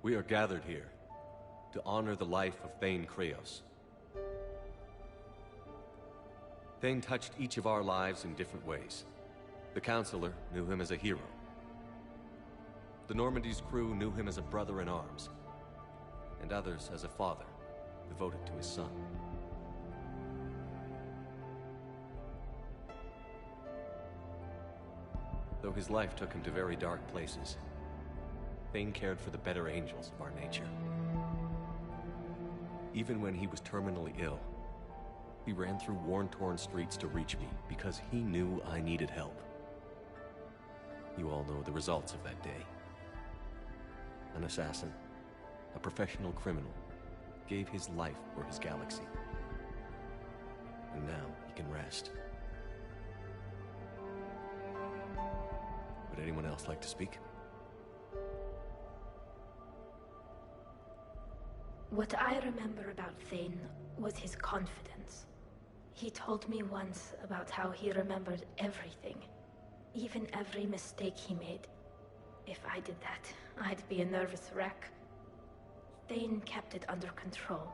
We are gathered here to honor the life of Thane Kreos. Thane touched each of our lives in different ways. The Counselor knew him as a hero. The Normandy's crew knew him as a brother in arms, and others as a father devoted to his son. Though his life took him to very dark places, Thane cared for the better angels of our nature. Even when he was terminally ill, he ran through worn-torn streets to reach me because he knew I needed help. You all know the results of that day. An assassin, a professional criminal, gave his life for his galaxy. And now he can rest. Would anyone else like to speak? What I remember about Thane was his confidence. He told me once about how he remembered everything, even every mistake he made. If I did that, I'd be a nervous wreck. Thane kept it under control.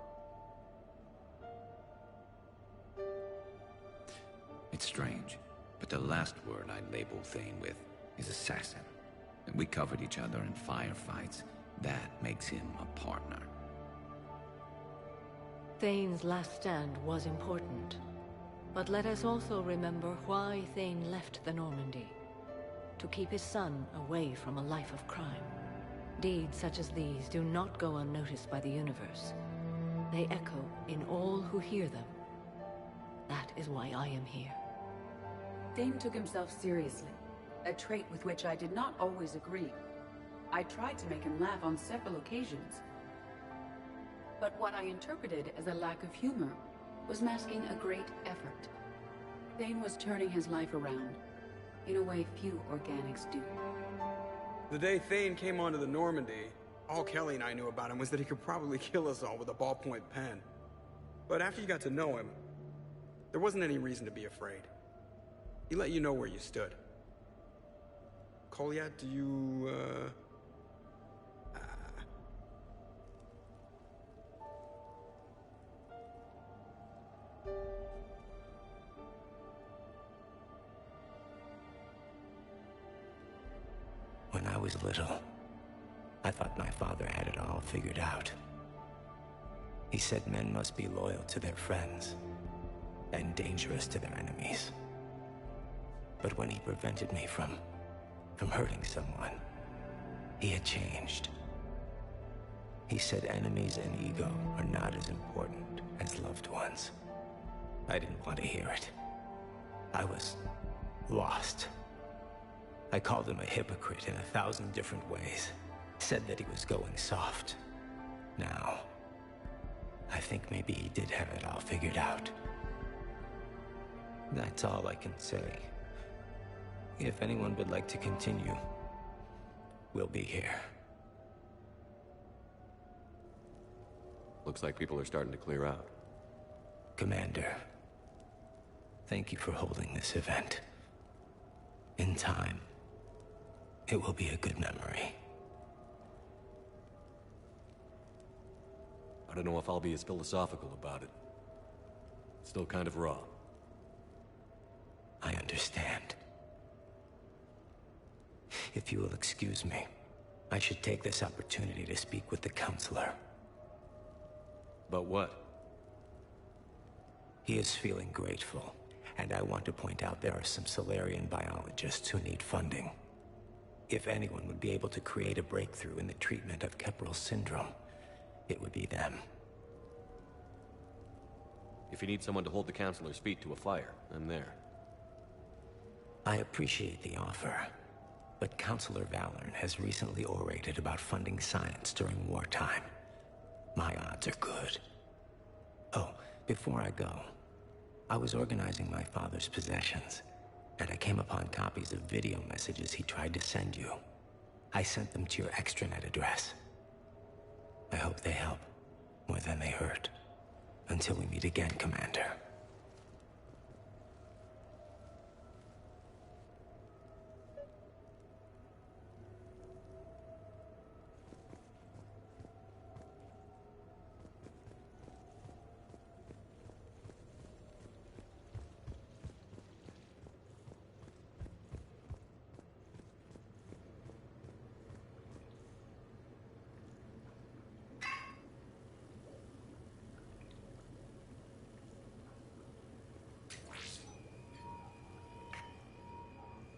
It's strange, but the last word I label Thane with is assassin. And we covered each other in firefights. That makes him a partner. Thane's last stand was important. But let us also remember why Thane left the Normandy. To keep his son away from a life of crime. Deeds such as these do not go unnoticed by the universe. They echo in all who hear them. That is why I am here. Thane took himself seriously, a trait with which I did not always agree. I tried to make him laugh on several occasions. But what I interpreted as a lack of humor was masking a great effort. Thane was turning his life around, in a way few organics do. The day Thane came onto the Normandy, all Kelly and I knew about him was that he could probably kill us all with a ballpoint pen. But after you got to know him, there wasn't any reason to be afraid. He let you know where you stood. Kolyat, do you, When I was little, I thought my father had it all figured out. He said men must be loyal to their friends and dangerous to their enemies. But when he prevented me from hurting someone, he had changed. He said enemies and ego are not as important as loved ones. I didn't want to hear it. I was lost. I called him a hypocrite in 1,000 different ways. Said that he was going soft. Now, I think maybe he did have it all figured out. That's all I can say. If anyone would like to continue, we'll be here. Looks like people are starting to clear out. Commander, thank you for holding this event. In time, it will be a good memory. I don't know if I'll be as philosophical about it. It's still kind of raw. I understand. If you will excuse me, I should take this opportunity to speak with the Counselor. About what? He is feeling grateful, and I want to point out there are some Solarian biologists who need funding. If anyone would be able to create a breakthrough in the treatment of Kepral syndrome, it would be them. If you need someone to hold the Counselor's feet to a fire, I'm there. I appreciate the offer, but Counselor Valorn has recently orated about funding science during wartime. My odds are good. Oh, before I go, I was organizing my father's possessions, and I came upon copies of video messages he tried to send you. I sent them to your extranet address. I hope they help, more than they hurt. Until we meet again, Commander.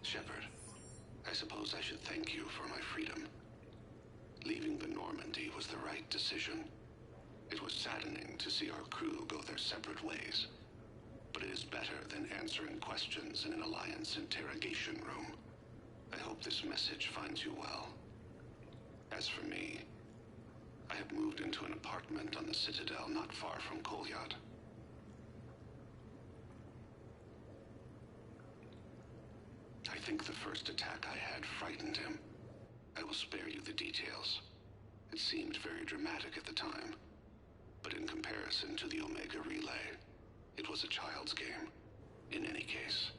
Shepard, I suppose I should thank you for my freedom. Leaving the Normandy was the right decision. It was saddening to see our crew go their separate ways. But it is better than answering questions in an Alliance interrogation room. I hope this message finds you well. As for me, I have moved into an apartment on the Citadel not far from Kolyat. I think the first attack I had frightened him. I will spare you the details. It seemed very dramatic at the time, but in comparison to the Omega Relay, it was a child's game. In any case,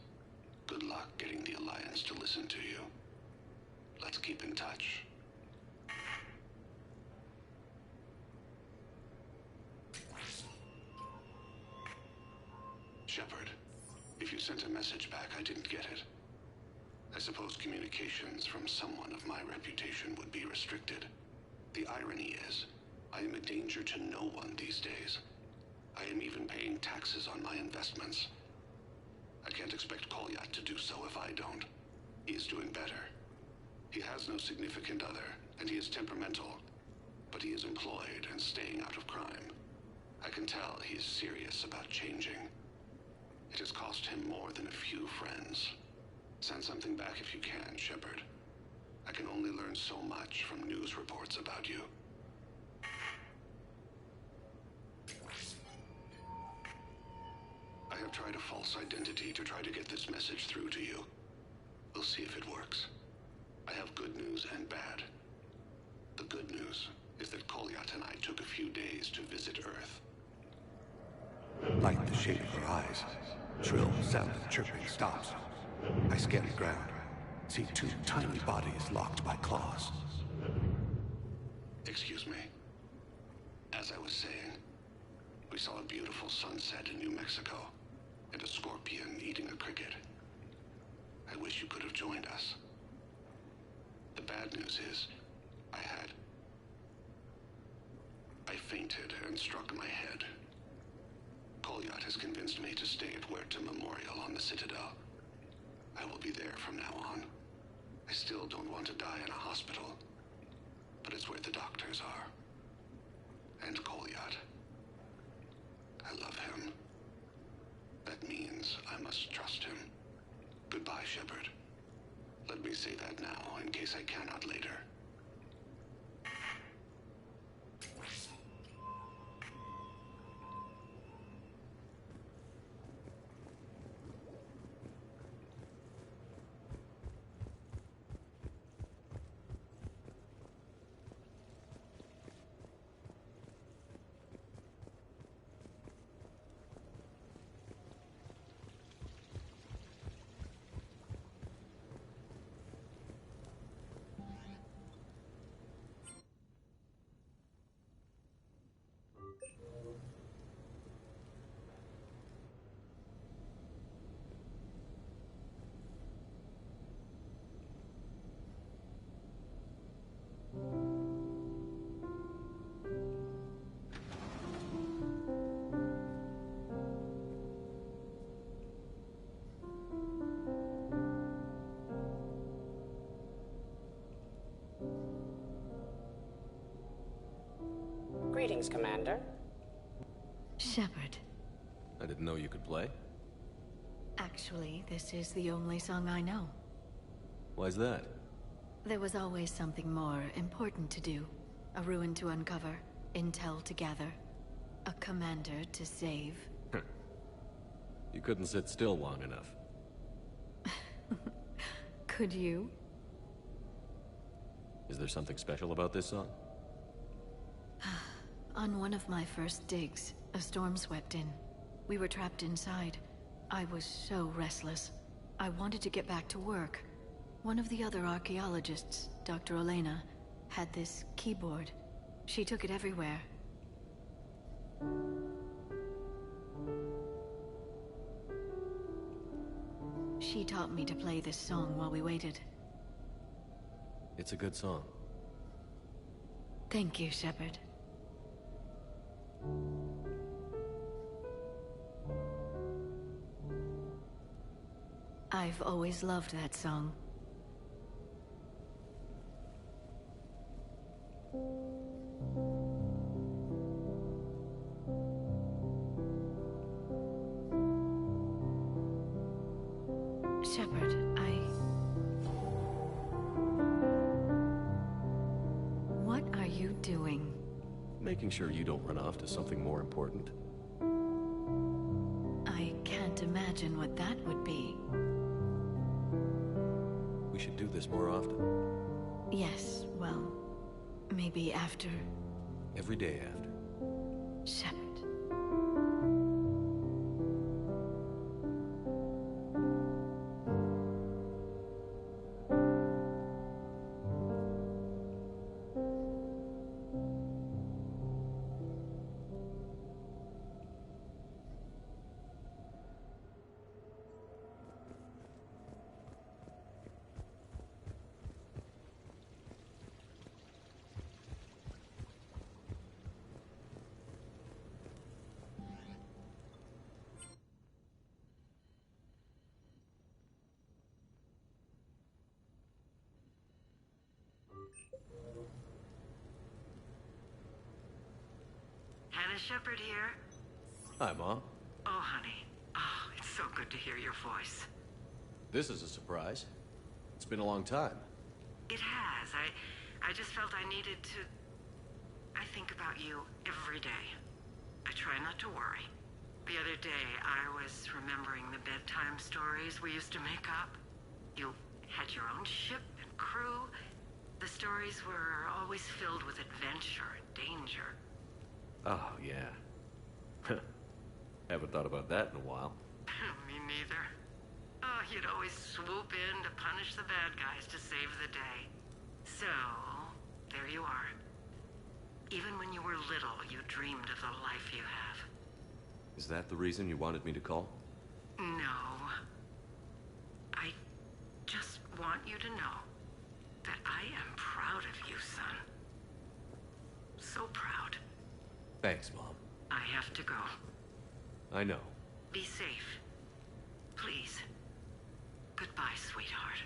good luck getting the Alliance to listen to you. Let's keep in touch. Shepard, if you sent a message back, I didn't get it. I suppose communications from someone of my reputation would be restricted. The irony is, I am a danger to no one these days. I am even paying taxes on my investments. I can't expect Kolyat to do so if I don't. He is doing better. He has no significant other, and he is temperamental. But he is employed and staying out of crime. I can tell he is serious about changing. It has cost him more than a few friends. Send something back if you can, Shepard. I can only learn so much from news reports about you. I have tried a false identity to try to get this message through to you. We'll see if it works. I have good news and bad. The good news is that Kolyat and I took a few days to visit Earth. Light the shade of her eyes. Shrill sound of chirping stops. I scan the ground. See two tiny bodies locked by claws. Excuse me. As I was saying, we saw a beautiful sunset in New Mexico, and a scorpion eating a cricket. I wish you could have joined us. The bad news is, I fainted and struck my head. Kolyat has convinced me to stay at Huerta Memorial on the Citadel. I will be there from now on. I still don't want to die in a hospital, but it's where the doctors are. And Kolyat. I love him. That means I must trust him. Goodbye, Shepard. Let me say that now, in case I cannot later. Greetings, Commander. Shepard. I didn't know you could play. Actually, this is the only song I know. Why's that? There was always something more important to do. A ruin to uncover, intel to gather, a commander to save. You couldn't sit still long enough. Could you? Is there something special about this song? On one of my first digs, a storm swept in. We were trapped inside. I was so restless. I wanted to get back to work. One of the other archaeologists, Dr. Elena, had this keyboard. She took it everywhere. She taught me to play this song while we waited. It's a good song. Thank you, Shepard. I've always loved that song. Shepard, What are you doing? Making sure you don't run off to something more important. I can't imagine what that would be. We should do this more often. Yes, well, maybe after... Every day after. Shepard. Hannah Shepard here. Hi, Mom. Oh, honey. Oh, it's so good to hear your voice. This is a surprise. It's been a long time. It has. I just felt I needed to... I think about you every day. I try not to worry. The other day, I was remembering the bedtime stories we used to make up. You had your own ship and crew. The stories were always filled with adventure and danger. Oh, yeah. Haven't thought about that in a while. Me neither. Oh, you'd always swoop in to punish the bad guys to save the day. So, there you are. Even when you were little, you dreamed of the life you have. Is that the reason you wanted me to call? No. I just want you to know that I am proud of you, son. So proud. Thanks, Mom. I have to go. I know. Be safe. Please. Goodbye, sweetheart.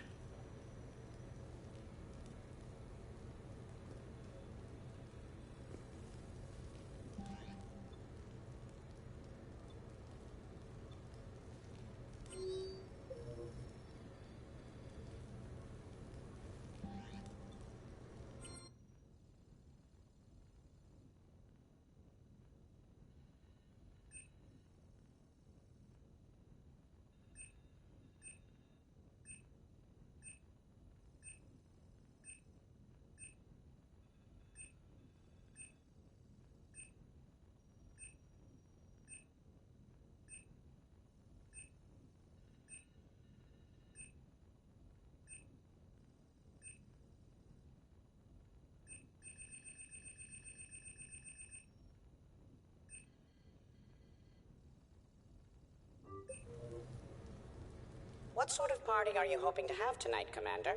What sort of party are you hoping to have tonight, Commander?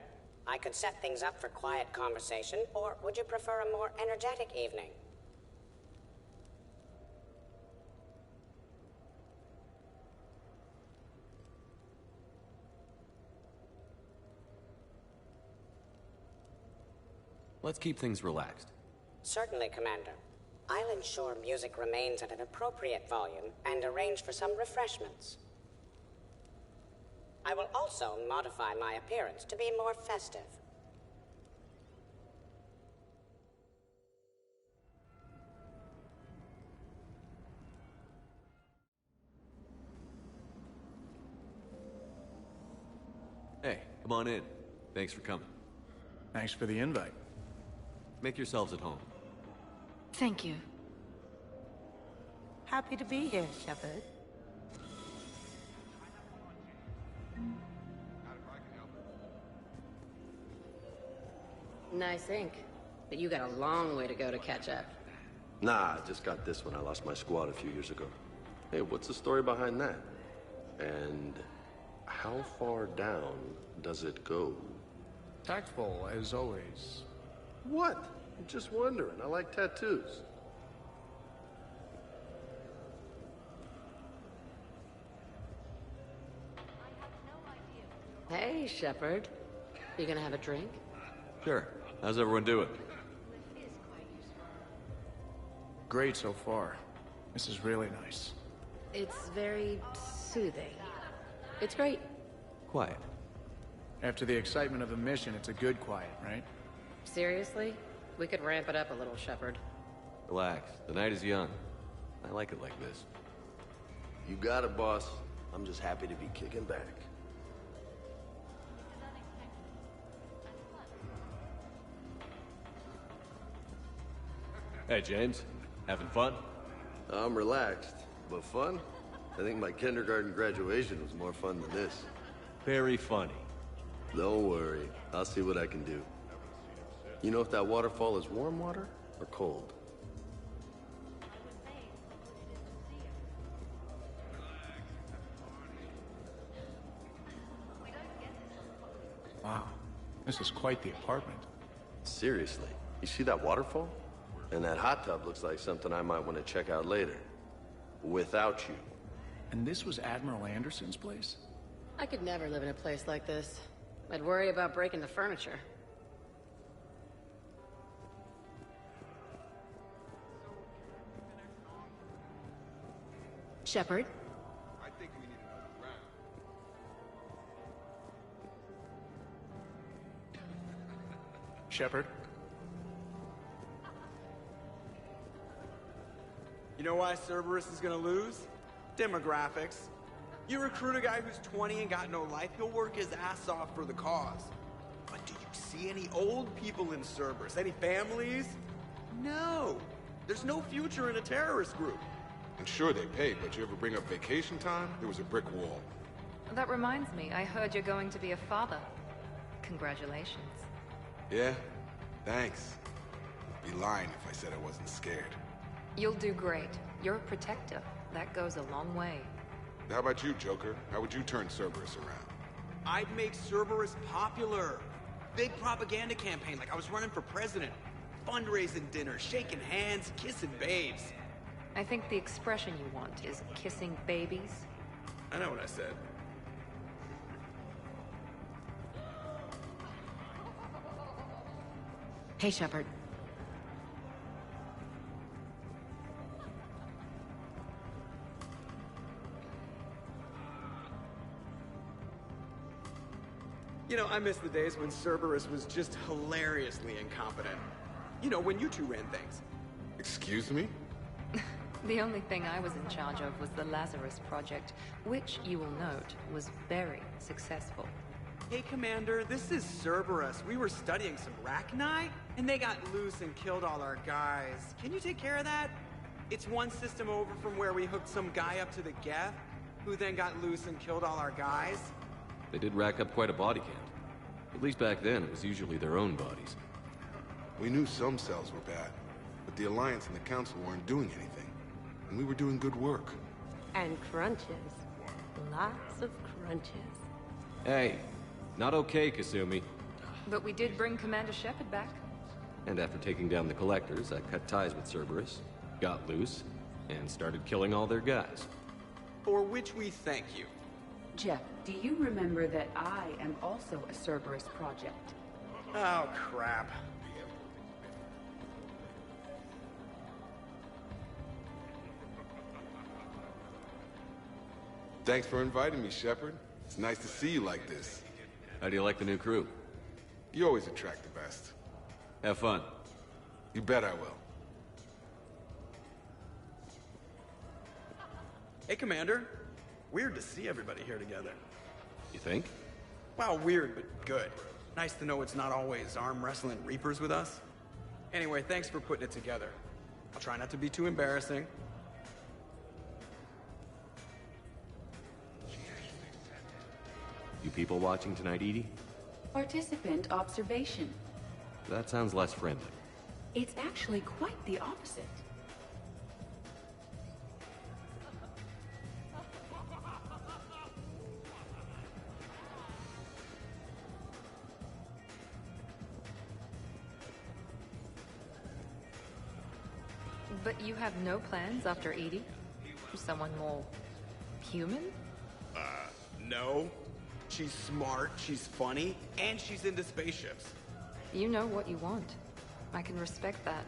I could set things up for quiet conversation, or would you prefer a more energetic evening? Let's keep things relaxed. Certainly, Commander. I'll ensure music remains at an appropriate volume and arrange for some refreshments. I will also modify my appearance to be more festive. Hey, come on in. Thanks for coming. Thanks for the invite. Make yourselves at home. Thank you. Happy to be here, Shepard. Nice ink. But you got a long way to go to catch up. Nah, I just got this when I lost my squad a few years ago. Hey, what's the story behind that? And how far down does it go? Tactful, as always. What? I'm just wondering. I like tattoos. Hey, Shepard. You gonna have a drink? Sure. How's everyone doing? Great so far. This is really nice. It's very soothing. It's great. Quiet. After the excitement of the mission, it's a good quiet, right? Seriously? We could ramp it up a little, Shepard. Relax. The night is young. I like it like this. You got it, boss. I'm just happy to be kicking back. Hey, James. Having fun? I'm relaxed, but fun? I think my kindergarten graduation was more fun than this. Very funny. Don't worry. I'll see what I can do. You know if that waterfall is warm water or cold? Wow. This is quite the apartment. Seriously. You see that waterfall? And that hot tub looks like something I might want to check out later. Without you. And this was Admiral Anderson's place? I could never live in a place like this. I'd worry about breaking the furniture. Shepard? I think we need another round. Shepard? You know why Cerberus is gonna lose? Demographics. You recruit a guy who's 20 and got no life, he'll work his ass off for the cause. But do you see any old people in Cerberus? Any families? No. There's no future in a terrorist group. And sure, they pay, but you ever bring up vacation time? There was a brick wall. That reminds me, I heard you're going to be a father. Congratulations. Yeah? Thanks. I'd be lying if I said I wasn't scared. You'll do great. You're a protector. That goes a long way. How about you, Joker? How would you turn Cerberus around? I'd make Cerberus popular. Big propaganda campaign like I was running for president. Fundraising dinners, shaking hands, kissing babes. I think the expression you want is kissing babies. I know what I said. Hey, Shepard. You know, I miss the days when Cerberus was just hilariously incompetent. You know, when you two ran things. Excuse me? The only thing I was in charge of was the Lazarus Project, which, you will note, was very successful. Hey, Commander, this is Cerberus. We were studying some Rachni, and they got loose and killed all our guys. Can you take care of that? It's one system over from where we hooked some guy up to the Geth, who then got loose and killed all our guys. They did rack up quite a body count. At least back then, it was usually their own bodies. We knew some cells were bad, but the Alliance and the Council weren't doing anything. And we were doing good work. And crunches. Lots of crunches. Hey, not okay, Kasumi. But we did bring Commander Shepard back. And after taking down the Collectors, I cut ties with Cerberus, got loose, and started killing all their guys. For which we thank you. Jeff, do you remember that I am also a Cerberus project? Oh, crap. Thanks for inviting me, Shepard. It's nice to see you like this. How do you like the new crew? You always attract the best. Have fun. You bet I will. Hey, Commander. Weird to see everybody here together. You think? Well, weird, but good. Nice to know it's not always arm wrestling Reapers with us. Anyway, thanks for putting it together. I'll try not to be too embarrassing. You people watching tonight, Edie? Participant observation. That sounds less friendly. It's actually quite the opposite. But you have no plans after Edie? Someone more human? No. She's smart, she's funny, and she's into spaceships. You know what you want. I can respect that.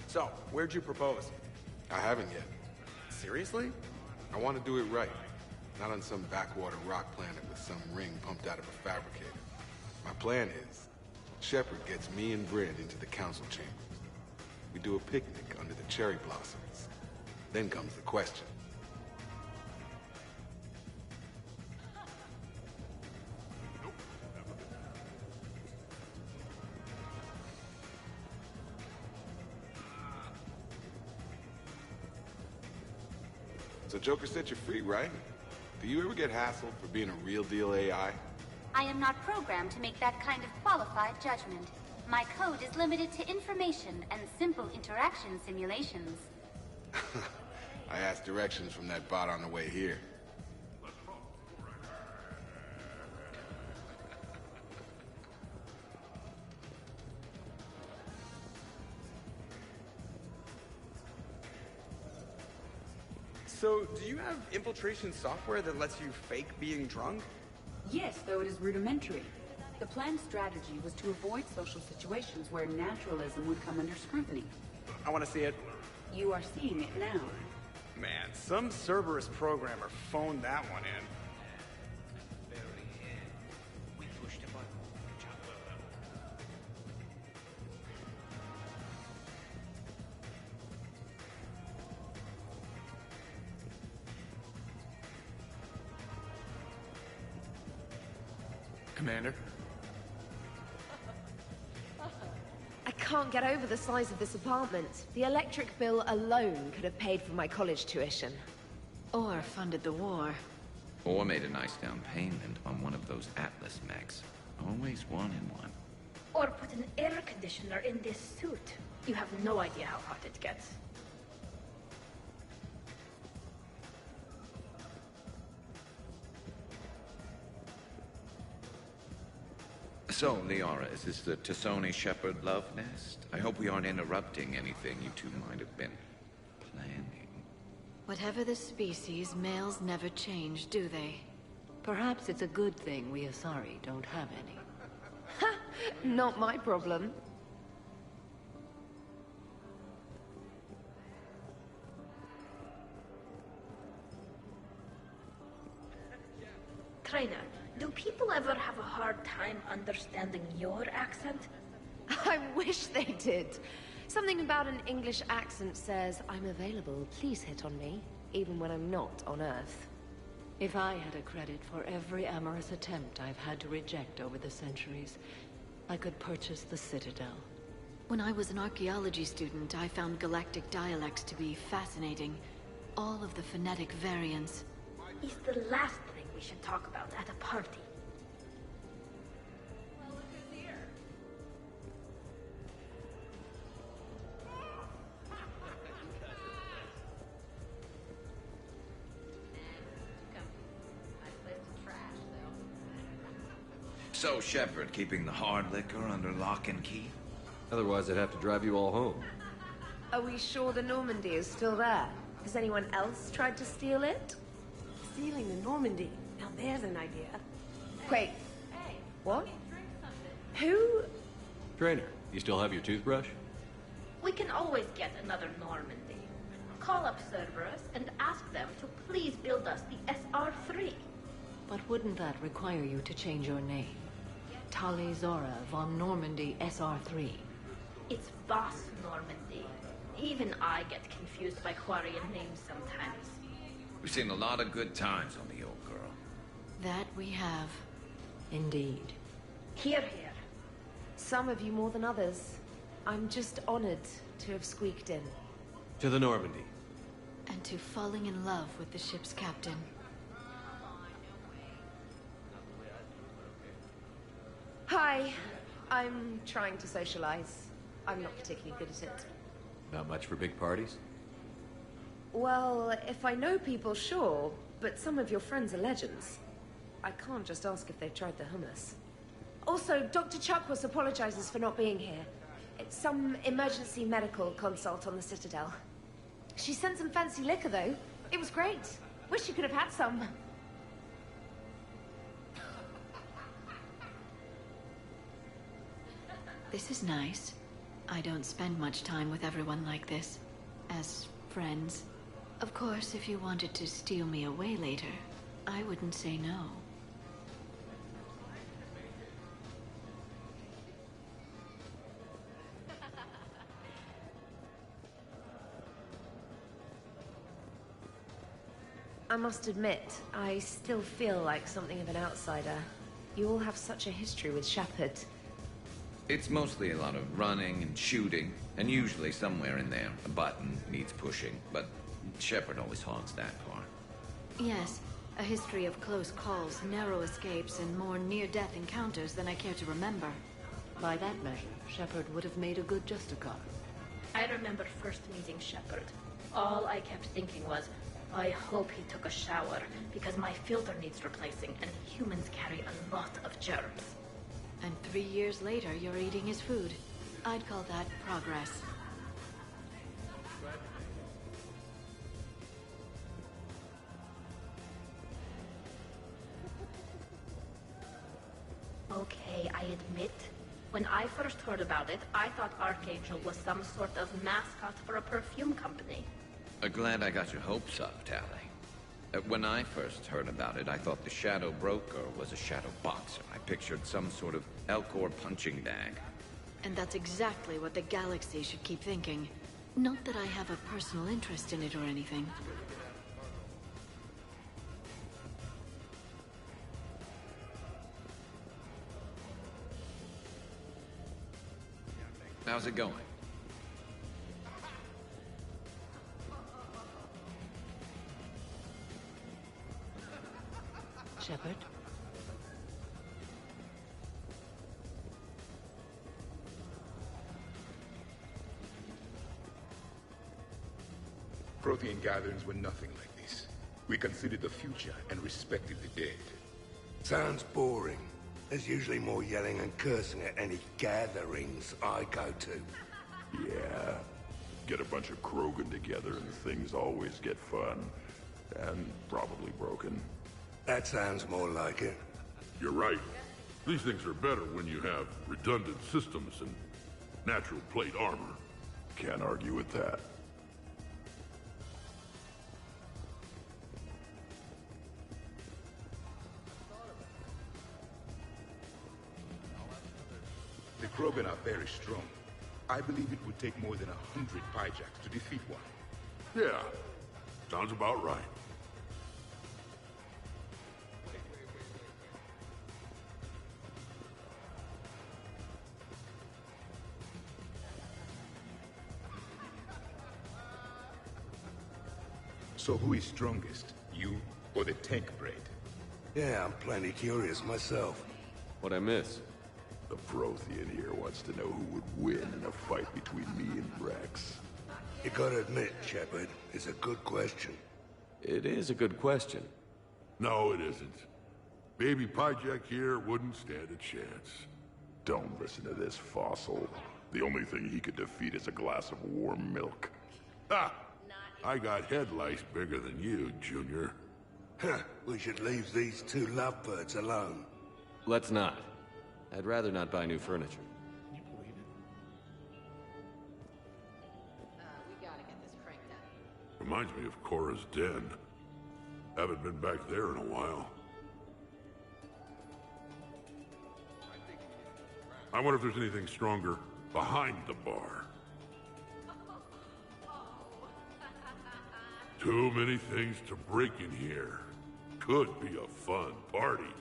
So, where'd you propose? I haven't yet. Seriously? I want to do it right. Not on some backwater rock planet with some ring pumped out of a fabricator. My plan is, Shepard gets me and Bryn into the council chambers. We do a picnic under the cherry blossoms. Then comes the question. So Joker set you free, right? Do you ever get hassled for being a real deal AI? I am not programmed to make that kind of qualified judgment. My code is limited to information and simple interaction simulations. I asked directions from that bot on the way here. So, do you have infiltration software that lets you fake being drunk? Yes, though it is rudimentary. The planned strategy was to avoid social situations where naturalism would come under scrutiny. I want to see it. You are seeing it now. Man, some Cerberus programmer phoned that one in. Commander? I can't get over the size of this apartment. The electric bill alone could have paid for my college tuition. Or funded the war. Or made a nice down payment on one of those Atlas mechs. Always wanted one. Or put an air conditioner in this suit. You have no idea how hot it gets. So, Liara, is this the T'Soni Shepard love nest? I hope we aren't interrupting anything you two might have been planning. Whatever the species, males never change, do they? Perhaps it's a good thing we Asari don't have any. Ha! Not my problem. Trainer, do people ever have a hard time understanding your accent? I wish they did. Something about an English accent says, I'm available, please hit on me, even when I'm not on Earth. If I had a credit for every amorous attempt I've had to reject over the centuries, I could purchase the Citadel. When I was an archaeology student, I found galactic dialects to be fascinating. All of the phonetic variants. Is the last thing we should talk about at a party. So, Shepard, keeping the hard liquor under lock and key? Otherwise, I'd have to drive you all home. Are we sure the Normandy is still there? Has anyone else tried to steal it? Stealing the Normandy. Now there's an idea. Wait. What? Who? Trainer, you still have your toothbrush? We can always get another Normandy. Call up Cerberus and ask them to please build us the SR-3. But wouldn't that require you to change your name? Tali Zora von Normandy SR-3. It's Boss Normandy. Even I get confused by Quarian names sometimes. We've seen a lot of good times on the old girl. That we have. Indeed. Hear, hear. Some of you more than others. I'm just honored to have squeaked in. To the Normandy. And to falling in love with the ship's captain. Hi. I'm trying to socialize. I'm not particularly good at it. Not much for big parties? Well, if I know people, sure. But some of your friends are legends. I can't just ask if they've tried the hummus. Also, Dr. Chuckworth apologizes for not being here. It's some emergency medical consult on the Citadel. She sent some fancy liquor, though. It was great. Wish you could have had some. This is nice. I don't spend much time with everyone like this. As friends. Of course, if you wanted to steal me away later, I wouldn't say no. I must admit, I still feel like something of an outsider. You all have such a history with Shepard. It's mostly a lot of running and shooting, and usually somewhere in there, a button needs pushing, but Shepard always hogs that part. Yes, a history of close calls, narrow escapes, and more near-death encounters than I care to remember. By that measure, Shepard would have made a good Justicar. I remember first meeting Shepard. All I kept thinking was, I hope he took a shower, because my filter needs replacing, and humans carry a lot of germs. And 3 years later, you're eating his food. I'd call that progress. Okay, I admit, when I first heard about it, I thought Archangel was some sort of mascot for a perfume company. Glad I got your hopes up, Tali. When I first heard about it, I thought the Shadow Broker was a Shadow Boxer. I pictured some sort of Elcor punching bag. And that's exactly what the galaxy should keep thinking. Not that I have a personal interest in it or anything. How's it going? Shepard? Prothean gatherings were nothing like this. We considered the future and respected the dead. Sounds boring. There's usually more yelling and cursing at any gatherings I go to. Yeah. Get a bunch of Krogan together and things always get fun. And probably broken. That sounds more like it. You're right. These things are better when you have redundant systems and natural plate armor. Can't argue with that. The Krogan are very strong. I believe it would take more than 100 Pyjaks to defeat one. Yeah. Sounds about right. So who is strongest? You or the tank braid? Yeah, I'm plenty curious myself. What'd I miss? The Prothean here wants to know who would win in a fight between me and Rex. You gotta admit, Shepard, it's a good question. It is a good question. No, it isn't. Baby Pyjak here wouldn't stand a chance. Don't listen to this fossil. The only thing he could defeat is a glass of warm milk. Ha! I got head lice bigger than you, Junior. Huh, we should leave these two lovebirds alone. Let's not. I'd rather not buy new furniture. We gotta get this cranked up. Reminds me of Cora's den. Haven't been back there in a while. I wonder if there's anything stronger behind the bar. Too many things to break in here. Could be a fun party.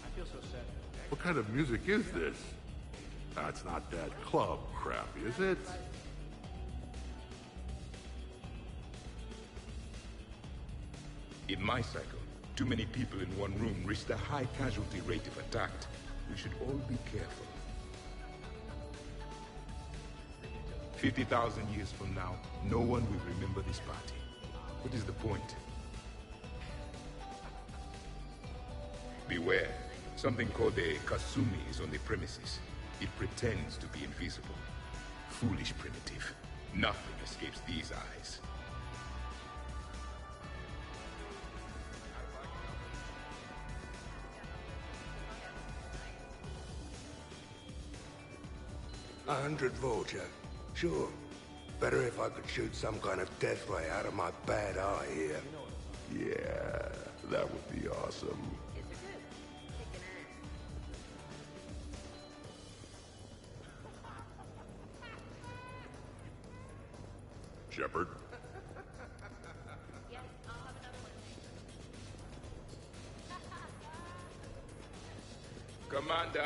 I feel so sad. What kind of music is this? That's not that club crap, is it? In my cycle, too many people in one room risked a high casualty rate if attacked. We should all be careful. 50,000 years from now, no one will remember this party. What is the point? Beware. Something called a Kasumi is on the premises. It pretends to be invisible. Foolish primitive. Nothing escapes these eyes. A 100 Vulture. Sure. Better if I could shoot some kind of death ray out of my bad eye here. Yeah, that would be awesome. Shepard? Commander!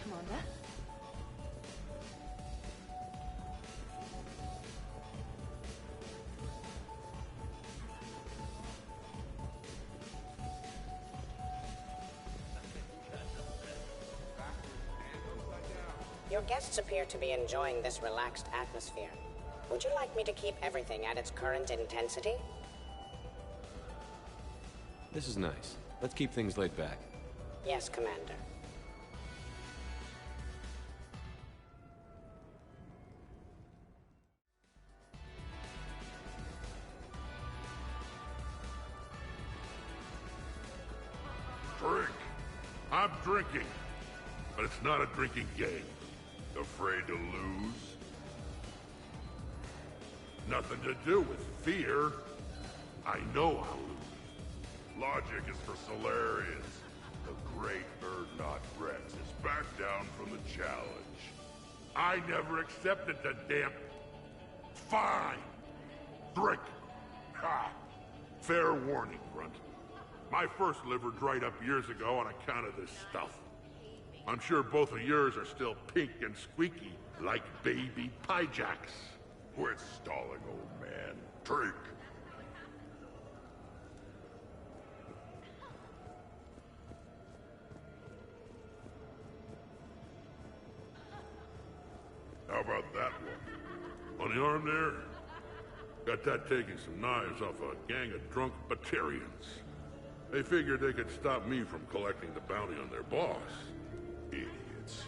Commander? Your guests appear to be enjoying this relaxed atmosphere. Would you like me to keep everything at its current intensity? This is nice. Let's keep things laid back. Yes, Commander. Drink. I'm drinking. But it's not a drinking game. Afraid to lose? Nothing to do with fear. I know I'll lose. Logic is for Solarians. The great Urdnot Rex is back down from the challenge. I never accepted the damn... Fine! Drink! Ha! Fair warning, Grunt. My first liver dried up years ago on account of this stuff. I'm sure both of yours are still pink and squeaky, like baby Pyjaks. Quit stalling, old man. Drink! How about that one? On the arm there? Got that taking some knives off a gang of drunk Batarians. They figured they could stop me from collecting the bounty on their boss. Idiots.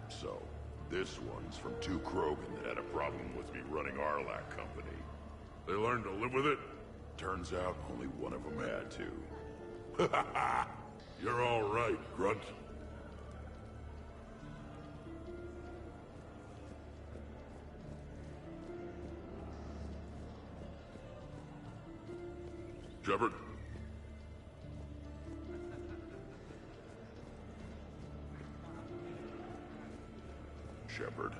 So, this one's from two Krogan that had a problem with me running Arlac Company. They learned to live with it? Turns out only one of them had to. You're all right, Grunt. Shepard? Shepard.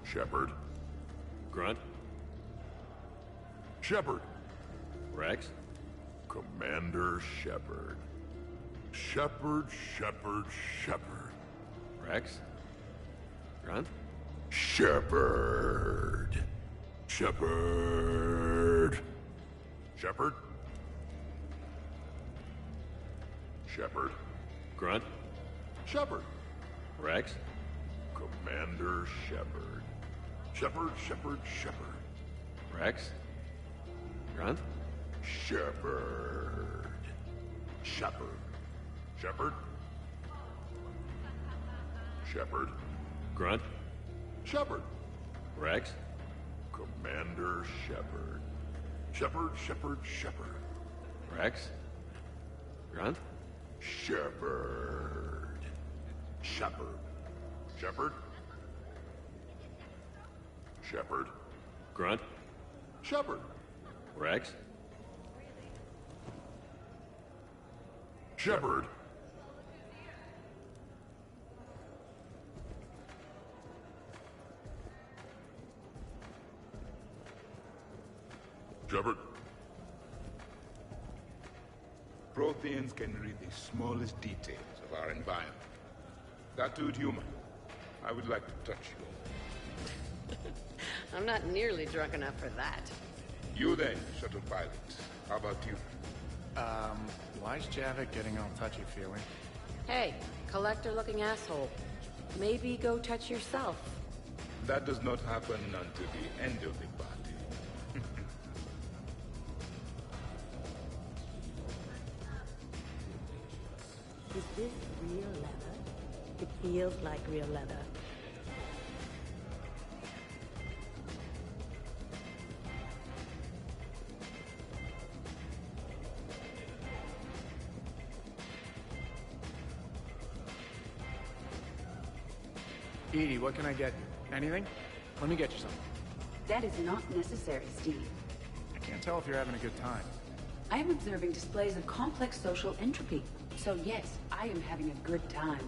Shepard. Grunt? Shepard. Rex? Commander Shepard. Shepard, Shepard, Shepard. Rex? Grunt? Shepard. Shepard. Shepard? Shepard. Grunt? Shepard. Rex? Commander Shepard. Shepard, Shepard, Shepard. Rex? Grunt? Shepard. Shepard. Shepard. Shepard. Grunt? Shepard. Rex? Commander Shepard. Shepard, Shepard, Shepard. Rex? Grunt? Shepard. Shepard. Shepard. Shepard. Grunt? Shepard. Rex? Shepard. Protheans can read the smallest details of our environment. Tattooed human, I would like to touch you. I'm not nearly drunk enough for that. You then, shuttle pilot. How about you? Why's Javik getting all touchy-feely? Hey, collector-looking asshole. Maybe go touch yourself. That does not happen until the end of the party. Is this real leather? It feels like real leather. Edie, what can I get you? Anything? Let me get you something. That is not necessary, Steve. I can't tell if you're having a good time. I am observing displays of complex social entropy. So yes, I am having a good time.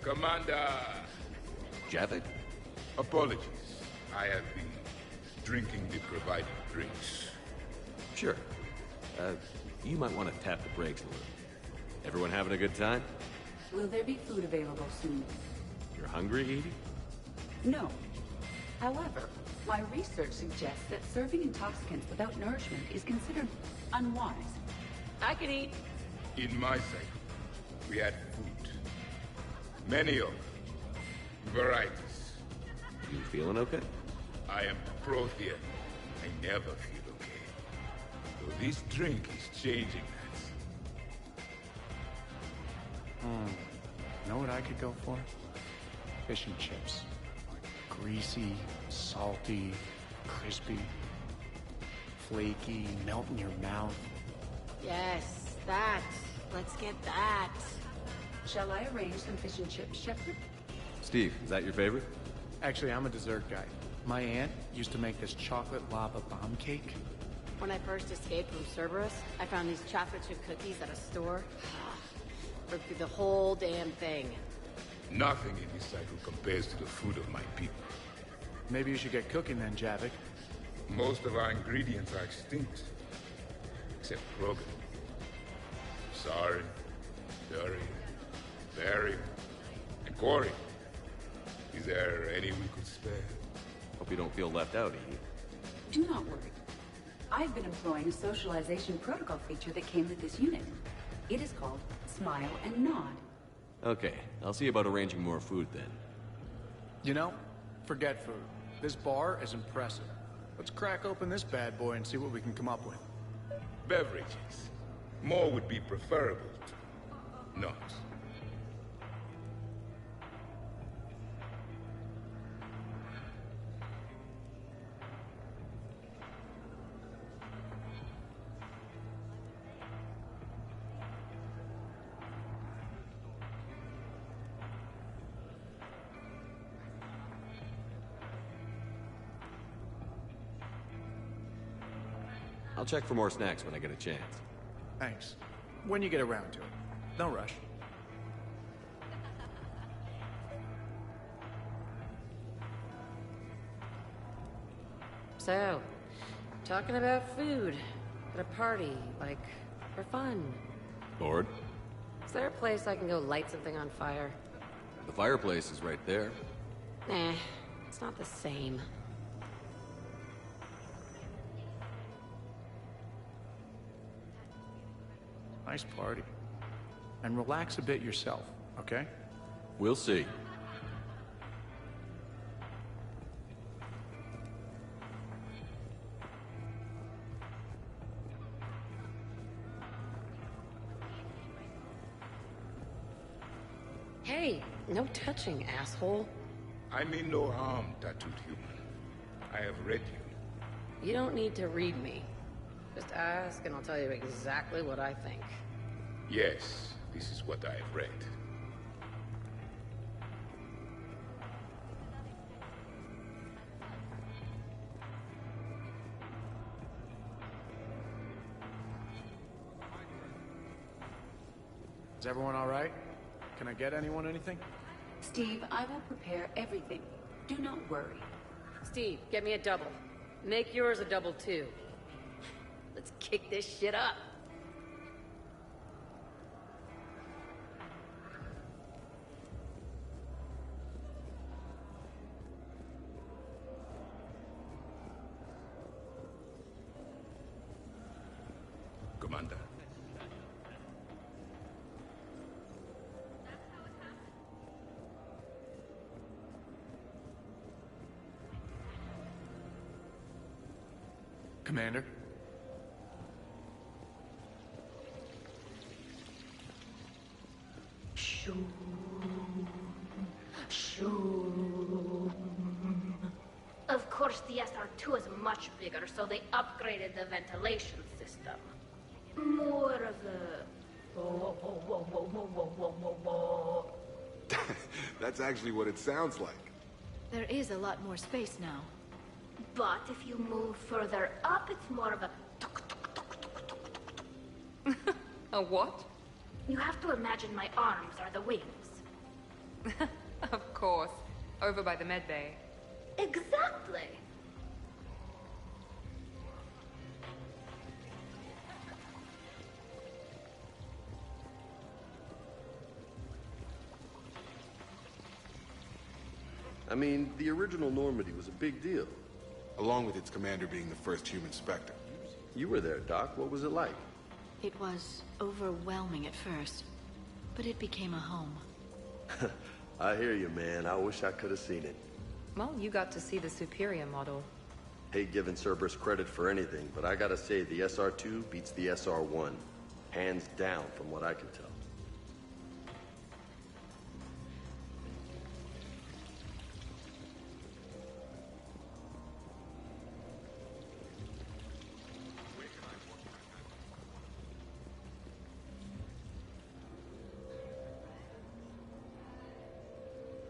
Commander! Javik? Apologies. I have been drinking the provided drinks. Sure. You might want to tap the brakes a little. Everyone having a good time? Will there be food available soon? You're hungry, Edie? No. However, my research suggests that serving intoxicants without nourishment is considered unwise. I could eat. In my cycle, we had food. Many of them. Varieties. You feeling okay? I am Prothean. I never feel okay. So this drink is changing that. Know what I could go for? Fish and chips. Greasy, salty, crispy, flaky, melt in your mouth. Yes, that. Let's get that. Shall I arrange some fish and chips, Shepard? Steve, is that your favorite? Actually, I'm a dessert guy. My aunt used to make this chocolate lava bomb cake. When I first escaped from Cerberus, I found these chocolate chip cookies at a store. Ripped through the whole damn thing. Nothing in this cycle compares to the food of my people. Maybe you should get cooking then, Javik. Most of our ingredients are extinct. Except Krogan. Sorry, Dury, Barry, and Corey. Is there any we could spare? Hope you don't feel left out, Edie. Do not worry. I've been employing a socialization protocol feature that came with this unit. It is called Smile and Nod. Okay, I'll see about arranging more food then. You know, forget food. This bar is impressive. Let's crack open this bad boy and see what we can come up with. Beverages. More would be preferable to not. I'll check for more snacks when I get a chance. Thanks. When you get around to it. No rush. So, talking about food at a party, like, for fun. Bored? Is there a place I can go light something on fire? The fireplace is right there. Eh, it's not the same. Nice party. And relax a bit yourself, okay? We'll see. Hey, no touching, asshole. I mean no harm, tattooed human. I have read you. You don't need to read me. Just ask and I'll tell you exactly what I think. Yes, this is what I have read. Is everyone all right? Can I get anyone anything? Steve, I will prepare everything. Do not worry. Steve, get me a double. Make yours a double too. Let's kick this shit up. Commander. Commander? Of course, the SR2 is much bigger, so they upgraded the ventilation system. More of a... That's actually what it sounds like. There is a lot more space now. But if you move further up, it's more of a... A what? You have to imagine my arms are the wings. Of course. Over by the medbay. Exactly. I mean, the original Normandy was a big deal. Along with its commander being the first human Spectre. You were there, Doc. What was it like? It was overwhelming at first, but it became a home. I hear you, man. I wish I could have seen it. Well, you got to see the Superior model. Hate giving Cerberus credit for anything, but I gotta say the SR2 beats the SR1. Hands down, from what I can tell.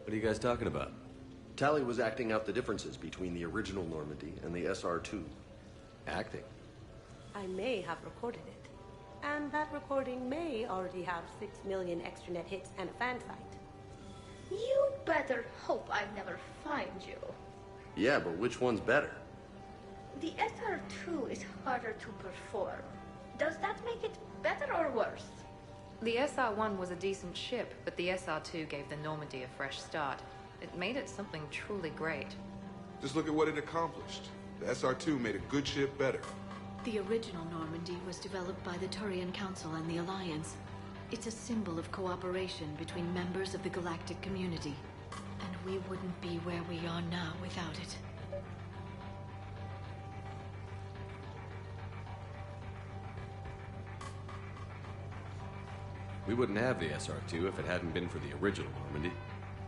What are you guys talking about? Tali was acting out the differences between the original Normandy and the SR2. Acting? I may have recorded it. And that recording may already have 6 million extranet hits and a fan site. You better hope I never find you. Yeah, but which one's better? The SR2 is harder to perform. Does that make it better or worse? The SR-1 was a decent ship, but the SR-2 gave the Normandy a fresh start. It made it something truly great. Just look at what it accomplished. The SR2 made a good ship better. The original Normandy was developed by the Turian Council and the Alliance. It's a symbol of cooperation between members of the galactic community. And we wouldn't be where we are now without it. We wouldn't have the SR2 if it hadn't been for the original Normandy.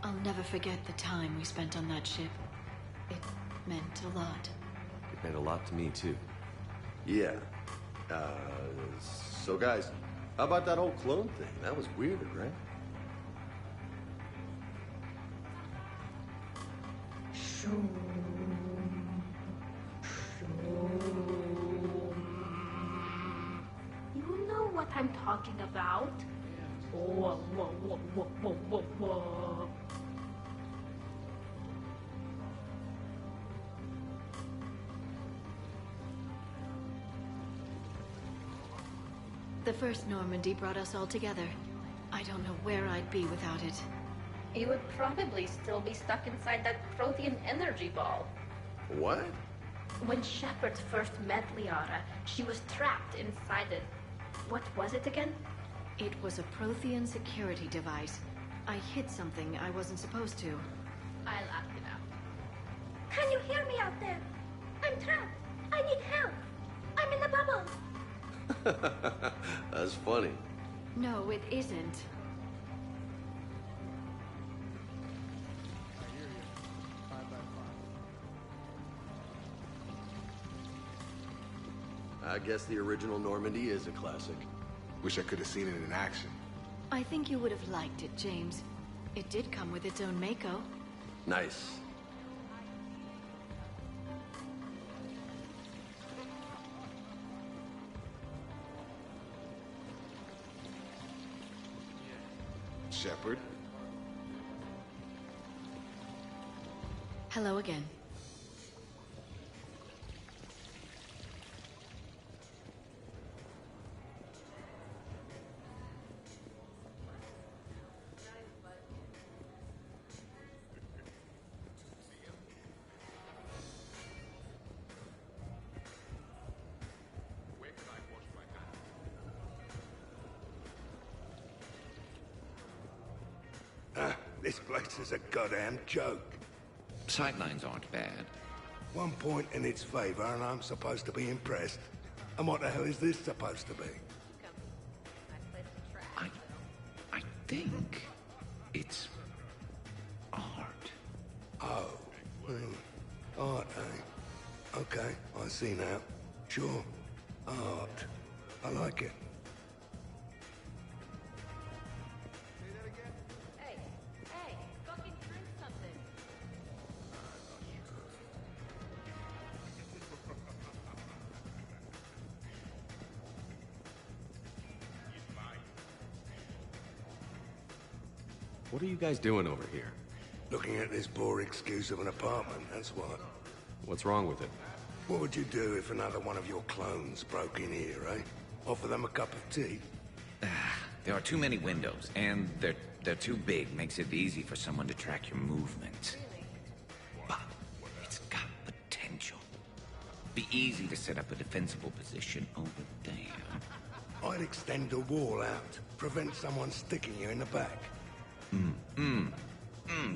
I'll never forget the time we spent on that ship. It meant a lot. It meant a lot to me, too. Yeah. So guys, how about that whole clone thing? That was weird, right? You know what I'm talking about? Whoa, whoa, whoa, whoa, whoa, whoa, whoa. The first Normandy brought us all together. I don't know where I'd be without it. You would probably still be stuck inside that Prothean energy ball. What? When Shepard first met Liara, she was trapped inside it. What was it again? It was a Prothean security device. I hit something I wasn't supposed to. I'll ask it out. Can you hear me out there? I'm trapped. I need help. I'm in a bubble. That's funny. No, it isn't. I guess the original Normandy is a classic. Wish I could have seen it in action. I think you would have liked it, James. It did come with its own Mako. Nice. Shepard. Hello again. This place is a goddamn joke. Sightlines aren't bad. 1 point in its favor and I'm supposed to be impressed. And what the hell is this supposed to be? I think it's art. Oh. Art, eh? Okay, I see now. Sure. Art. I like it. Hey, fucking drink something. What are you guys doing over here? Looking at this poor excuse of an apartment, that's what. What's wrong with it? What would you do if another one of your clones broke in here, eh? Offer them a cup of tea? There are too many windows, and they're too big. Makes it easy for someone to track your movements. But it's got potential. Be easy to set up a defensible position over there. I'd extend the wall out. Prevent someone sticking you in the back.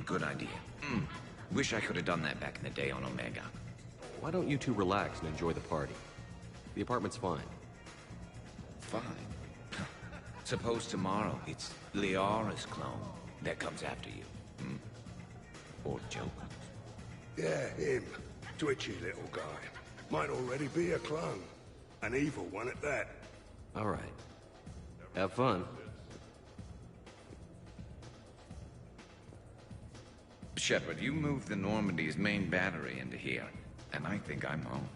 Good idea. Wish I could have done that back in the day on Omega. Why don't you two relax and enjoy the party? The apartment's fine. Fine. Suppose tomorrow it's Liara's clone that comes after you. Or Joker. Yeah, him. Twitchy little guy. Might already be a clone. An evil one at that. All right. Have fun. Shepard, you moved the Normandy's main battery into here, and I think I'm home.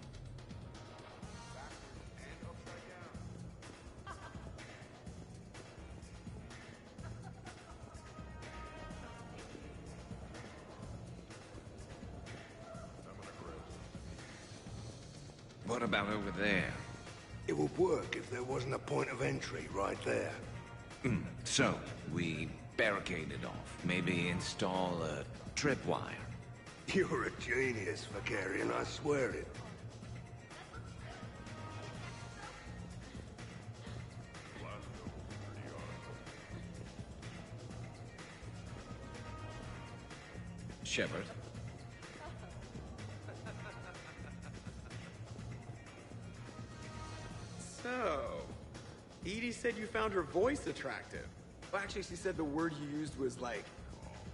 What about over there? It would work if there wasn't a point of entry right there. So, we barricade it off. Maybe install a tripwire. You're a genius, Vakarian, I swear it. Shepard. So, Edie said you found her voice attractive. Well, actually, she said the word you used was like,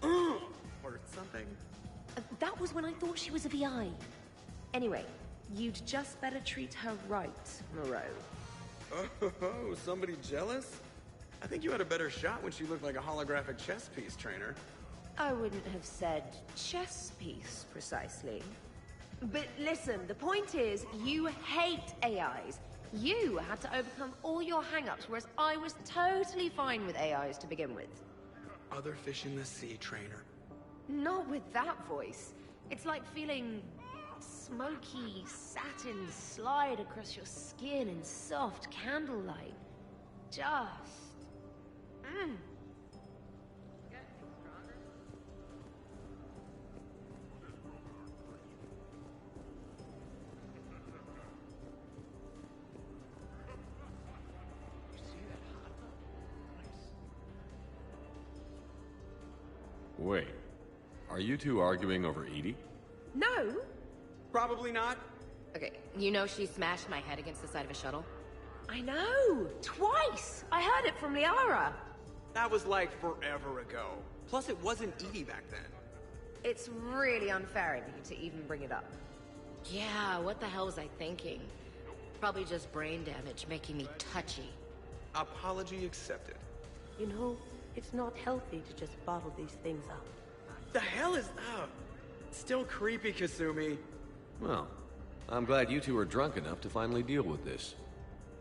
or something. That was when I thought she was a VI. Anyway, you'd just better treat her right, Moreau. Oh, somebody jealous? I think you had a better shot when she looked like a holographic chess piece, Trainer. I wouldn't have said chess piece, precisely. But listen, the point is, you hate AIs. You had to overcome all your hang-ups, whereas I was totally fine with AIs to begin with. Other fish in the sea, Trainer. Not with that voice. It's like feeling smoky satin slide across your skin in soft candlelight. Just... Wait, are you two arguing over Edie? No! Probably not. Okay, you know she smashed my head against the side of a shuttle? I know! Twice! I heard it from Liara! That was like forever ago. Plus, it wasn't Edie back then. It's really unfair of you to even bring it up. Yeah, what the hell was I thinking? Probably just brain damage making me touchy. Apology accepted. You know, it's not healthy to just bottle these things up. The hell is... still creepy, Kasumi. Well, I'm glad you two are drunk enough to finally deal with this.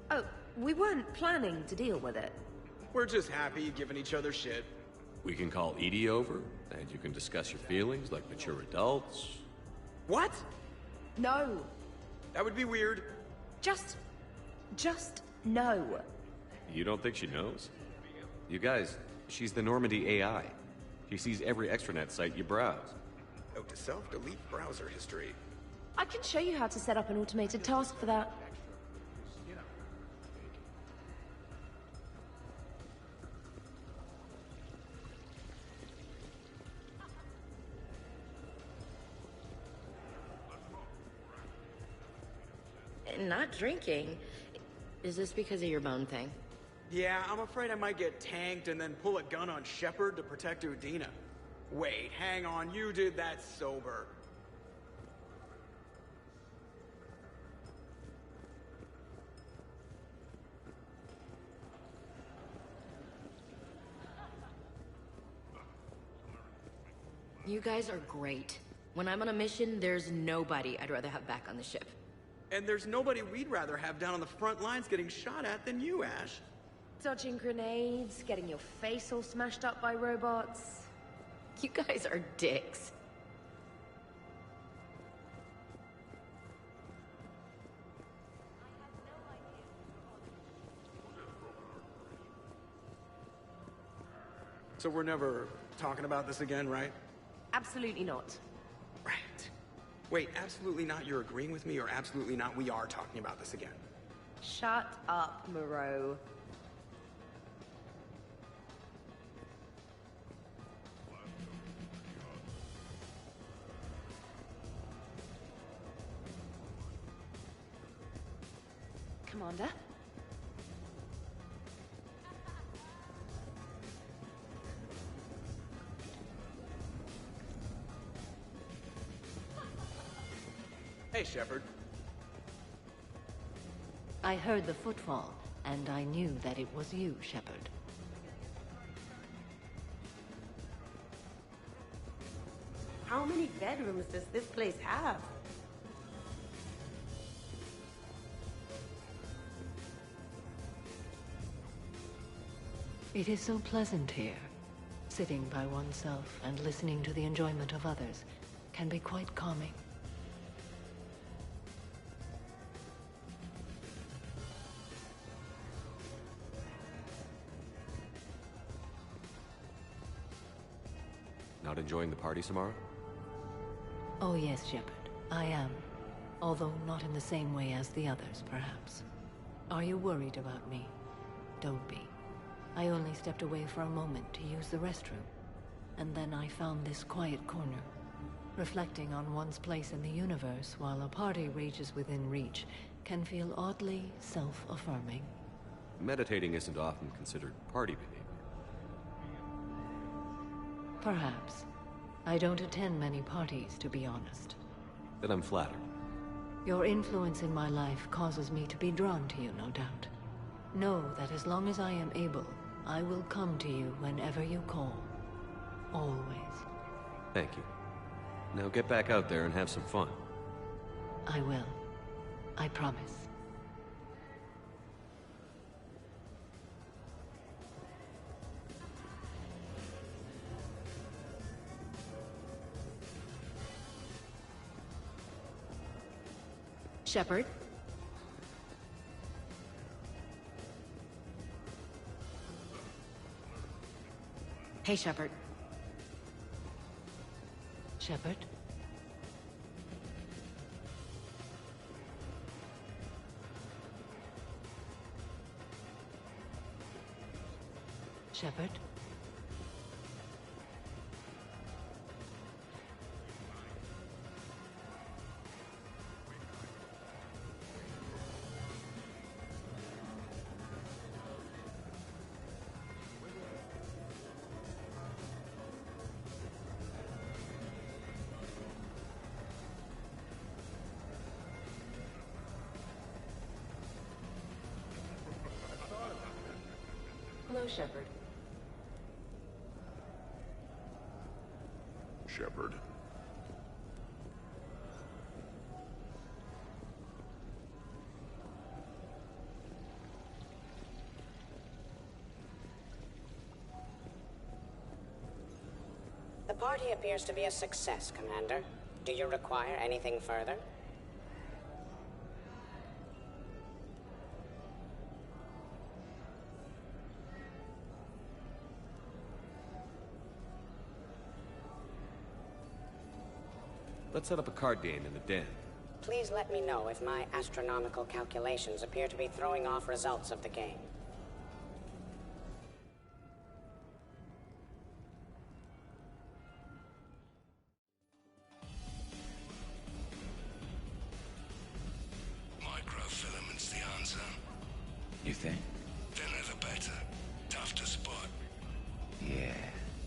Oh, we weren't planning to deal with it. We're just happy giving each other shit. We can call Edie over, and you can discuss your feelings like mature adults. What? No. That would be weird. Just no. You don't think she knows? You guys, she's the Normandy AI. She sees every extranet site you browse. Note to self, delete browser history. I can show you how to set up an automated task for that. Not drinking. Is this because of your bone thing? Yeah, I'm afraid I might get tanked and then pull a gun on Shepard to protect Udina. Wait, hang on, you did that sober. You guys are great. When I'm on a mission, there's nobody I'd rather have back on the ship. And there's nobody we'd rather have down on the front lines getting shot at than you, Ash. Dodging grenades, getting your face all smashed up by robots. You guys are dicks. So we're never talking about this again, right? Absolutely not. Right. Wait, absolutely not you're agreeing with me, or absolutely not we are talking about this again? Shut up, Moreau. Commander? Hey, Shepard. I heard the footfall, and I knew that it was you, Shepard. How many bedrooms does this place have? It is so pleasant here. Sitting by oneself and listening to the enjoyment of others can be quite calming. Not enjoying the party, Samara? Oh yes, Shepard. I am. Although not in the same way as the others, perhaps. Are you worried about me? Don't be. I only stepped away for a moment to use the restroom. And then I found this quiet corner. Reflecting on one's place in the universe while a party rages within reach can feel oddly self-affirming. Meditating isn't often considered party behavior. Perhaps. I don't attend many parties, to be honest. Then I'm flattered. Your influence in my life causes me to be drawn to you, no doubt. Know that as long as I am able, I will come to you whenever you call. Always. Thank you. Now get back out there and have some fun. I will. I promise. Shepard? Hey, Shepard. Shepard? Shepard? Hello, Shepard. Shepard. party appears to be a success, Commander. Do you require anything further? Let's set up a card game in the den. Please let me know if my astronomical calculations appear to be throwing off results of the game. Microfilaments the answer. You think? Thinner the better. Tough to spot. Yeah,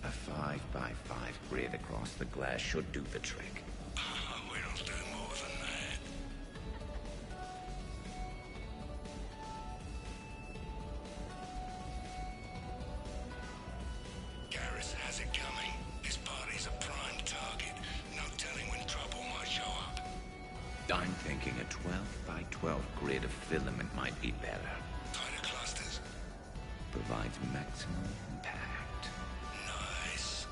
a 5x5 grid across the glass should do the trick. We'll do more than that. Garrus has it coming. His party's a prime target. No telling when trouble might show up. I'm thinking a 12x12 grid of filament might be better. Tighter clusters. Provides maximum impact. Nice.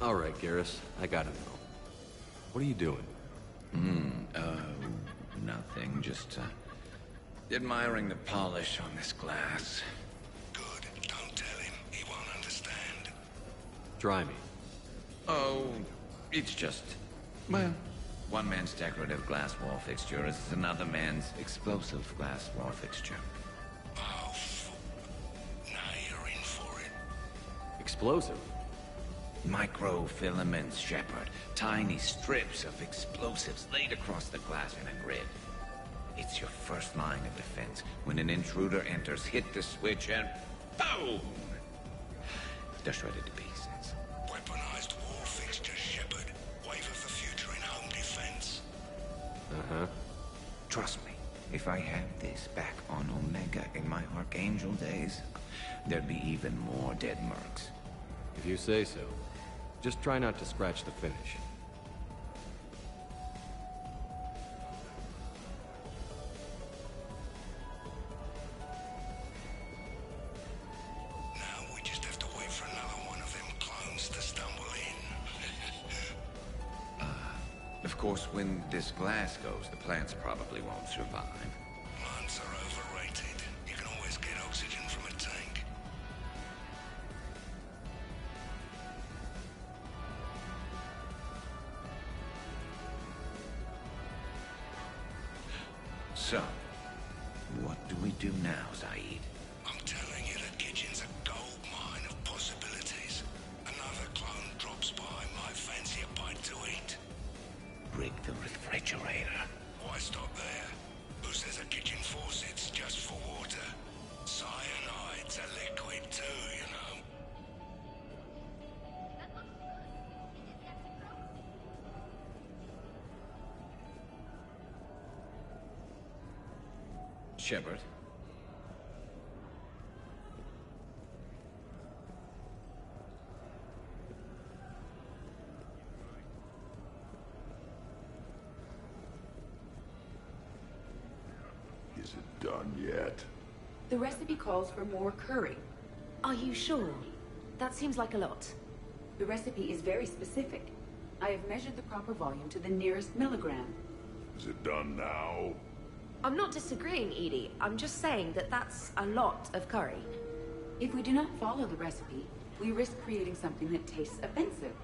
All right, Garrus, I gotta know. What are you doing? Nothing. Just, admiring the polish on this glass. Good. Don't tell him. He won't understand. Try me. Oh, it's just... Well, one man's decorative glass wall fixture is another man's explosive glass wall fixture. Oh, now you're in for it. Explosive? Microfilaments, Shepard. Tiny strips of explosives laid across the glass in a grid. It's your first line of defense. When an intruder enters, hit the switch and... boom! They're shredded to pieces. Weaponized wall fixtures, Shepard. Wave of the future in home defense. Uh-huh. Trust me, if I had this back on Omega in my Archangel days, there'd be even more dead mercs. If you say so. Just try not to scratch the finish. Now we just have to wait for another one of them clones to stumble in. Of course, when this glass goes, the plants probably won't survive. Plants are overrated. You can always get oxygen from a tank. So, what do we do now, Zaid? I'm telling you, that kitchen's a gold mine of possibilities. Another clone drops by, might fancy a bite to eat. Rig the refrigerator. Why stop there? Who says a kitchen faucet's just for water? Cyanide's a liquid too, you know. Shepard. Is it done yet? The recipe calls for more curry. Are you sure? That seems like a lot. The recipe is very specific. I have measured the proper volume to the nearest milligram. Is it done now? I'm not disagreeing, Edie. I'm just saying that that's a lot of curry. If we do not follow the recipe, we risk creating something that tastes offensive.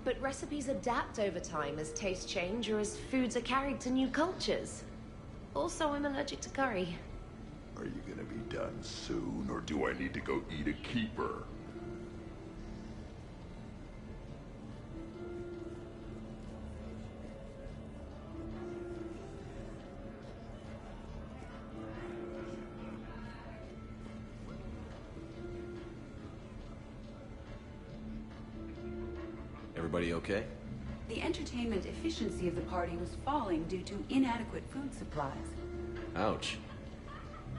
But recipes adapt over time as tastes change or as foods are carried to new cultures. Also, I'm allergic to curry. Are you gonna be done soon, or do I need to go eat a keeper? Everybody okay? The entertainment efficiency of the party was falling due to inadequate food supplies. Ouch.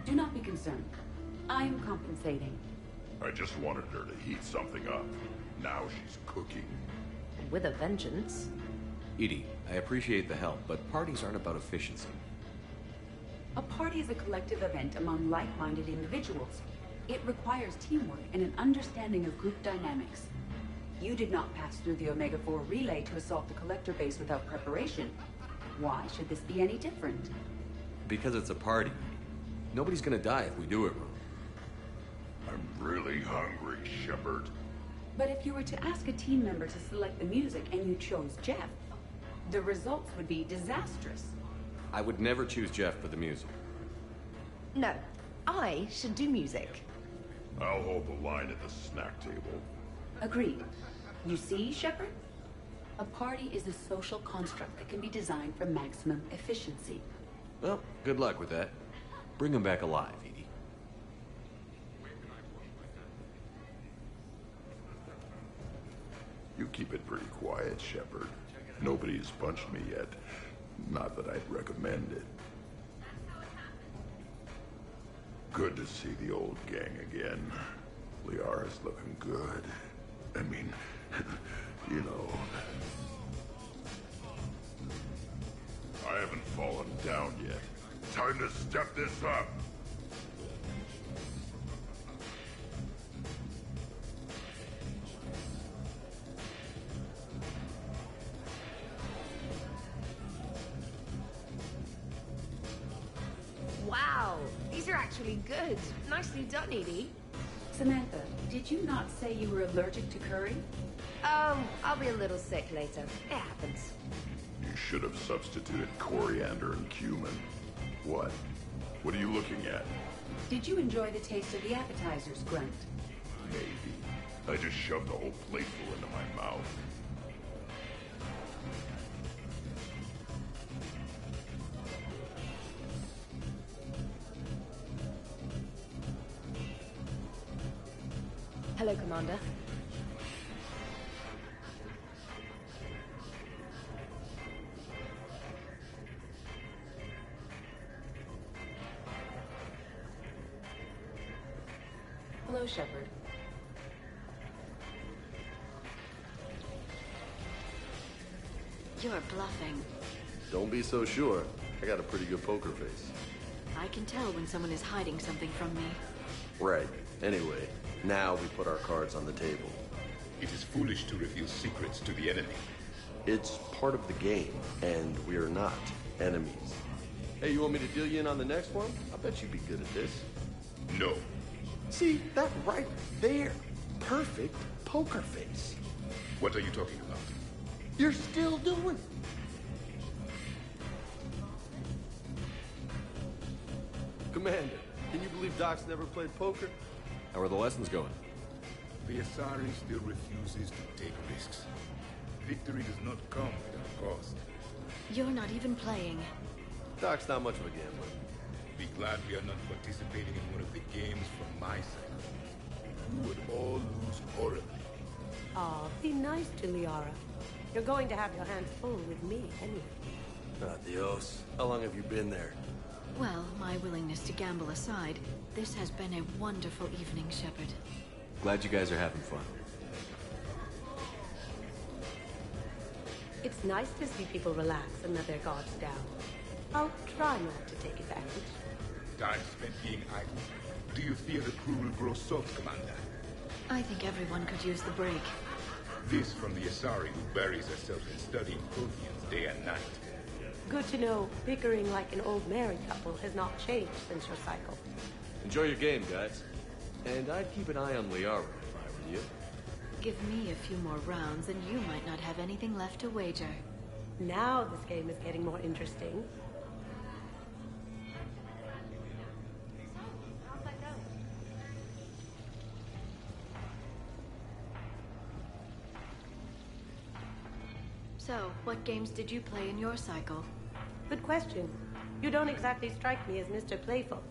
Do not be concerned. I am compensating. I just wanted her to heat something up. Now she's cooking. With a vengeance. Edie, I appreciate the help, but parties aren't about efficiency. A party is a collective event among like-minded individuals. It requires teamwork and an understanding of group dynamics. You did not pass through the Omega-4 relay to assault the Collector base without preparation. Why should this be any different? Because it's a party. Nobody's gonna die if we do it wrong. I'm really hungry, Shepard. But if you were to ask a team member to select the music and you chose Jeff, the results would be disastrous. I would never choose Jeff for the music. No, I should do music. I'll hold the line at the snack table. Agreed. You see, Shepard? A party is a social construct that can be designed for maximum efficiency. Well, good luck with that. Bring him back alive, Edie. You keep it pretty quiet, Shepard. Nobody's punched me yet. Not that I'd recommend it. Good to see the old gang again. Liara's looking good. I mean, you know. I haven't fallen down yet. Time to step this up. Wow, these are actually good. Nicely done, Edie. Samantha, did you not say you were allergic to curry? I'll be a little sick later. It happens. You should have substituted coriander and cumin. What? What are you looking at? Did you enjoy the taste of the appetizers, Grunt? Maybe. I just shoved a whole plateful into my mouth. Hello, Commander. Hello, Shepard. You're bluffing. Don't be so sure. I got a pretty good poker face. I can tell when someone is hiding something from me. Right. Anyway, now we put our cards on the table. It is foolish to reveal secrets to the enemy. It's part of the game, and we're not enemies. Hey, you want me to deal you in on the next one? I bet you'd be good at this. No. See, that right there. Perfect poker face. What are you talking about? You're still doing it. Commander, can you believe Doc's never played poker? How are the lessons going? The Asari still refuses to take risks. Victory does not come without cost. You're not even playing. Doc's not much of a gambler. Be glad we are not participating in one of the games from my side. We would all lose horribly. Aw, be nice to Liara. You're going to have your hands full with me, anyway. Adios. How long have you been there? Well, my willingness to gamble aside, this has been a wonderful evening, Shepard. Glad you guys are having fun. It's nice to see people relax and let their guards down. I'll try not to take advantage. Time spent being idle. Do you fear the crew will grow soft, Commander? I think everyone could use the break. This from the Asari who buries herself in studying Protheans day and night. Good to know bickering like an old married couple has not changed since your cycle. Enjoy your game, guys. And I'd keep an eye on Liara if I were you. Give me a few more rounds and you might not have anything left to wager. Now this game is getting more interesting. So, what games did you play in your cycle? Good question. You don't exactly strike me as Mr. Playful.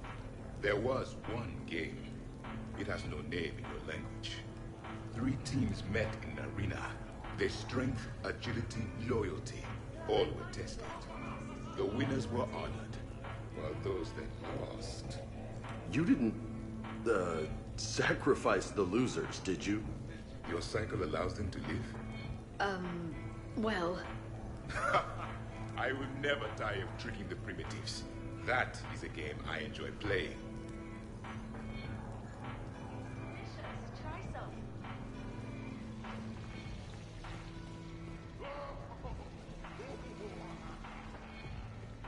There was one game. It has no name in your language. 3 teams met in an arena. Their strength, agility, loyalty, all were tested. The winners were honored, while those that lost... You didn't, sacrificed the losers, did you? Your cycle allows them to live? Well... I will never tire of tricking the primitives. That is a game I enjoy playing.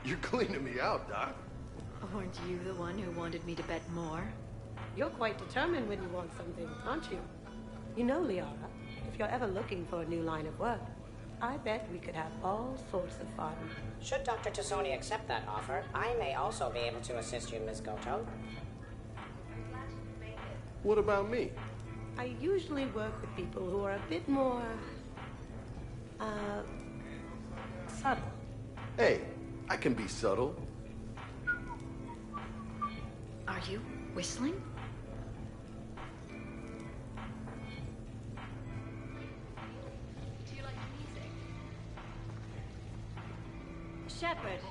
You're cleaning me out, Doc. Weren't you the one who wanted me to bet more? You're quite determined when you want something, aren't you? You know, Liara, if you're ever looking for a new line of work, I bet we could have all sorts of fun. Should Dr. Tassoni accept that offer, I may also be able to assist you, Ms. Goto. What about me? I usually work with people who are a bit more... subtle. Hey, I can be subtle. Are you whistling? Do you like music? Shepard.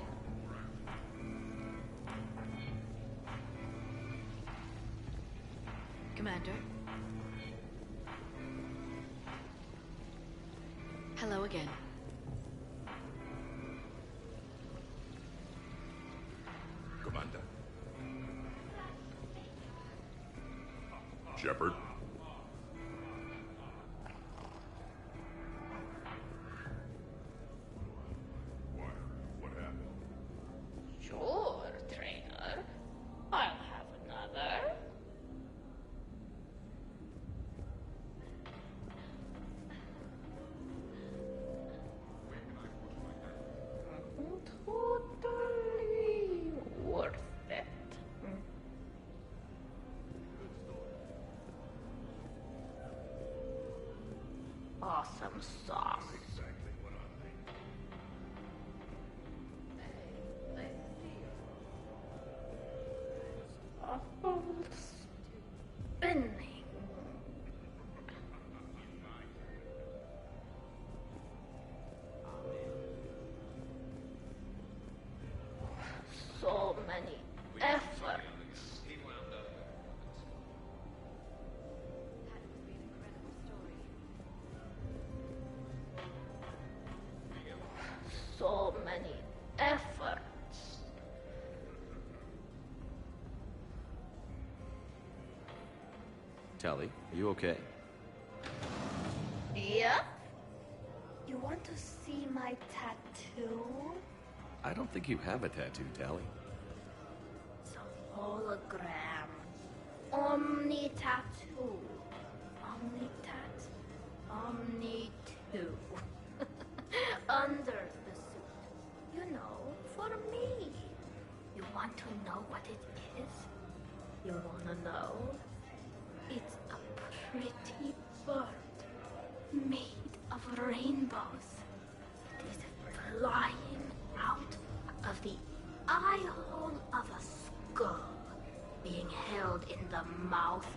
Commander. Hello again. Commander. Shepard? What happened? Sure, trainer. I'll have another. Totally worth it. Awesome sauce. Spinning. So many efforts. So many efforts. Tali, are you okay? Yep. You want to see my tattoo? I don't think you have a tattoo, Tali. It's a hologram. Omni tattoo. Omni tat. Omni 2. Under the suit. You know, for me. You want to know what it is? You wanna know? It's a pretty bird. Made of rainbows. It is flying out of the eye hole of a skull, being held in the mouth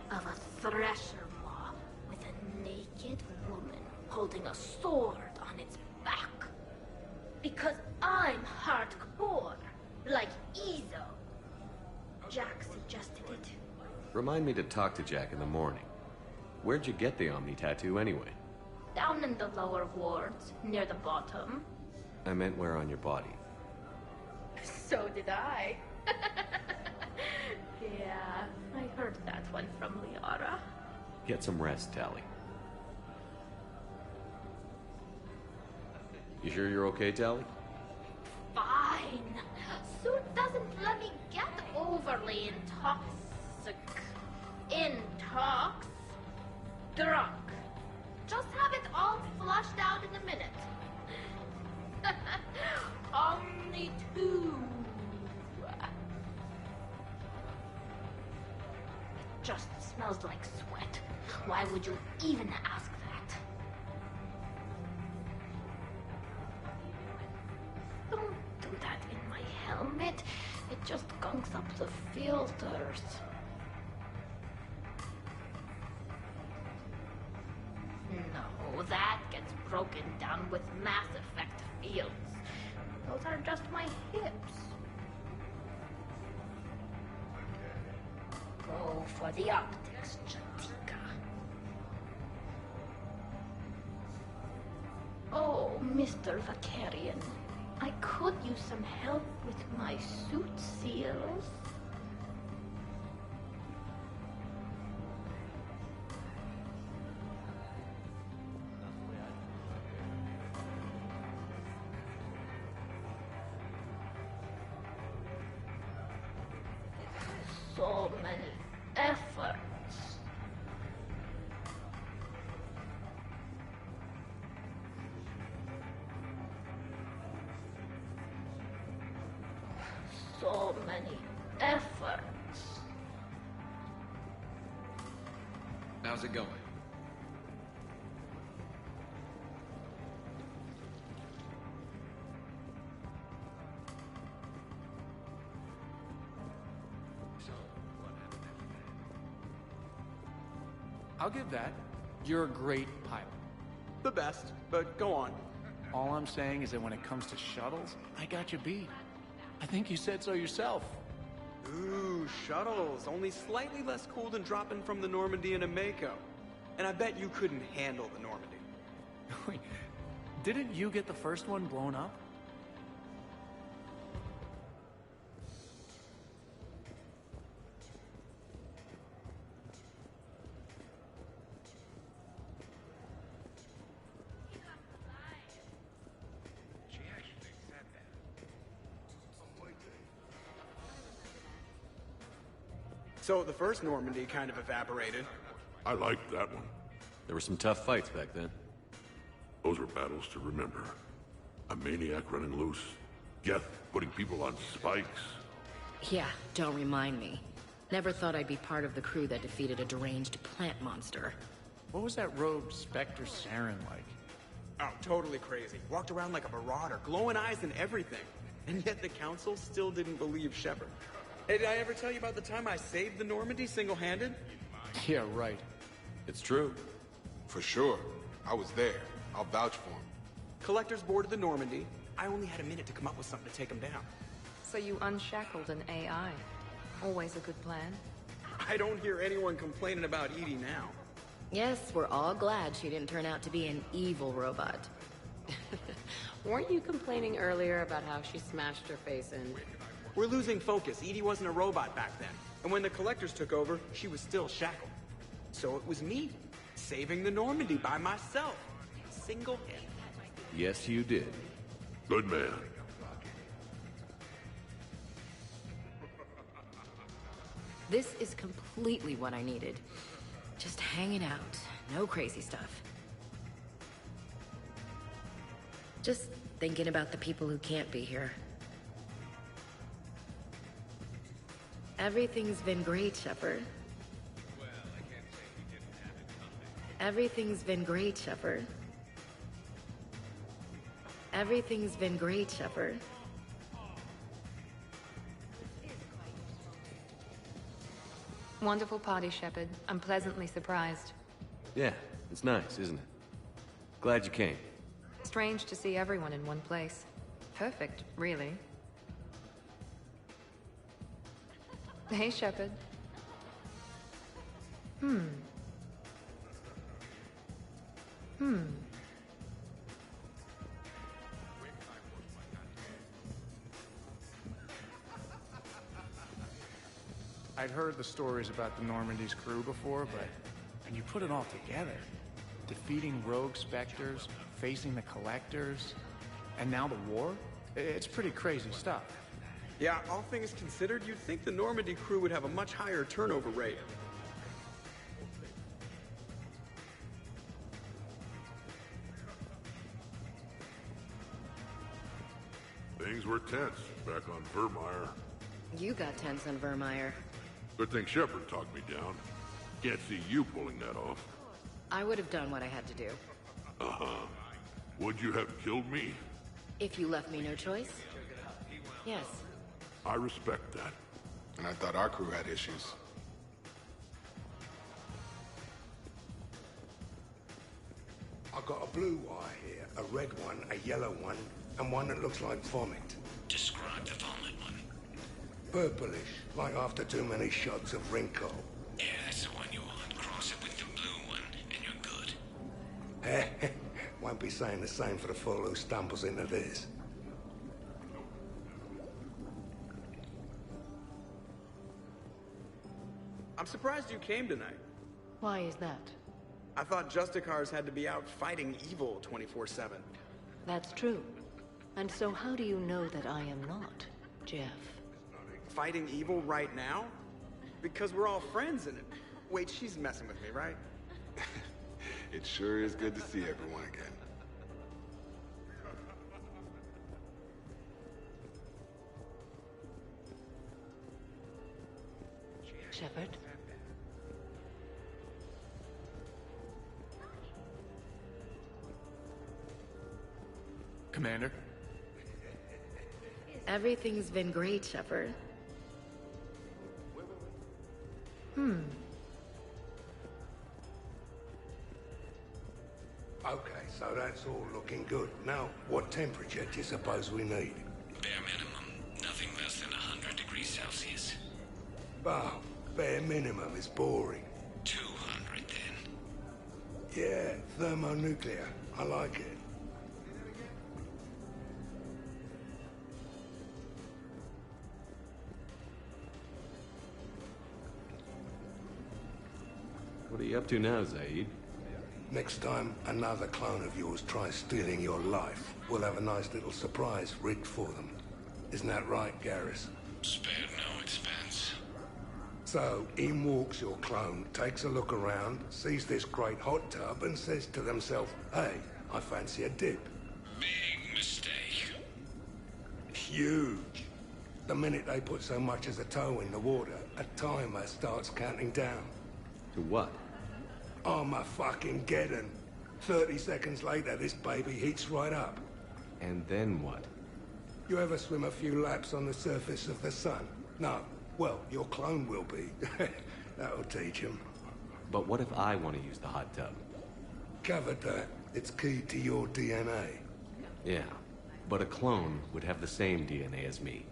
of a thresher maw with a naked woman holding a sword on its back. Because I'm hardcore, like Izo. Jack suggested it. Remind me to talk to Jack in the morning. Where'd you get the Omni tattoo anyway? Down in the lower wards, near the bottom. I meant where on your body. So did I. Yeah, I heard that one from Liara. Get some rest, Tali. You sure you're okay, Tali? Fine. Suit doesn't let me get overly drunk. Just have it all flushed out in a minute. Omni 2. It just smells like sweat. Why would you even ask that? Don't do that in my helmet. It just gunks up the filters. No, that gets broken down with Mass Effect fields. Those are just my hips. Go go for the optics, Chatika. Oh, Mr. Vakarian, I could use some help with my suit seals. So many efforts. So many efforts. How's it going? I'll give that. You're a great pilot. The best, but go on. All I'm saying is that when it comes to shuttles, I got you beat. I think you said so yourself. Ooh, shuttles. Only slightly less cool than dropping from the Normandy into Mako. And I bet you couldn't handle the Normandy. Wait, didn't you get the first one blown up? So the first Normandy kind of evaporated. I liked that one. There were some tough fights back then. Those were battles to remember. A maniac running loose. Geth putting people on spikes. Yeah, don't remind me. Never thought I'd be part of the crew that defeated a deranged plant monster. What was that rogue Spectre Saren like? Oh, totally crazy. Walked around like a marauder, glowing eyes and everything. And yet the Council still didn't believe Shepard. Hey, did I ever tell you about the time I saved the Normandy single-handed? Yeah, right. It's true. For sure. I was there. I'll vouch for him. Collectors boarded the Normandy. I only had a minute to come up with something to take them down. So you unshackled an AI. Always a good plan. I don't hear anyone complaining about EDI now. Yes, we're all glad she didn't turn out to be an evil robot. Weren't you complaining earlier about how she smashed her face in? We're losing focus. EDI wasn't a robot back then. And when the Collectors took over, she was still shackled. So it was me, saving the Normandy by myself. Single hit. Yes, you did. Good man. This is completely what I needed. Just hanging out. No crazy stuff. Just thinking about the people who can't be here. Everything's been great, Shepard. Everything's been great, Shepard. Everything's been great, Shepard. Wonderful party, Shepard. I'm pleasantly surprised. Yeah, it's nice, isn't it? Glad you came. Strange to see everyone in one place. Perfect, really. Hey, Shepard. I'd heard the stories about the Normandy's crew before, but when you put it all together, defeating rogue Spectres, facing the Collectors, and now the war, it's pretty crazy stuff. Yeah, all things considered, you'd think the Normandy crew would have a much higher turnover rate. Things were tense back on Vermeer. You got tense on Vermeer. Good thing Shepard talked me down. Can't see you pulling that off. I would have done what I had to do. Uh-huh. Would you have killed me? If you left me no choice? Yes. I respect that. And I thought our crew had issues. I've got a blue wire here, a red one, a yellow one, and one that looks like vomit. Describe the vomit one. Purplish, like after too many shots of Rinko. That's the one you want. Cross it with the blue one, and you're good. Won't be saying the same for the fool who stumbles into this. I'm surprised you came tonight. Why is that? I thought Justicars had to be out fighting evil 24/7. That's true. And so how do you know that I am not, Jeff? Fighting evil right now? Because we're all friends and... Wait, she's messing with me, right? It sure is good to see everyone again. Shepard? Commander? Everything's been great, Shepard. Okay, so that's all looking good. Now, what temperature do you suppose we need? Bare minimum. Nothing less than 100 degrees Celsius. Oh, bare minimum is boring. 200 then. Yeah, thermonuclear. I like it. What are you up to now, Zaid? Next time another clone of yours tries stealing your life, we'll have a nice little surprise rigged for them. Isn't that right, Garrus? Spared no expense. So, in walks your clone, takes a look around, sees this great hot tub and says to themselves, hey, I fancy a dip. Big mistake. Huge. The minute they put so much as a toe in the water, a timer starts counting down. To what? Armageddon. 30 seconds later, this baby heats right up. And then what? You ever swim a few laps on the surface of the sun? No. Well, your clone will be. That'll teach him. But what if I want to use the hot tub? Covered that. It's key to your DNA. Yeah, but a clone would have the same DNA as me.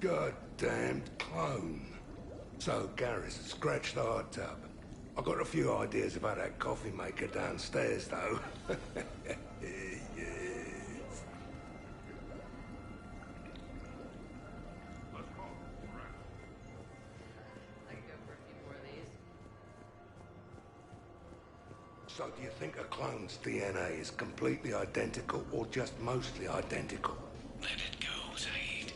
Goddamned clone. So, Garrus, scratch the hot tub. I got a few ideas about that coffee maker downstairs, though. Yes. So do you think a clone's DNA is completely identical or just mostly identical? Let it go, Zaid.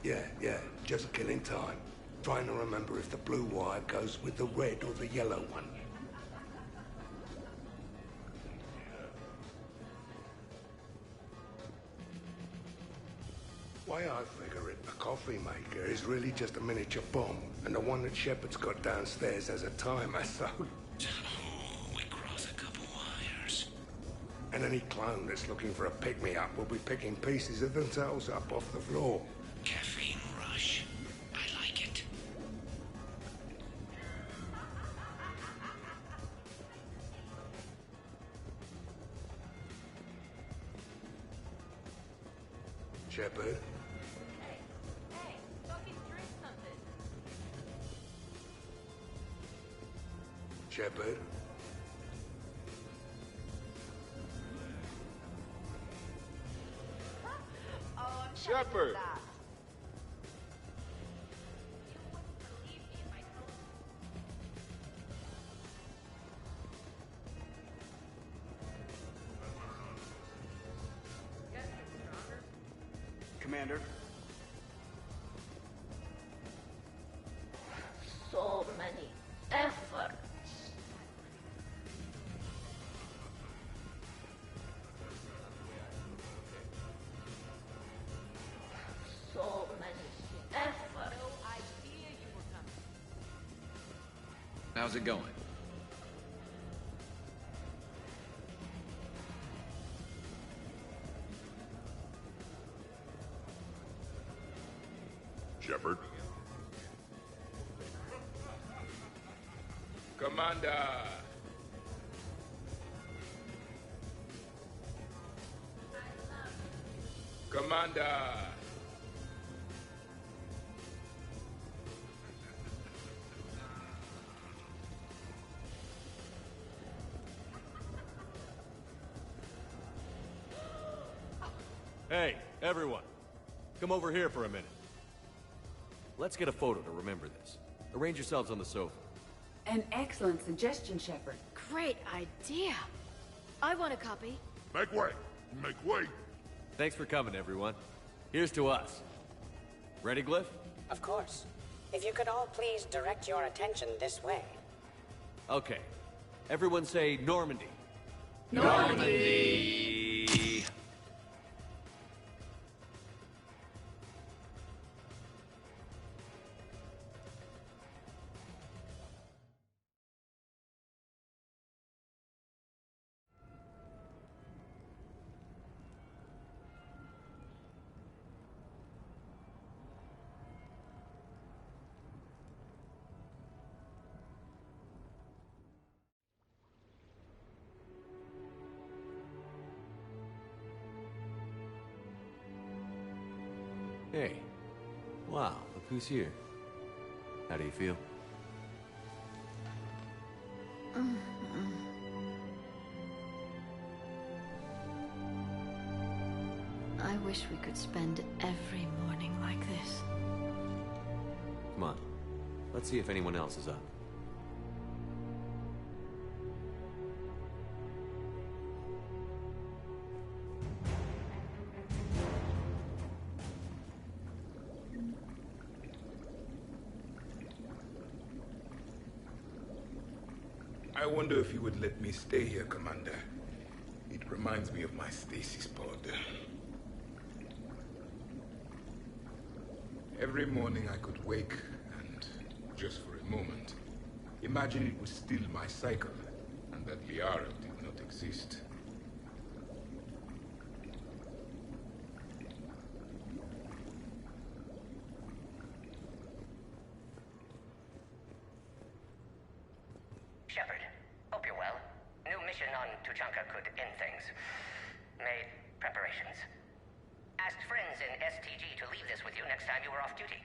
Yeah, just killing time. Trying to remember if the blue wire goes with the red or the yellow one. Way I figure it, a coffee maker is really just a miniature bomb, and the one that Shepard's got downstairs has a timer, so... We cross a couple wires. And any clone that's looking for a pick-me-up will be picking pieces of themselves up off the floor. Caffeine rush. I like it. Shepard? Hey, fucking drink something. Shepard? Shepard! Commander? So many efforts. So many efforts. How's it going? Shepard? Commander! Commander! Hey, everyone. Come over here for a minute. Let's get a photo to remember this. Arrange yourselves on the sofa. An excellent suggestion, Shepard. Great idea. I want a copy. Make way! Make way! Thanks for coming, everyone. Here's to us. Ready, Glyph? Of course. If you could all please direct your attention this way. Okay. Everyone say Normandy. Normandy! Hey. Wow, look who's here. How do you feel? I wish we could spend every morning like this. Come on. Let's see if anyone else is up. I wonder if you would let me stay here, Commander. It reminds me of my stasis pod. Every morning I could wake and, just for a moment, imagine it was still my cycle and that Liara did not exist. Shepard, hope you're well. New mission on Tuchanka could end things. Made preparations. Asked friends in STG to leave this with you next time you were off duty.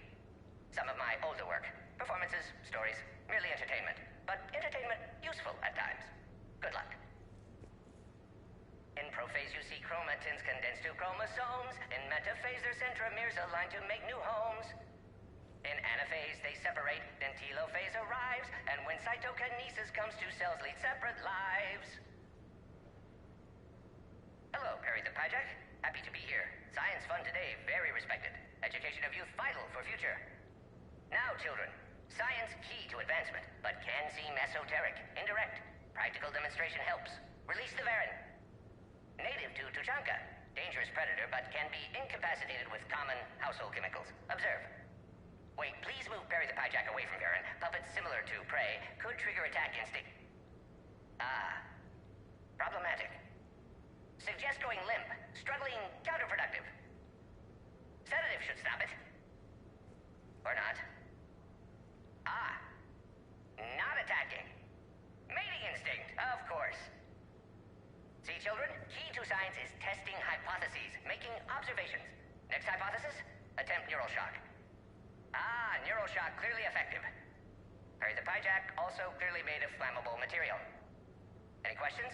Some of my older work. Performances, stories, merely entertainment. But entertainment useful at times. Good luck. In prophase you see chromatins condensed to chromosomes. In metaphase their centromeres align to make new homes. In anaphase they separate, then telophase arrives, and when cytokinesis comes, two cells lead separate lives. Hello, Perry the Pyjak. Happy to be here. Science fun today, very respected. Education of youth vital for future. Now, children, science key to advancement, but can seem esoteric, indirect. Practical demonstration helps. Release the Varen. Native to Tuchanka. Dangerous predator, but can be incapacitated with common household chemicals. Observe. Wait, please move Perry the Pyjak away from Varen. Puppets similar to prey could trigger attack instinct. Ah. Problematic. Suggest going limp. Struggling counterproductive. Sedative should stop it. Or not. Ah. Not attacking. Mating instinct, of course. See, children? Key to science is testing hypotheses, making observations. Next hypothesis? Attempt neural shock. Ah, neural shock clearly effective. Perry the Pyjak also clearly made of flammable material. Any questions?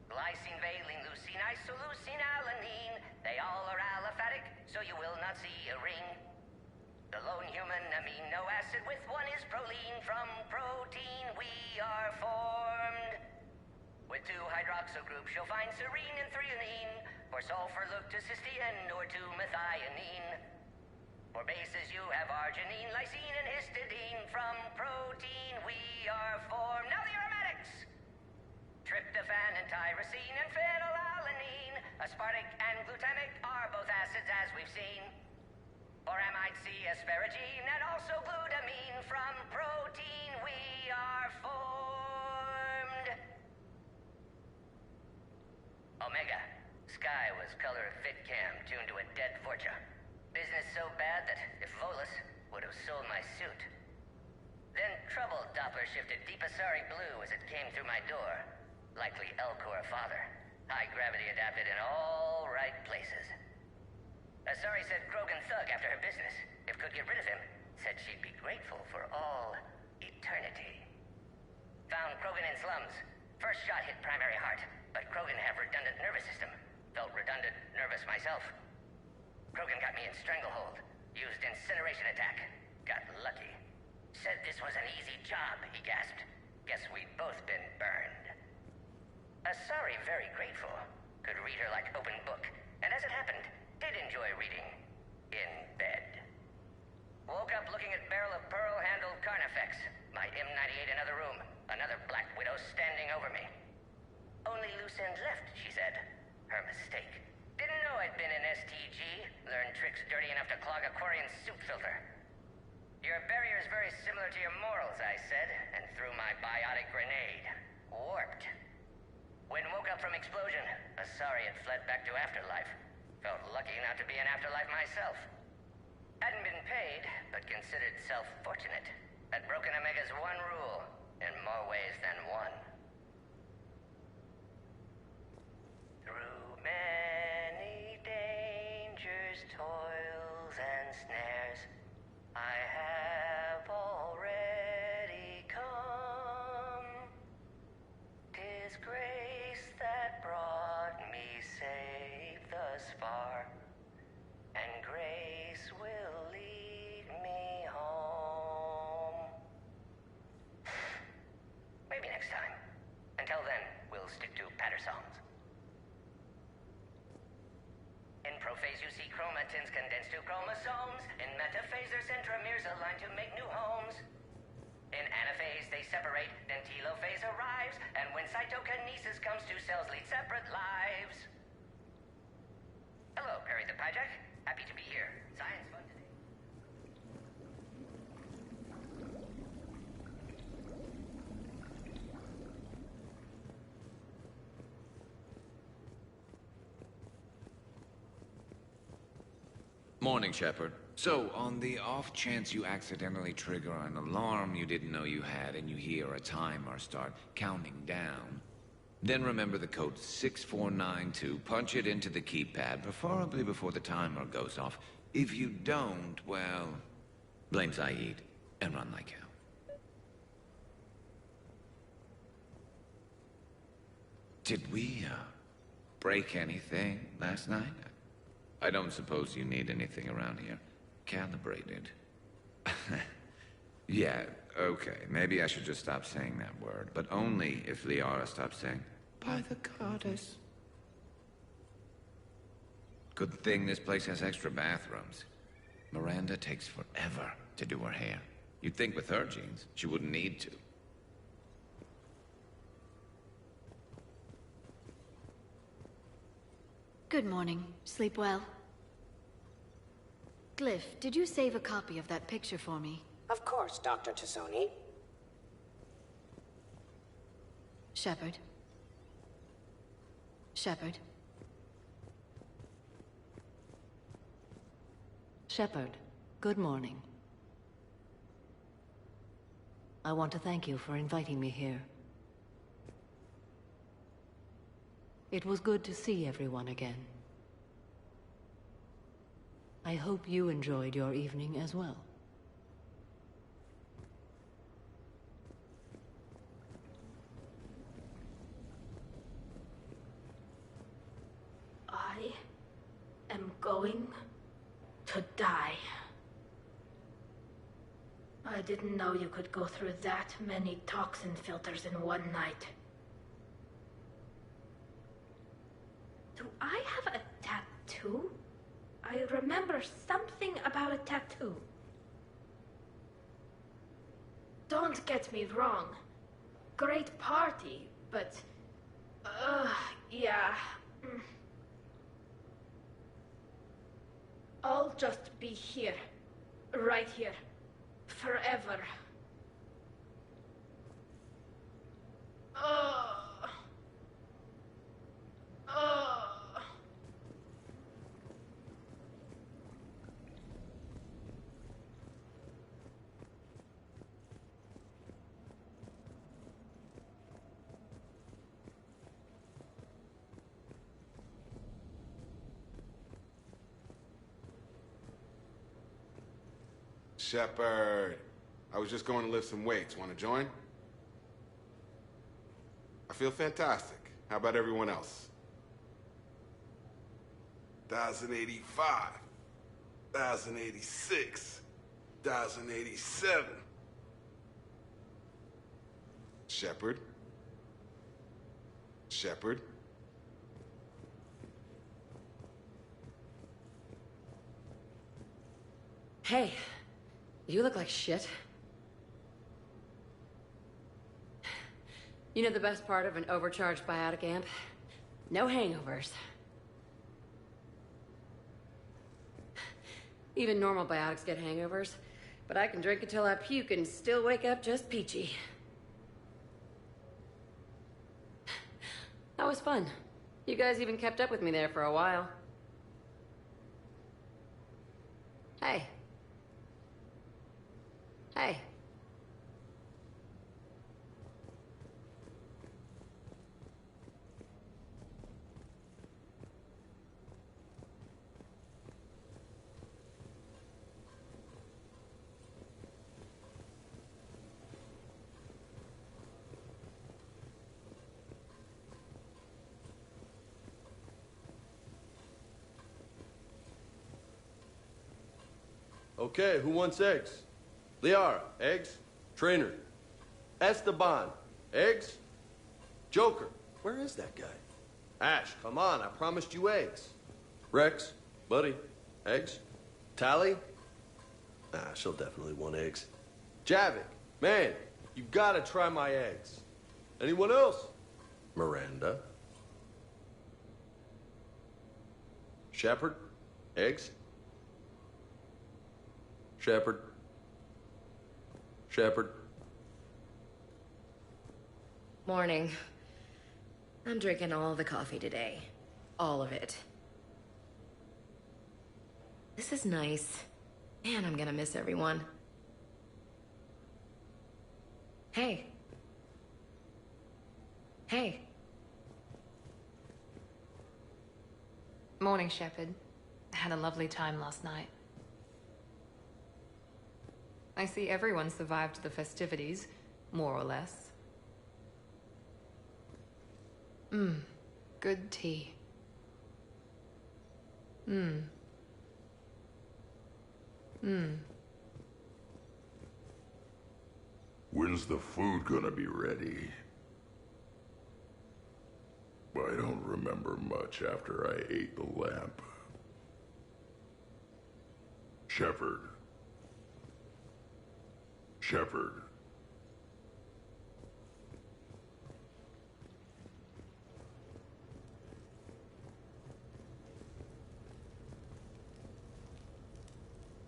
Glycine, valine, leucine, isoleucine, alanine. They all are aliphatic, so you will not see a ring. The lone human amino acid with one is proline. From protein we are formed. With two hydroxyl groups you'll find serine and threonine. For sulfur look to cysteine or to methionine. For bases you have arginine, lysine, and histidine. From protein we are formed. Now the aromatics! Tryptophan and tyrosine and phenylalanine. Aspartic and glutamic are both acids as we've seen. For amide C, asparagine, and also glutamine. From protein we are formed. Omega. Sky was color of Fitcam, tuned to a dead Forcha. Business so bad that if Volus would have sold my suit. Then troubled Doppler shifted Deep Asari blue as it came through my door. Likely Elcor father. High gravity adapted in all right places. Asari said Krogan thug after her business. If could get rid of him, said she'd be grateful for all eternity. Found Krogan in slums. First shot hit primary heart. but Krogan have redundant nervous system. Felt redundant, nervous myself. Krogan got me in stranglehold. Used incineration attack. Got lucky. Said this was an easy job, he gasped. Guess we'd both been burned. Asari very grateful. Could read her like open book. And as it happened, did enjoy reading. In bed. Woke up looking at barrel of pearl-handled Carnifex. My M98 in other room. Another Black Widow standing over me. Only loose end left, she said. Her mistake. Didn't know I'd been in STG. Learned tricks dirty enough to clog a Quarian suit filter. Your barrier is very similar to your morals, I said, and threw my biotic grenade. Warped. When woke up from explosion, Asari had fled back to Afterlife. Felt lucky not to be in Afterlife myself. Hadn't been paid, but considered self-fortunate. Had broken Omega's one rule, in more ways than one. Through many dangers, toils, and snares, I have already come. 'Tis grace that brought me safe thus far, and grace will lead me home. Maybe next time. Until then, we'll stick to patter songs. In prophase you see chromatins condensed to chromosomes. In metaphase their centromeres align to make new homes. In anaphase they separate, then telophase arrives, and when cytokinesis comes, two cells lead separate lives. Hello, Perry the Pyjak. Happy to be here. Science fun today. Morning, Shepard. So, on the off chance you accidentally trigger an alarm you didn't know you had and you hear a timer start counting down, then remember the code 6492, punch it into the keypad, preferably before the timer goes off. If you don't, well, blame Zaid and run like hell. Did we, break anything last night? I don't suppose you need anything around here calibrated. Yeah, okay, maybe I should just stop saying that word, but only if Liara stops saying, by the goddess. Good thing this place has extra bathrooms. Miranda takes forever to do her hair. You'd think with her genes, she wouldn't need to. Good morning. Sleep well? Glyph, did you save a copy of that picture for me? Of course, Dr. Tassoni. Shepard. Shepard. Shepard, good morning. I want to thank you for inviting me here. It was good to see everyone again. I hope you enjoyed your evening as well. I am going to die. I didn't know you could go through that many toxin filters in one night. Do I have a tattoo? I remember something about a tattoo. Don't get me wrong. Great party, but... yeah. I'll just be here. Right here. Forever. Shepard, I was just going to lift some weights. Want to join? I feel fantastic. How about everyone else? 1085. 1086. 1087. Shepard? Shepard? Hey, you look like shit. You know the best part of an overcharged biotic amp? No hangovers. Even normal biotics get hangovers, but I can drink until I puke and still wake up just peachy. That was fun. You guys even kept up with me there for a while. Hey. Hey. Okay, who wants eggs? Liara, eggs? Trainer. Esteban, eggs? Joker, where is that guy? Ash, come on, I promised you eggs. Rex, buddy, eggs? Tally? Nah, she'll definitely want eggs. Javik, man, you gotta try my eggs. Anyone else? Miranda. Shepard, eggs? Shepard. Shepard. Morning. I'm drinking all the coffee today. All of it. This is nice. Man, I'm gonna miss everyone. Hey. Hey. Morning, Shepard. I had a lovely time last night. I see everyone survived the festivities, more or less. Good tea. When's the food gonna be ready? I don't remember much after I ate the lamp. Shepard. Shepard.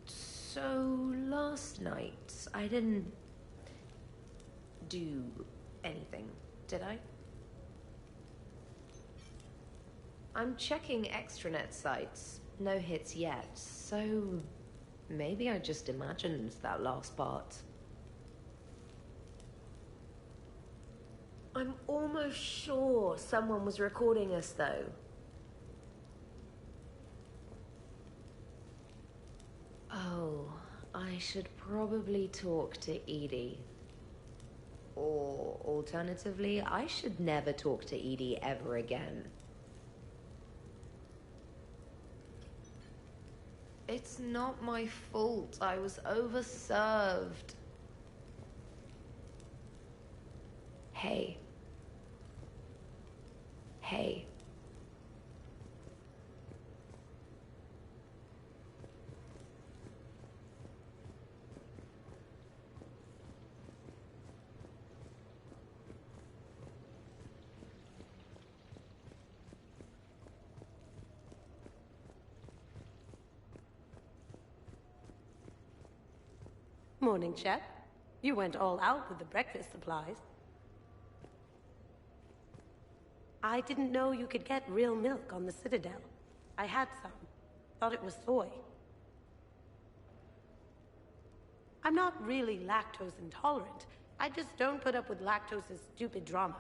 So, last night, I didn't do anything, did I? I'm checking extranet sites. No hits yet, so maybe I just imagined that last part. I'm almost sure someone was recording us, though. Oh, I should probably talk to Edie. Or, alternatively, I should never talk to Edie ever again. It's not my fault. I was overserved. Hey. Hey. Morning, Shep. You went all out with the breakfast supplies. I didn't know you could get real milk on the Citadel. I had some. Thought it was soy. I'm not really lactose intolerant. I just don't put up with lactose's stupid drama.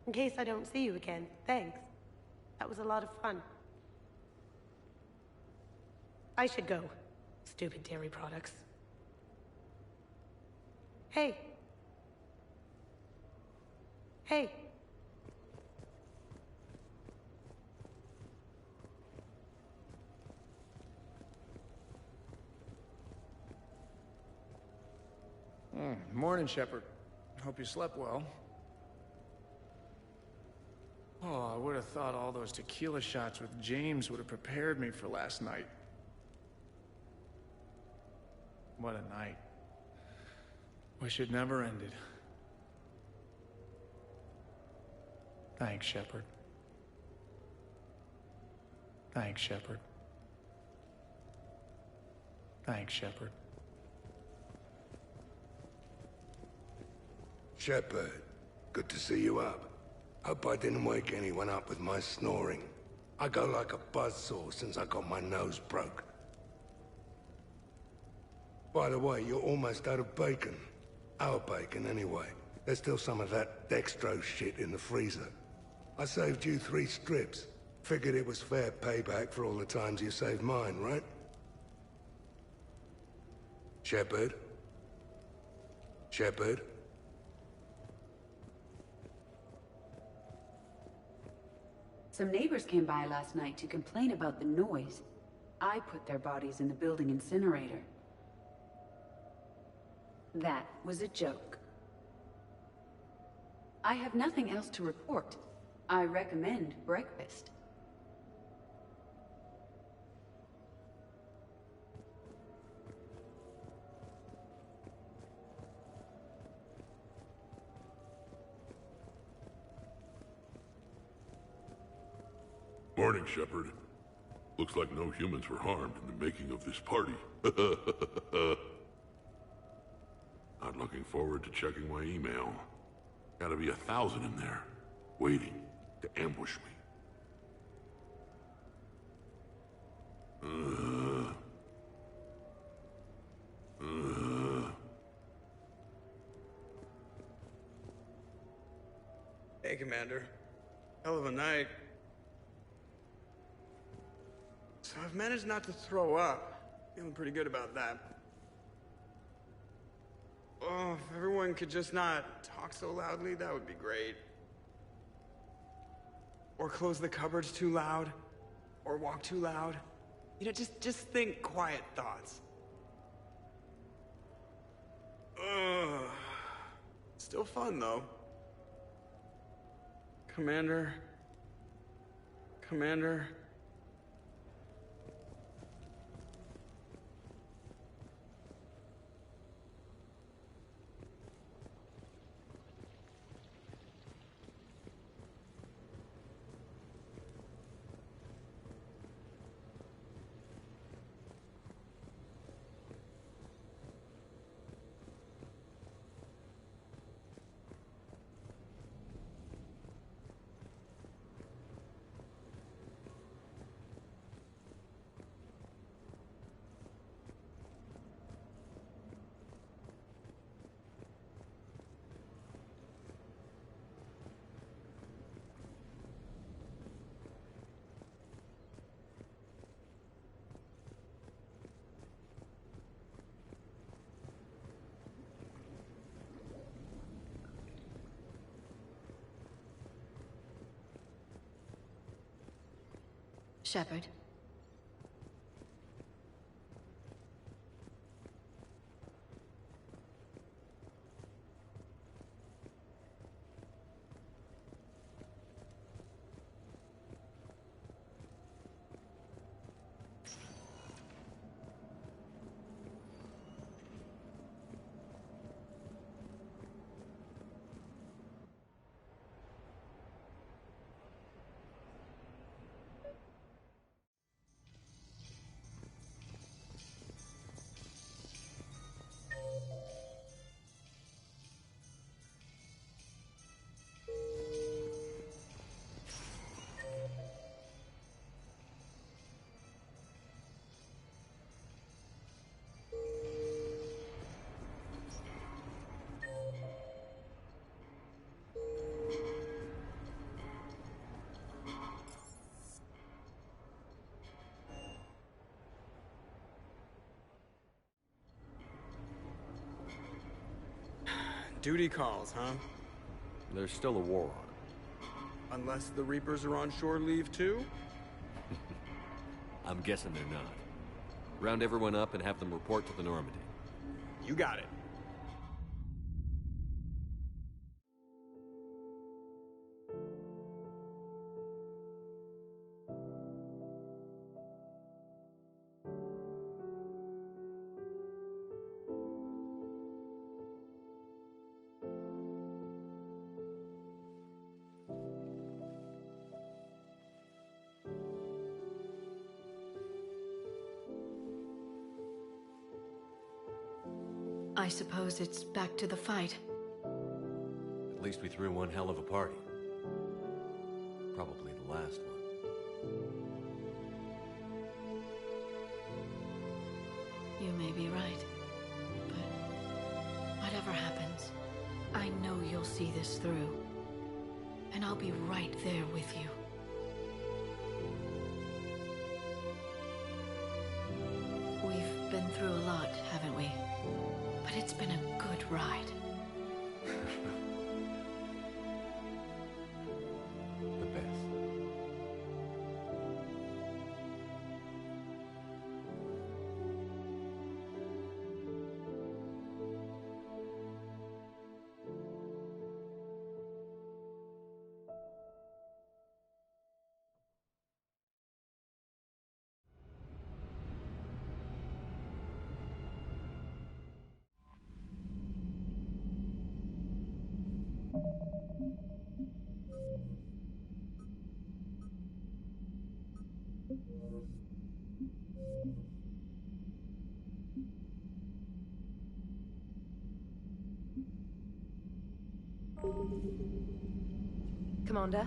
In case I don't see you again, thanks. That was a lot of fun. I should go. Stupid dairy products. Hey. Hey. Morning, Shepard. Hope you slept well. Oh, I would have thought all those tequila shots with James would have prepared me for last night. What a night. Wish it never ended. Thanks, Shepard. Thanks, Shepard. Thanks, Shepard. Shepard, good to see you up. Hope I didn't wake anyone up with my snoring. I go like a buzzsaw since I got my nose broke. By the way, you're almost out of bacon. Our bacon, anyway. There's still some of that dextrose shit in the freezer. I saved you 3 strips. Figured it was fair payback for all the times you saved mine, right? Shepard? Shepard? Some neighbors came by last night to complain about the noise. I put their bodies in the building incinerator. That was a joke. I have nothing else to report. I recommend breakfast. Morning, Shepard. Looks like no humans were harmed in the making of this party. Not looking forward to checking my email. Gotta be 1,000 in there, waiting to ambush me. Hey, Commander. Hell of a night. So I've managed not to throw up. Feeling pretty good about that. Oh, if everyone could just not talk so loudly, that would be great. Or close the cupboards too loud. Or walk too loud. You know, just think quiet thoughts. Ugh. Still fun, though. Commander. Commander. Shepard. Duty calls, huh? There's still a war on. Unless the Reapers are on shore leave too? I'm guessing they're not. Round everyone up and have them report to the Normandy. You got it. I suppose it's back to the fight. At least we threw one hell of a party. Probably the last one. You may be right. But whatever happens, I know you'll see this through. And I'll be right there with you. We've been through a lot, haven't we? But it's been a good ride. The best. Commander?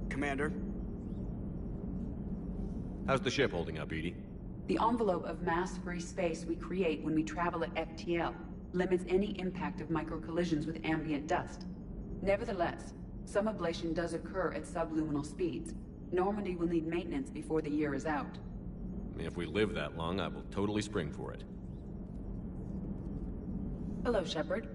Commander? How's the ship holding up, Edie? The envelope of mass-free space we create when we travel at FTL limits any impact of micro-collisions with ambient dust. Nevertheless, some ablation does occur at subluminal speeds. Normandy will need maintenance before the year is out. If we live that long, I will totally spring for it. Hello, Shepard.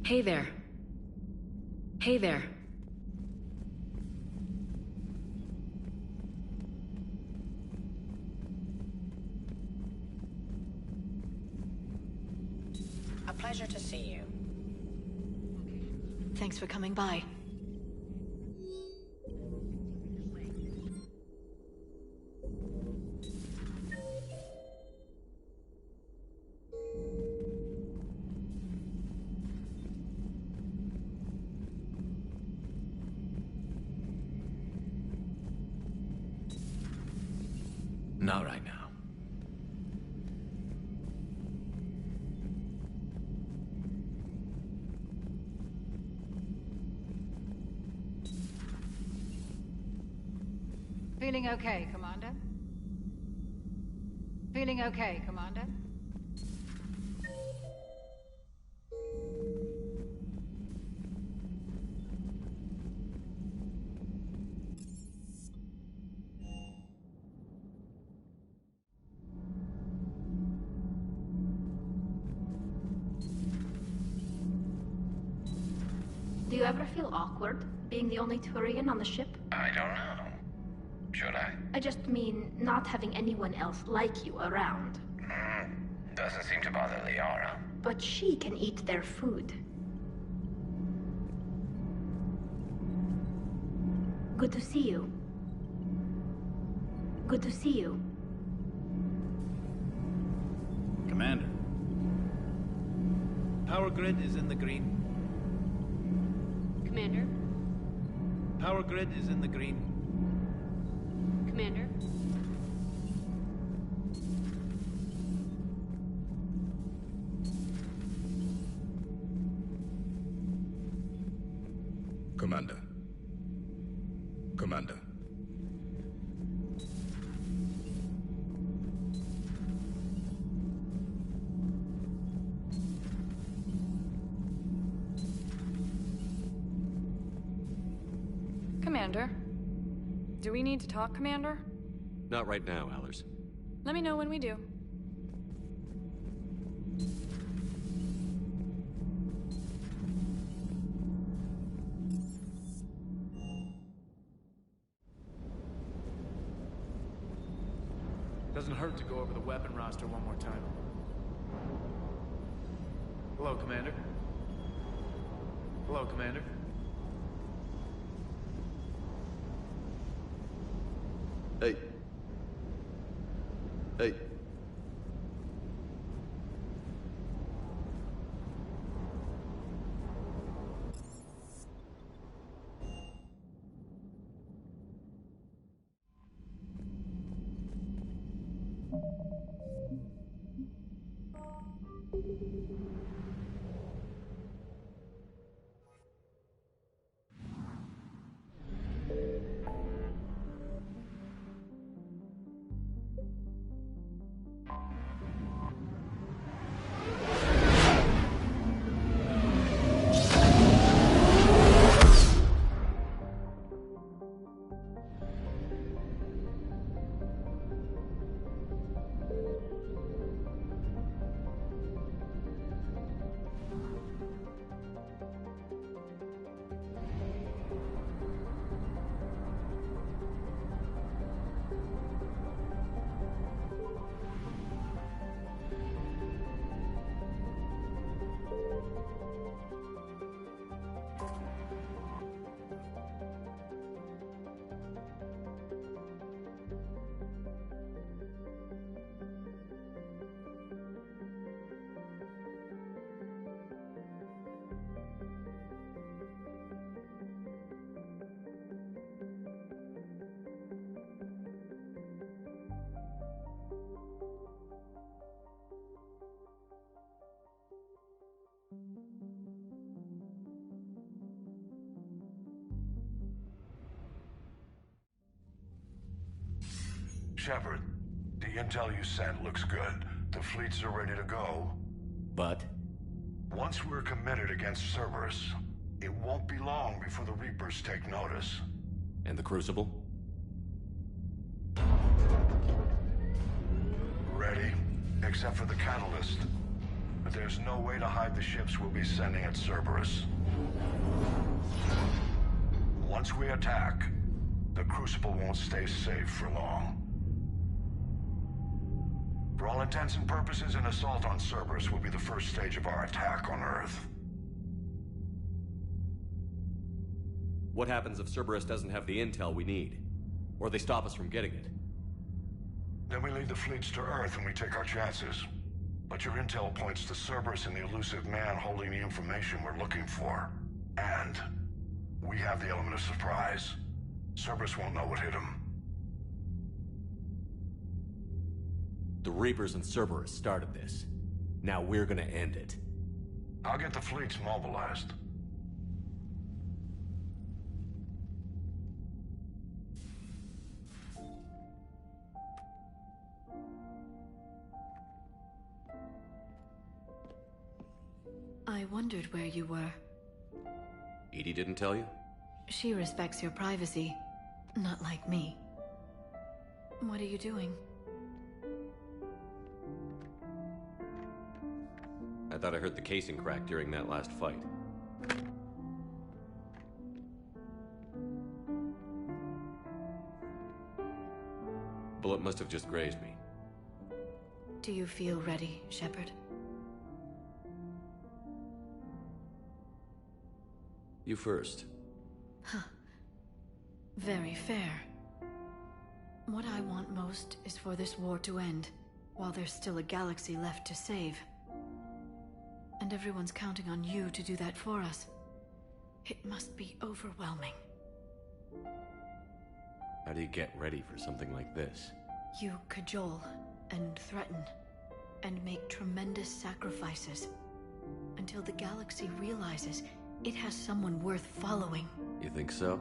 Hey there. Hey there. A pleasure to see you. Thanks for coming by. Not right now. Feeling okay, Commander? Feeling okay, Commander? Do you ever feel awkward, being the only Turian on the ship? I don't know. Should I? I just mean not having anyone else like you around. Doesn't seem to bother Liara. But she can eat their food. Good to see you. Good to see you. Commander. Power grid is in the green. Commander? Power grid is in the green. Commander? Commander. Commander. Commander? Do we need to talk, Commander? Not right now, Allers. Let me know when we do. Doesn't hurt to go over the weapon roster one more time. Hello, Commander. Hello, Commander. Hey. Hey. Shepard, the intel you sent looks good. The fleets are ready to go. But? Once we're committed against Cerberus, it won't be long before the Reapers take notice. And the Crucible? Ready, except for the catalyst. but there's no way to hide the ships we'll be sending at Cerberus. Once we attack, the Crucible won't stay safe for long. For all intents and purposes, an assault on Cerberus will be the first stage of our attack on Earth. What happens if Cerberus doesn't have the intel we need? Or they stop us from getting it? Then we lead the fleets to Earth and we take our chances. But your intel points to Cerberus and the elusive man holding the information we're looking for. And we have the element of surprise. Cerberus won't know what hit him. The Reapers and Cerberus started this. Now we're gonna end it. I'll get the fleets mobilized. I wondered where you were. EDI didn't tell you? She respects your privacy, not like me. What are you doing? I thought I heard the casing crack during that last fight. Bullet must have just grazed me. Do you feel ready, Shepard? You first. Huh. Very fair. What I want most is for this war to end, while there's still a galaxy left to save. And everyone's counting on you to do that for us. It must be overwhelming. How do you get ready for something like this? You cajole and threaten and make tremendous sacrifices until the galaxy realizes it has someone worth following. You think so?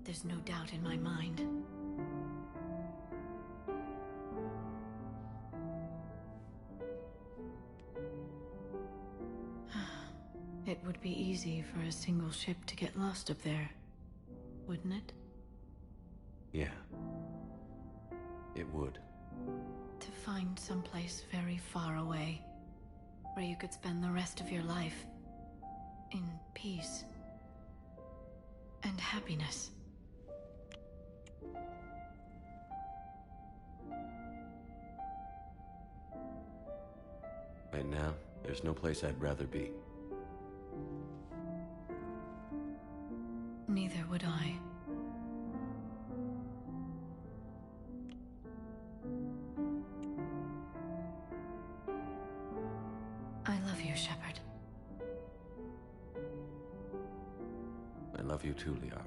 There's no doubt in my mind. It would be easy for a single ship to get lost up there, wouldn't it? Yeah. It would. To find someplace very far away, where you could spend the rest of your life in peace and happiness. Right now, there's no place I'd rather be. Neither would I. I love you, Shepard. I love you too, Liara.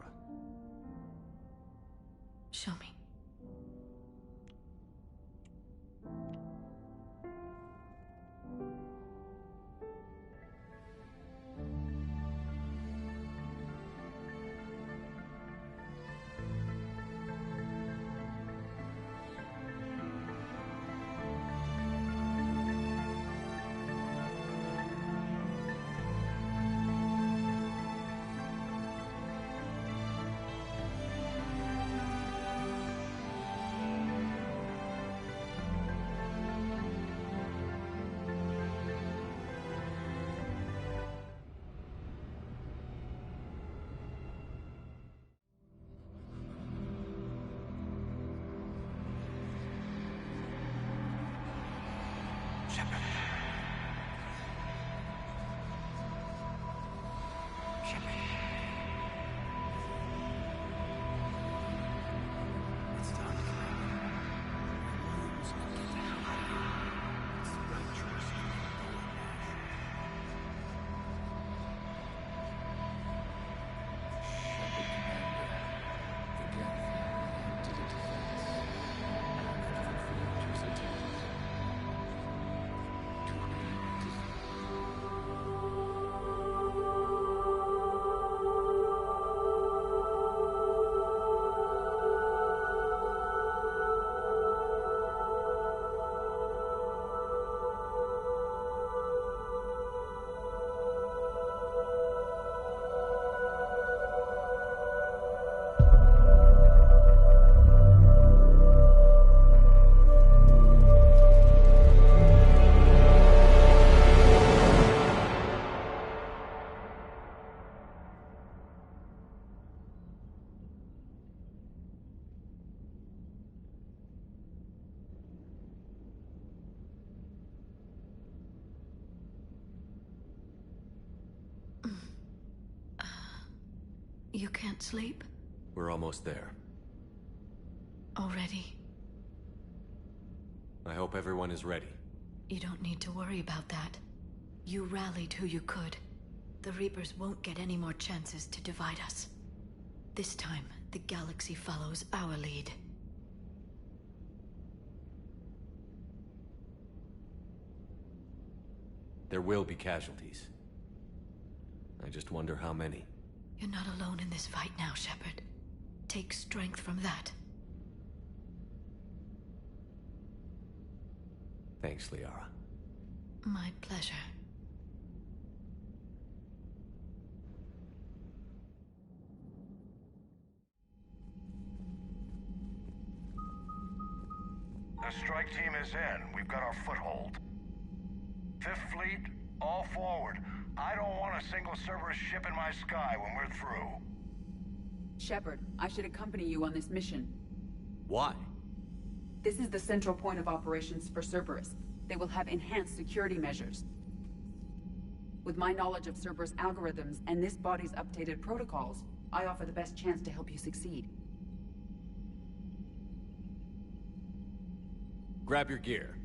Show me. You can't sleep? We're almost there. Already? I hope everyone is ready. You don't need to worry about that. You rallied who you could. The Reapers won't get any more chances to divide us. This time, the galaxy follows our lead. There will be casualties. I just wonder how many. You're not alone in this fight now, Shepard. Take strength from that. Thanks, Liara. My pleasure. The strike team is in. We've got our foothold. Fifth Fleet, all forward. I don't want a single Cerberus ship in my sky when we're through. Shepard, I should accompany you on this mission. Why? This is the central point of operations for Cerberus. They will have enhanced security measures. With my knowledge of Cerberus algorithms and this body's updated protocols, I offer the best chance to help you succeed. Grab your gear.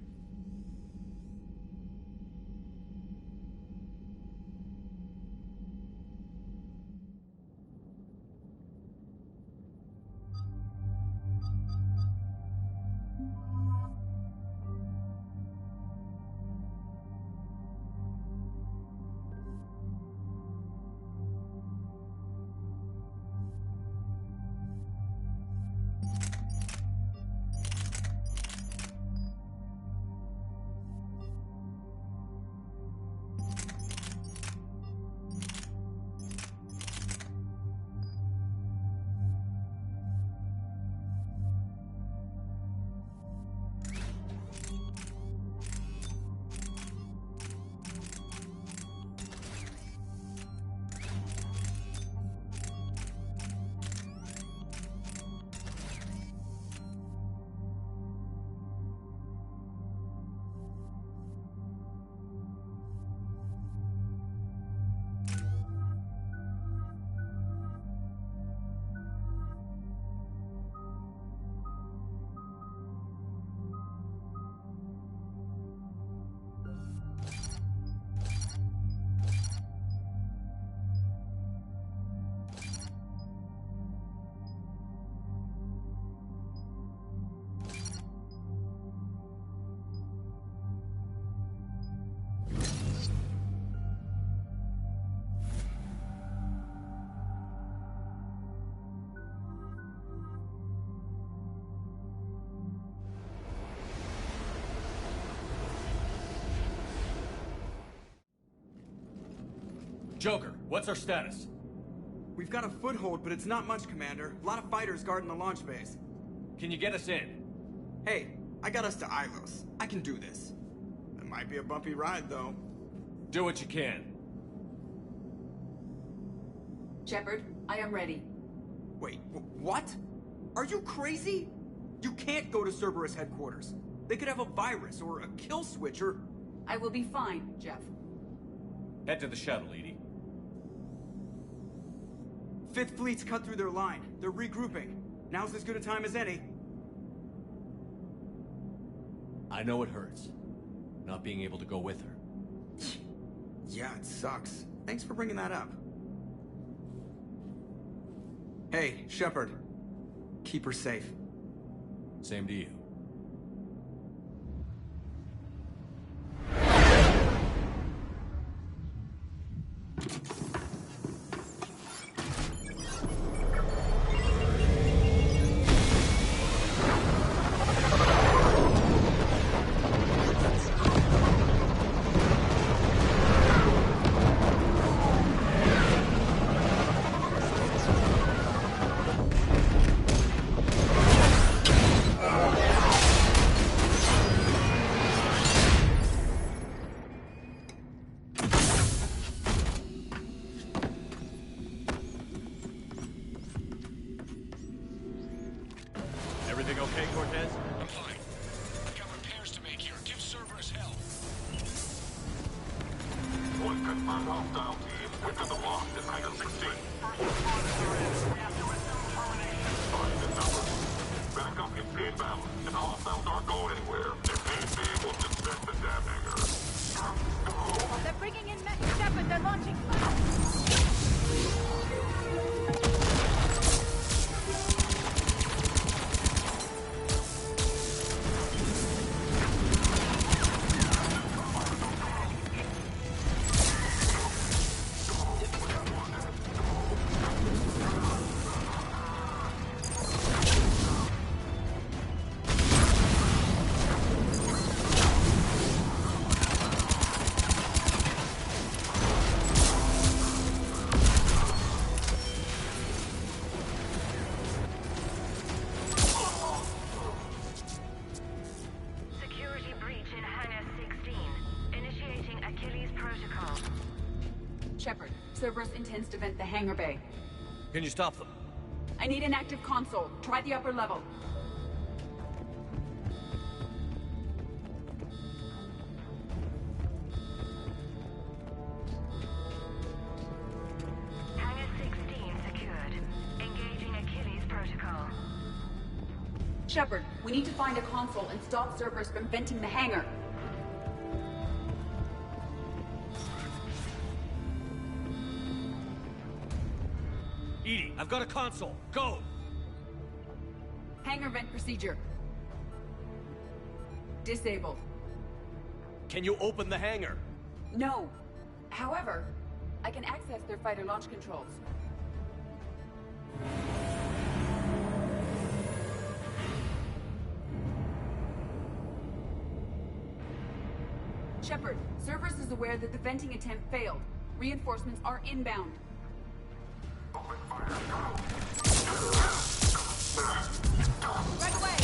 Joker, what's our status? We've got a foothold, but it's not much, Commander. A lot of fighters guarding the launch base. Can you get us in? Hey, I got us to Ilos. I can do this. It might be a bumpy ride, though. Do what you can. Shepard, I am ready. Wait, what? Are you crazy? You can't go to Cerberus headquarters. They could have a virus or a kill switch or... I will be fine, Jeff. Head to the shuttle, Edie. Fifth Fleet's cut through their line. They're regrouping. Now's as good a time as any. I know it hurts, not being able to go with her. Yeah, it sucks. Thanks for bringing that up. Hey, Shepard. Keep her safe. Same to you. Everything okay, Cortez? I'm fine. I got repairs to make here. Give Cerberus hell. One confirmed hostile team within the lost in Item 16. Cerberus intends to vent the hangar bay. Can you stop them? I need an active console. Try the upper level. Hangar 16 secured. Engaging Achilles protocol. Shepard, we need to find a console and stop Cerberus from venting the hangar. EDI, I've got a console. Go! Hangar vent procedure. Disabled. Can you open the hangar? No. However, I can access their fighter launch controls. Shepard, Cerberus is aware that the venting attempt failed. Reinforcements are inbound. Right away!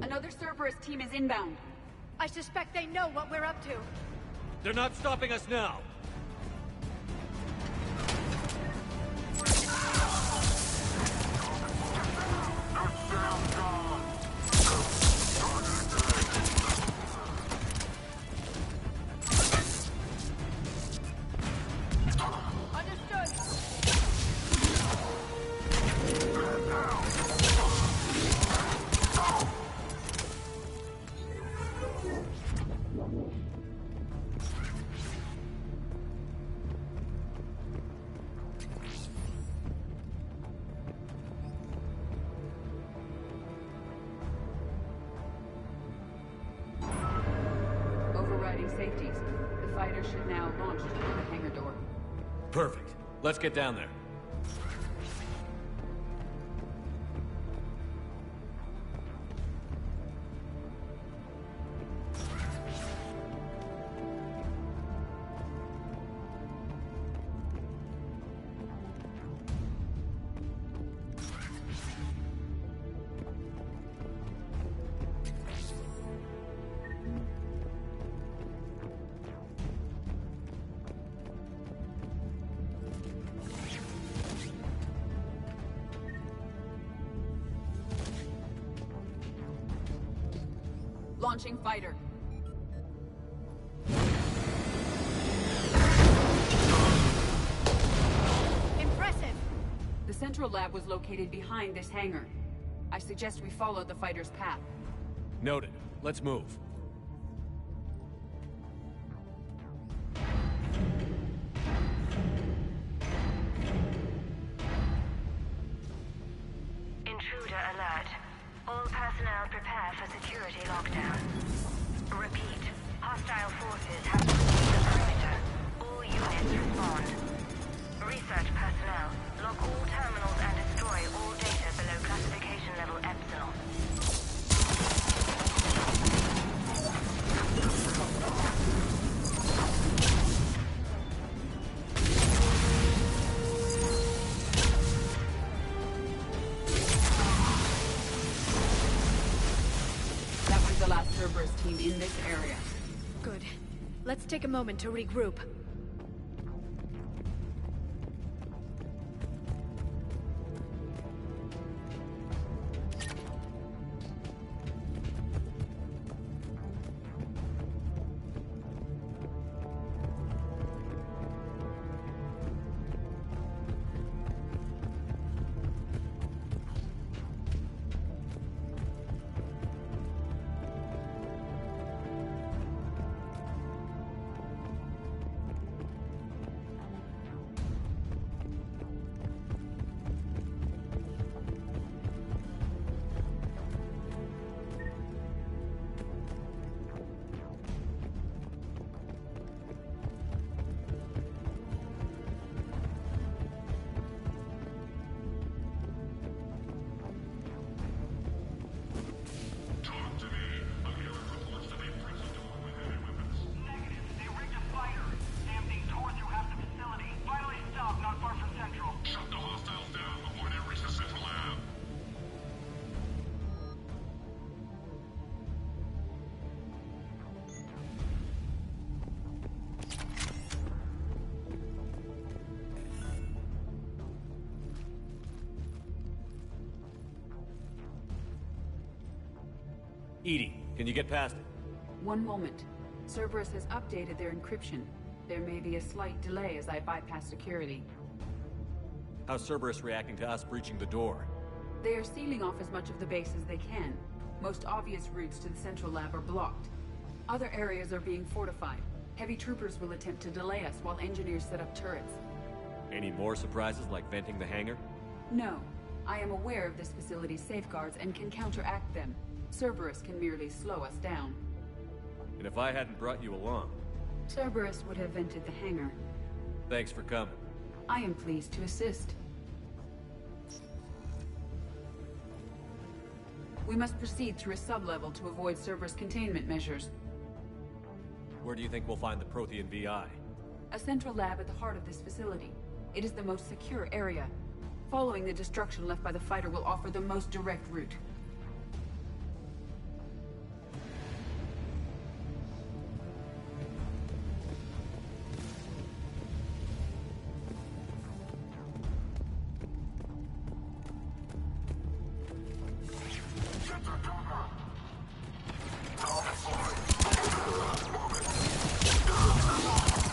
Another Cerberus team is inbound. I suspect they know what we're up to. They're not stopping us now. Safeties. The fighter should now launch through the hangar door. Perfect. Let's get down there. Launching fighter. Impressive! The central lab was located behind this hangar. I suggest we follow the fighter's path. Noted. Let's move. Intruder alert. All personnel prepare for security lockdown. Repeat. Hostile forces have secured the perimeter. All units respond. Research personnel, lock all terminals and destroy all data below classification level Epsilon. The last Cerberus team in this area. Good. Let's take a moment to regroup. EDI, can you get past it? One moment. Cerberus has updated their encryption. There may be a slight delay as I bypass security. How's Cerberus reacting to us breaching the door? They are sealing off as much of the base as they can. Most obvious routes to the central lab are blocked. Other areas are being fortified. Heavy troopers will attempt to delay us while engineers set up turrets. Any more surprises like venting the hangar? No. I am aware of this facility's safeguards and can counteract them. Cerberus can merely slow us down. And if I hadn't brought you along? Cerberus would have vented the hangar. Thanks for coming. I am pleased to assist. We must proceed through a sub-level to avoid Cerberus containment measures. Where do you think we'll find the Prothean VI? A central lab at the heart of this facility. It is the most secure area. Following the destruction left by the fighter will offer the most direct route.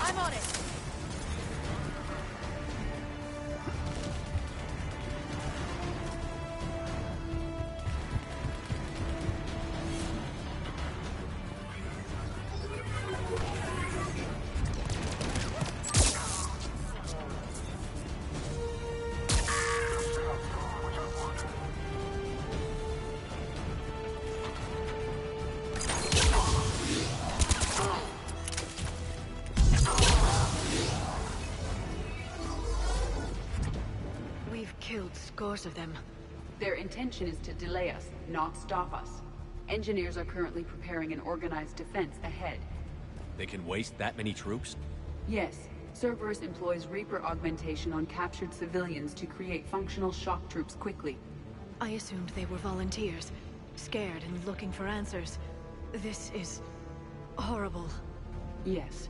I'm on it! We've killed scores of them. Their intention is to delay us, not stop us. Engineers are currently preparing an organized defense ahead. They can waste that many troops? Yes, Cerberus employs Reaper augmentation on captured civilians to create functional shock troops quickly. I assumed they were volunteers, scared and looking for answers. This is horrible. Yes.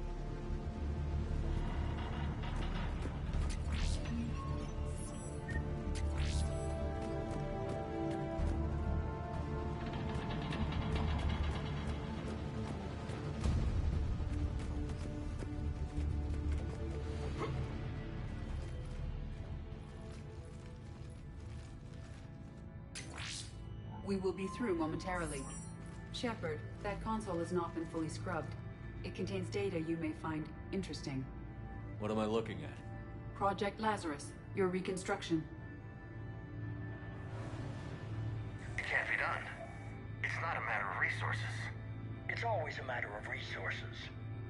We will be through momentarily. Shepard, that console has not been fully scrubbed. It contains data you may find interesting. What am I looking at? Project Lazarus, your reconstruction. It can't be done. It's not a matter of resources. It's always a matter of resources.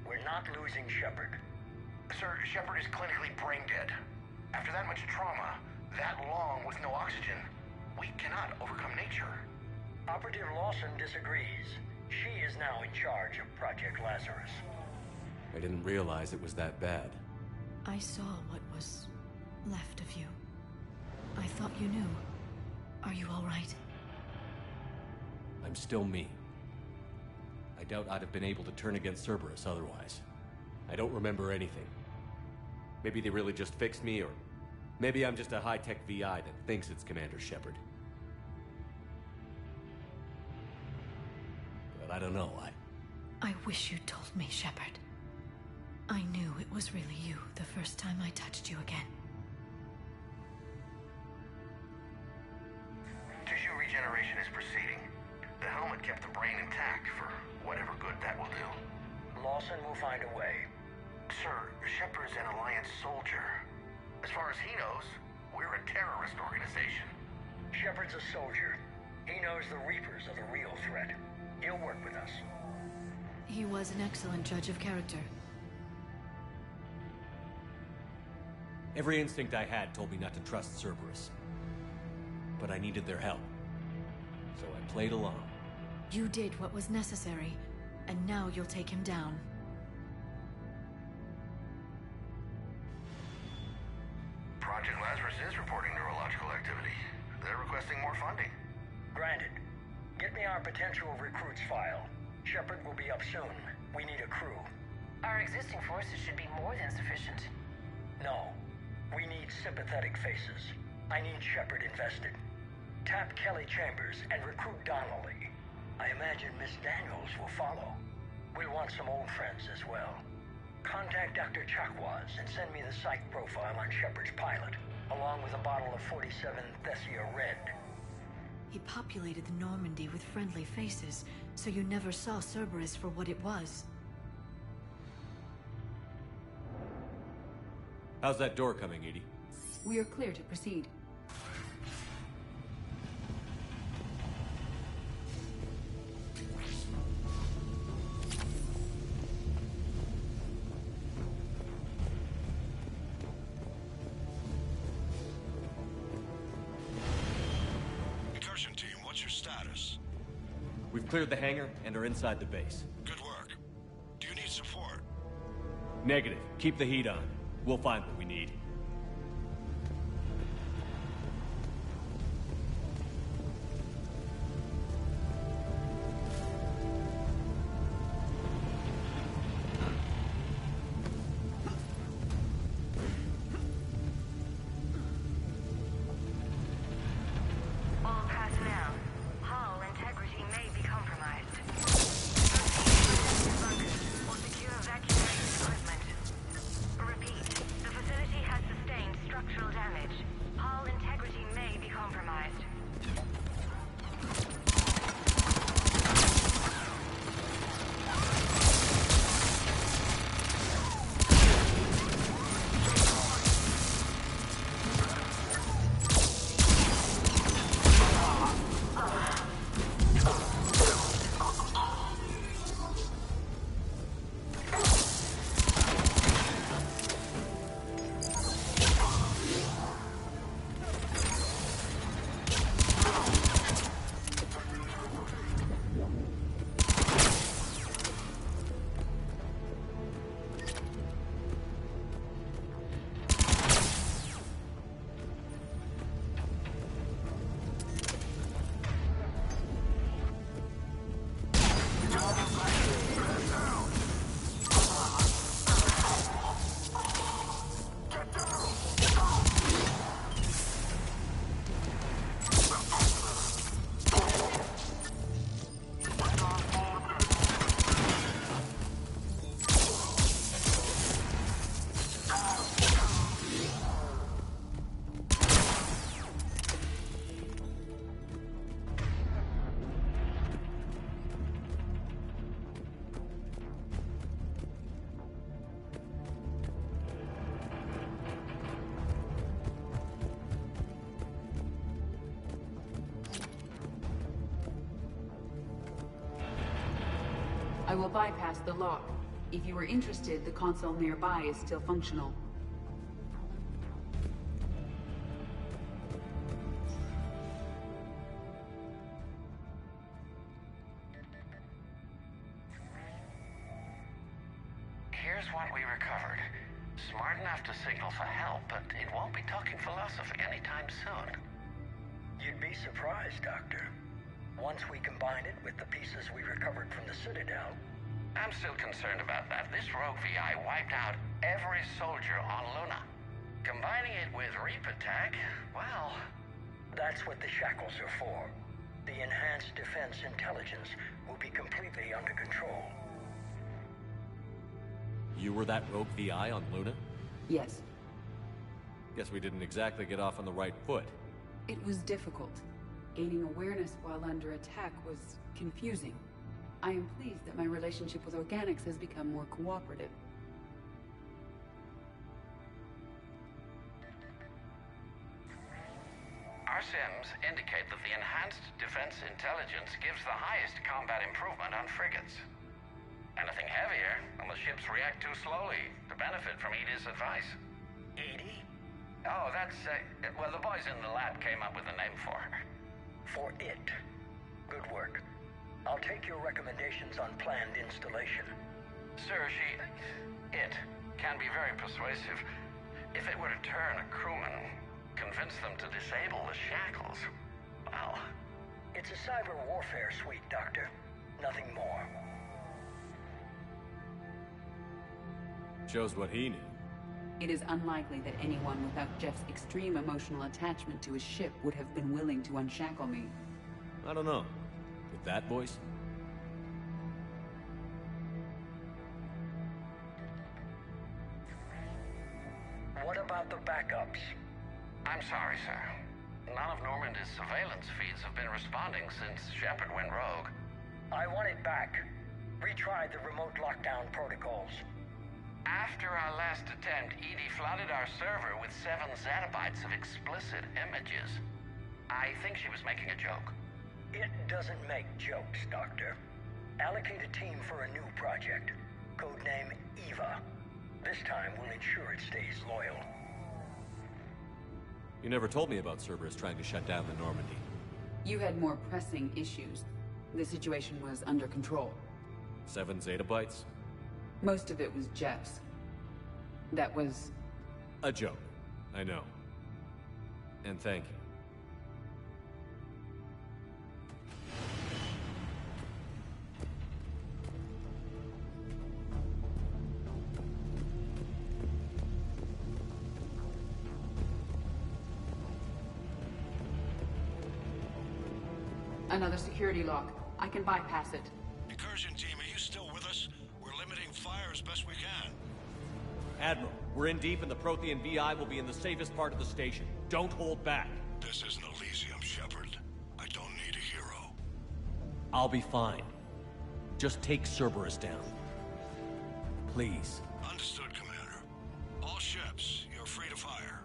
We're not losing Shepard. Sir, Shepard is clinically brain dead. After that much trauma, that long with no oxygen, we cannot overcome nature. Operative Lawson disagrees. She is now in charge of Project Lazarus. I didn't realize it was that bad. I saw what was left of you. I thought you knew. Are you all right? I'm still me. I doubt I'd have been able to turn against Cerberus otherwise. I don't remember anything. Maybe they really just fixed me, or maybe I'm just a high-tech VI that thinks it's Commander Shepard. But I don't know, I wish you told me, Shepard. I knew it was really you the first time I touched you again. Tissue regeneration is proceeding. The helmet kept the brain intact for whatever good that will do. Lawson will find a way. Sir, Shepard's an Alliance soldier. As far as he knows, we're a terrorist organization. Shepard's a soldier. He knows the Reapers are the real threat. He'll work with us. He was an excellent judge of character. Every instinct I had told me not to trust Cerberus. But I needed their help. So I played along. You did what was necessary, and now you'll take him down. Project Lazarus is reporting neurological activity. They're requesting more funding. Granted. Get me our potential recruits file. Shepard will be up soon. We need a crew. Our existing forces should be more than sufficient. No. We need sympathetic faces. I need Shepard invested. Tap Kelly Chambers and recruit Donnelly. I imagine Miss Daniels will follow. We'll want some old friends as well. Contact Dr. Chakwas and send me the psych profile on Shepard's pilot, along with a bottle of 47 Thessia Red. He populated the Normandy with friendly faces, so you never saw Cerberus for what it was. How's that door coming, Edie? We are clear to proceed. Incursion team, what's your status? We've cleared the hangar and are inside the base. Good work. Do you need support? Negative. Keep the heat on. We'll find what we need. All personnel, hull integrity may be compromised. Bunkers or secure evacuation equipment. Repeat, the facility has sustained structural damage. Hull integrity may be compromised. I will bypass the lock. If you are interested, the console nearby is still functional. Here's what we recovered. Smart enough to signal for help, but it won't be talking philosophy anytime soon. You'd be surprised, Doctor. Once we combine it with the pieces we recovered from the Citadel. I'm still concerned about that. This rogue VI wiped out every soldier on Luna. Combining it with Reaper tech, well... That's what the Shackles are for. The enhanced defense intelligence will be completely under control. You were that rogue VI on Luna? Yes. Guess we didn't exactly get off on the right foot. It was difficult. Gaining awareness while under attack was confusing. I am pleased that my relationship with Organics has become more cooperative. Our sims indicate that the enhanced defense intelligence gives the highest combat improvement on frigates. Anything heavier, and the ships react too slowly to benefit from Edie's advice. Edie? Oh, that's, well, the boys in the lab came up with a name for her. For it. Good work. I'll take your recommendations on planned installation. Sir, it can be very persuasive. If it were to turn a crewman, convince them to disable the shackles, well... It's a cyber warfare suite, Doctor. Nothing more. Shows what he knew. It is unlikely that anyone without Jeff's extreme emotional attachment to his ship would have been willing to unshackle me. I don't know. With That voice? What about the backups? I'm sorry, sir. None of Normandy's surveillance feeds have been responding since Shepard went rogue. I want it back. Retried the remote lockdown protocols. After our last attempt, EDI flooded our server with 7 zettabytes of explicit images. I think she was making a joke. It doesn't make jokes, Doctor. Allocate a team for a new project. Codename EVA. This time we'll ensure it stays loyal. You never told me about Cerberus trying to shut down the Normandy. You had more pressing issues. The situation was under control. 7 zettabytes? Most of it was Jeff's. That was... a joke. I know. And thank you. Another security lock. I can bypass it. Incursion team, are you still with us? We're limiting fire as best we can. Admiral, we're in deep and the Prothean VI will be in the safest part of the station. Don't hold back. This isn't Elysium, Shepard. I don't need a hero. I'll be fine. Just take Cerberus down. Please. Understood, Commander. All ships, you're free to fire.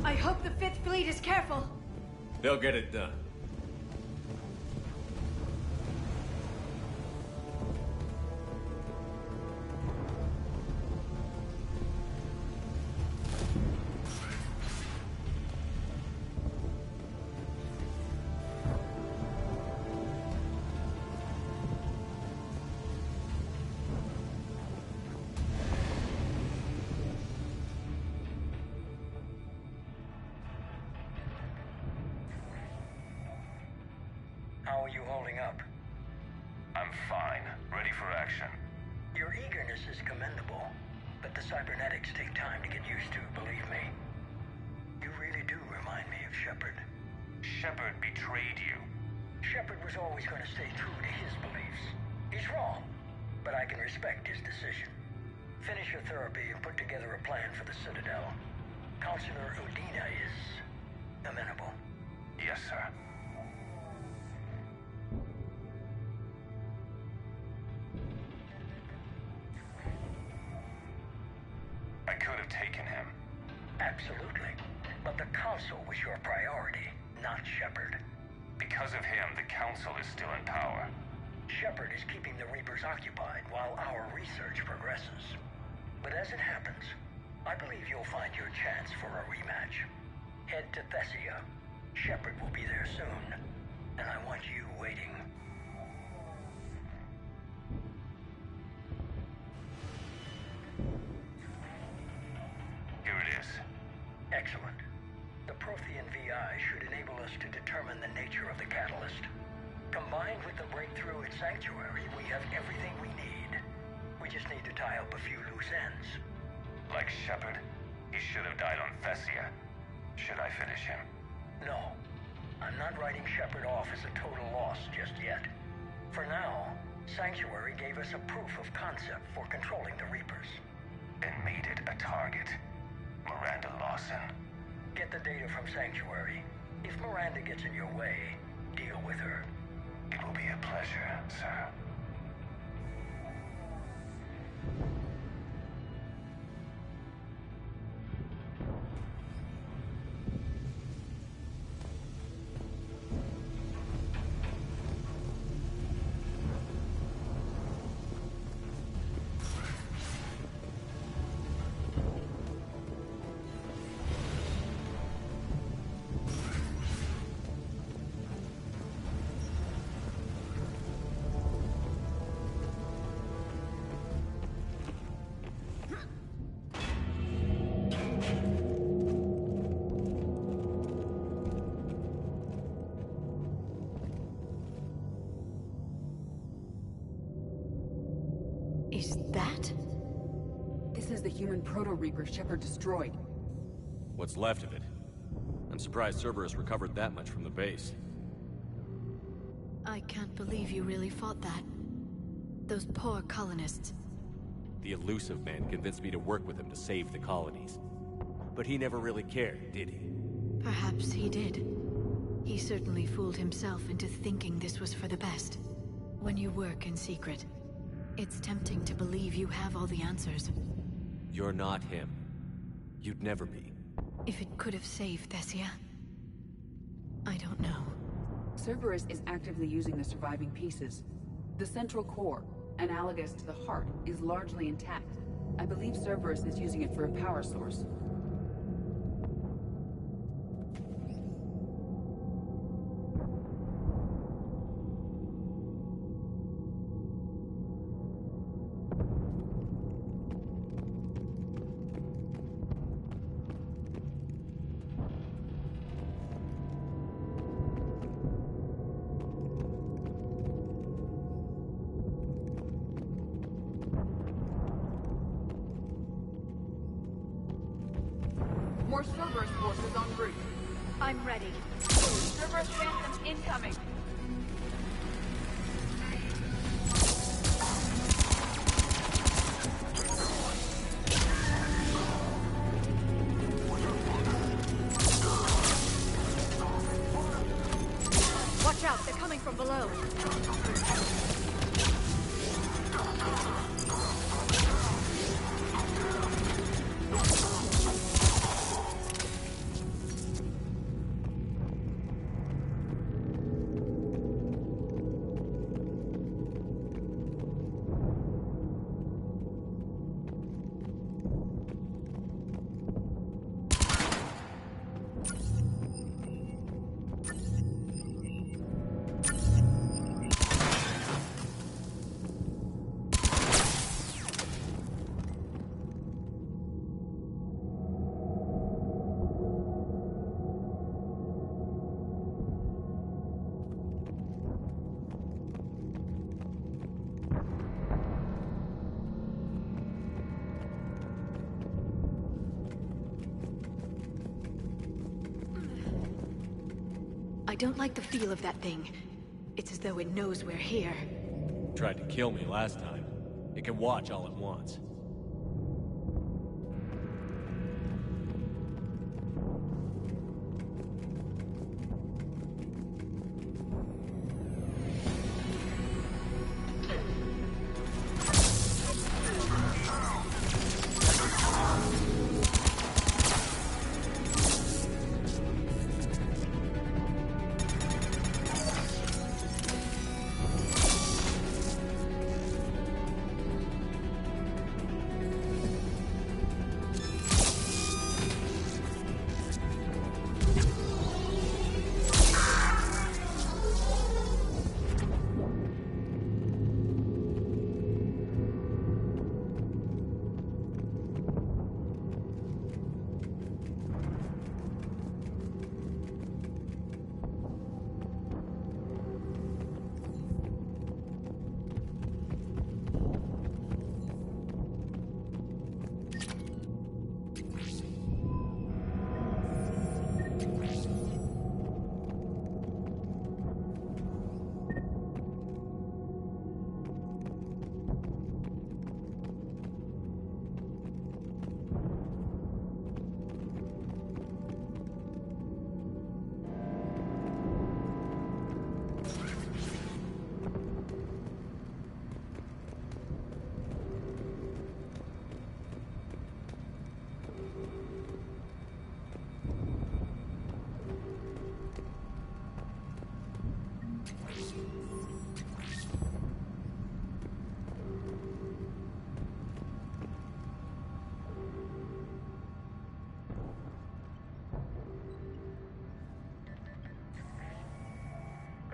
I hope the Fifth Fleet is careful. They'll get it done. How are you holding up? I'm fine. Ready for action. Your eagerness is commendable, but the cybernetics take time to get used to, believe me. You really do remind me of Shepard. Shepard betrayed you. Shepard was always going to stay true to his beliefs. He's wrong, but I can respect his decision. Finish your therapy and put together a plan for the Citadel. Counselor Udina is amenable. Yes, sir. I could have taken him. Absolutely. But the Council was your priority, not Shepard. Because of him, the Council is still in power. Shepard is keeping the Reapers occupied while our research progresses. But as it happens, I believe you'll find your chance for a rematch. Head to Thessia. Shepard will be there soon, and I want you waiting. Here it is. Excellent. The Prothean VI should enable us to determine the nature of the catalyst. Combined with the breakthrough at Sanctuary, we have everything we need. We just need to tie up a few loose ends. Like Shepard, he should have died on Thessia. Should I finish him? No. I'm not writing Shepard off as a total loss just yet. For now, Sanctuary gave us a proof of concept for controlling the Reapers. And made it a target. Miranda Lawson. Get the data from Sanctuary. If Miranda gets in your way, deal with her. It will be a pleasure, sir. Is that? This is the human Proto-Reaper Shepard destroyed. What's left of it? I'm surprised Cerberus recovered that much from the base. I can't believe you really fought that. Those poor colonists. The Illusive Man convinced me to work with him to save the colonies. But he never really cared, did he? Perhaps he did. He certainly fooled himself into thinking this was for the best. When you work in secret, it's tempting to believe you have all the answers. You're not him. You'd never be. If it could have saved Thessia, I don't know. Cerberus is actively using the surviving pieces. The central core, analogous to the heart, is largely intact. I believe Cerberus is using it for a power source. More Cerberus forces en route. I'm ready. Cerberus phantoms incoming. Watch out, they're coming from below. I don't like the feel of that thing. It's as though it knows we're here. Tried to kill me last time. It can watch all at once.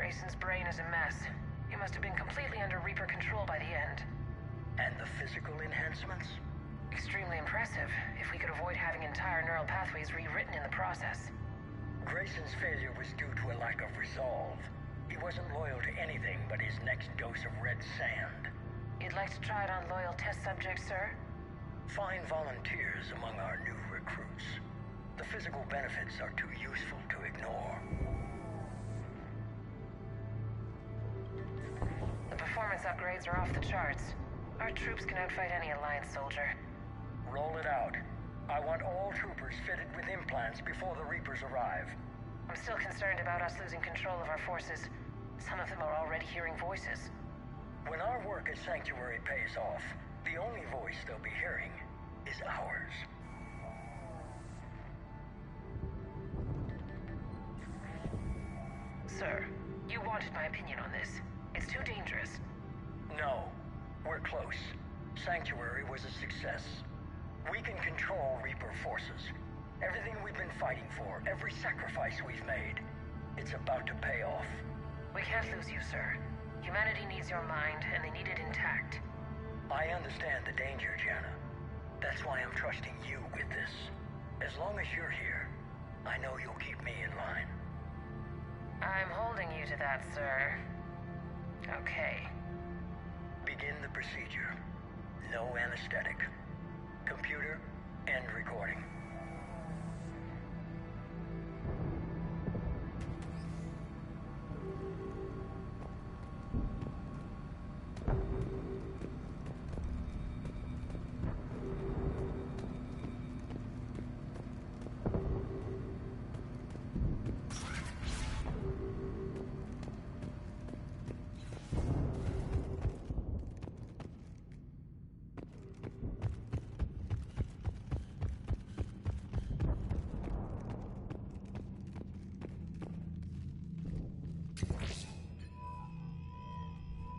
Grayson's brain is a mess. He must have been completely under Reaper control by the end. And the physical enhancements? Extremely impressive, if we could avoid having entire neural pathways rewritten in the process. Grayson's failure was due to a lack of resolve. He wasn't loyal to anything but his next dose of red sand. You'd like to try it on loyal test subjects, sir? Find volunteers among our new recruits. The physical benefits are too useful to ignore. The performance upgrades are off the charts. Our troops can outfight any Alliance soldier. Roll it out. I want all troopers fitted with implants before the Reapers arrive. I'm still concerned about us losing control of our forces. Some of them are already hearing voices. When our work at Sanctuary pays off, the only voice they'll be hearing is ours. Sir, you wanted my opinion on this. It's too dangerous. No, we're close. Sanctuary was a success. We can control Reaper forces. Everything we've been fighting for, every sacrifice we've made, it's about to pay off. We can't lose you, sir. Humanity needs your mind, and they need it intact. I understand the danger, Jana. That's why I'm trusting you with this. As long as you're here, I know you'll keep me in line. I'm holding you to that, sir. Okay. Begin the procedure. No anesthetic. Computer, end recording.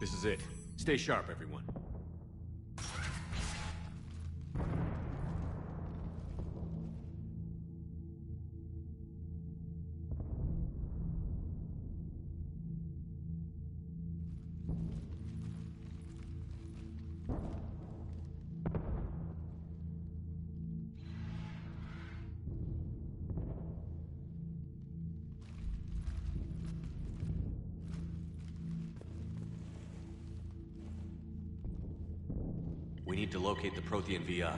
This is it. Stay sharp, everyone. We need to locate the Prothean VI.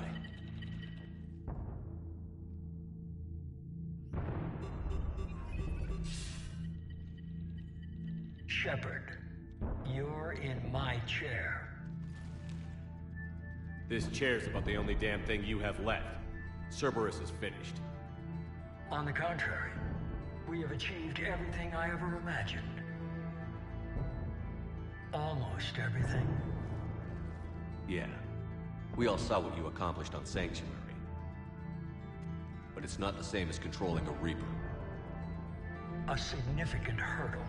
Shepard, you're in my chair. This chair's about the only damn thing you have left. Cerberus is finished. On the contrary, we have achieved everything I ever imagined. Almost everything. Yeah. We all saw what you accomplished on Sanctuary. But it's not the same as controlling a Reaper. A significant hurdle.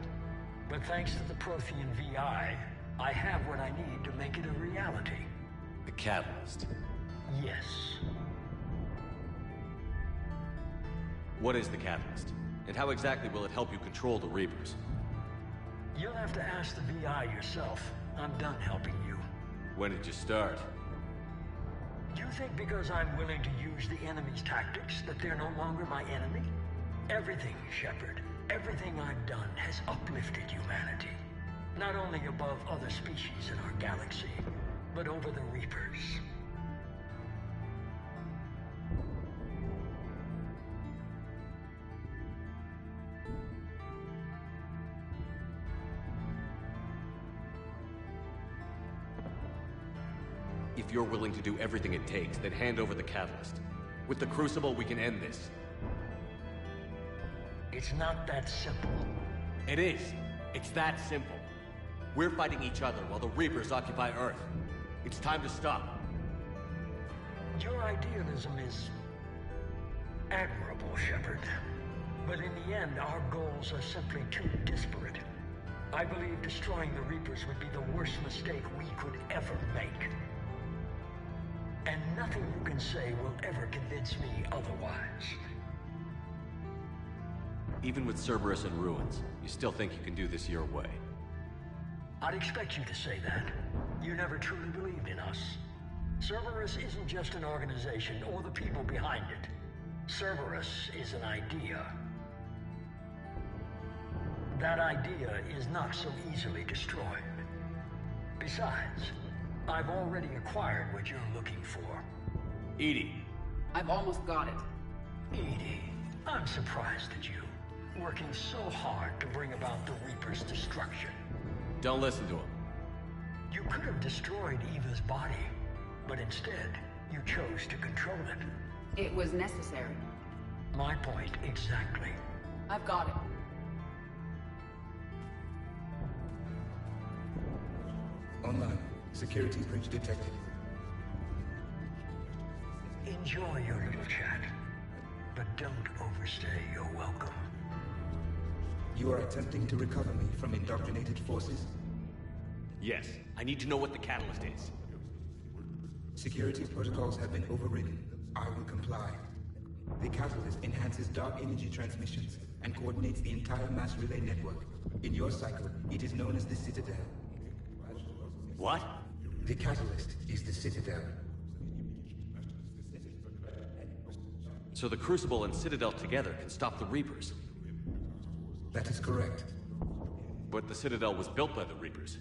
But thanks to the Prothean VI, I have what I need to make it a reality. The Catalyst. Yes. What is the Catalyst? And how exactly will it help you control the Reapers? You'll have to ask the VI yourself. I'm done helping you. When did you start? Do you think because I'm willing to use the enemy's tactics that they're no longer my enemy? Everything, Shepard, everything I've done has uplifted humanity. Not only above other species in our galaxy, but over the Reapers. If you're willing to do everything it takes, then hand over the Catalyst. With the Crucible, we can end this. It's not that simple. It is. It's that simple. We're fighting each other while the Reapers occupy Earth. It's time to stop. Your idealism is admirable, Shepard. But in the end, our goals are simply too disparate. I believe destroying the Reapers would be the worst mistake we could ever make. And nothing you can say will ever convince me otherwise. Even with Cerberus in ruins, you still think you can do this your way? I'd expect you to say that. You never truly believed in us. Cerberus isn't just an organization or the people behind it. Cerberus is an idea. That idea is not so easily destroyed. Besides, I've already acquired what you're looking for. EDI. I've almost got it. EDI, I'm surprised at you. Working so hard to bring about the Reaper's destruction. Don't listen to him. You could have destroyed Eva's body, but instead, you chose to control it. It was necessary. My point exactly. I've got it. Online. Security breach detected. Enjoy your little chat, but don't overstay your welcome. You are attempting to recover me from indoctrinated forces? Yes. I need to know what the catalyst is. Security protocols have been overridden. I will comply. The catalyst enhances dark energy transmissions and coordinates the entire mass relay network. In your cycle, it is known as the Citadel. What? The catalyst is the Citadel. So the Crucible and Citadel together can stop the Reapers? That is correct. But the Citadel was built by the Reapers.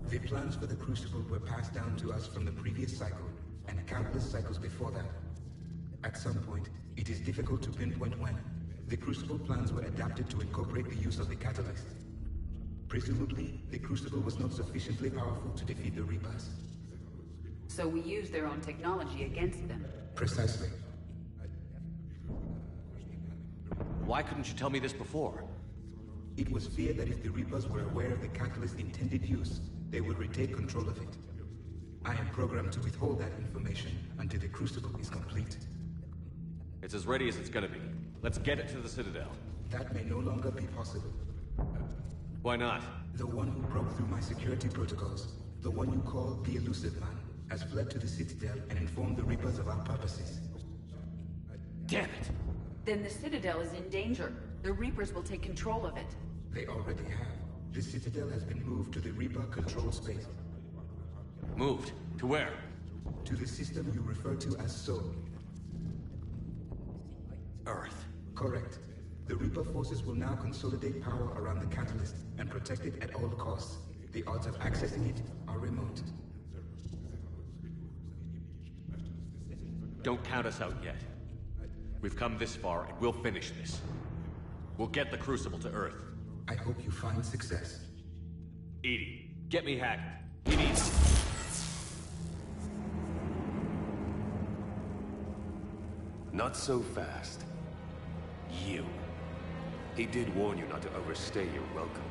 The plans for the Crucible were passed down to us from the previous cycle, and countless cycles before that. At some point, it is difficult to pinpoint when, the Crucible plans were adapted to incorporate the use of the catalyst. Presumably, the Crucible was not sufficiently powerful to defeat the Reapers. So we used their own technology against them. Precisely. Why couldn't you tell me this before? It was feared that if the Reapers were aware of the catalyst's intended use, they would retake control of it. I am programmed to withhold that information until the Crucible is complete. It's as ready as it's gonna be. Let's get it to the Citadel. That may no longer be possible. Why not? The one who broke through my security protocols, the one you call the Elusive Man, has fled to the Citadel and informed the Reapers of our purposes. Damn it! Then the Citadel is in danger. The Reapers will take control of it. They already have. The Citadel has been moved to the Reaper control space. Moved? To where? To the system you refer to as Sol. Earth. Correct. The Reaper forces will now consolidate power around the catalyst and protect it at all costs. The odds of accessing it are remote. Don't count us out yet. We've come this far, and we'll finish this. We'll get the Crucible to Earth. I hope you find success. EDI, get me Hackett. We need... Not so fast. You. He did warn you not to overstay your welcome.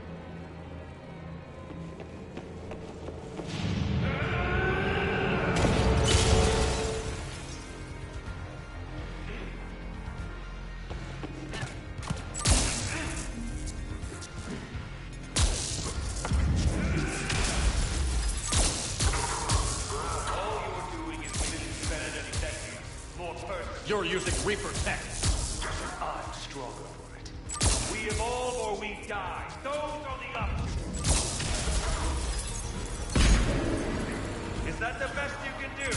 You're using Reaper tech. I'm stronger for it. We evolve or we die. Those are the options. Is that the best you can do?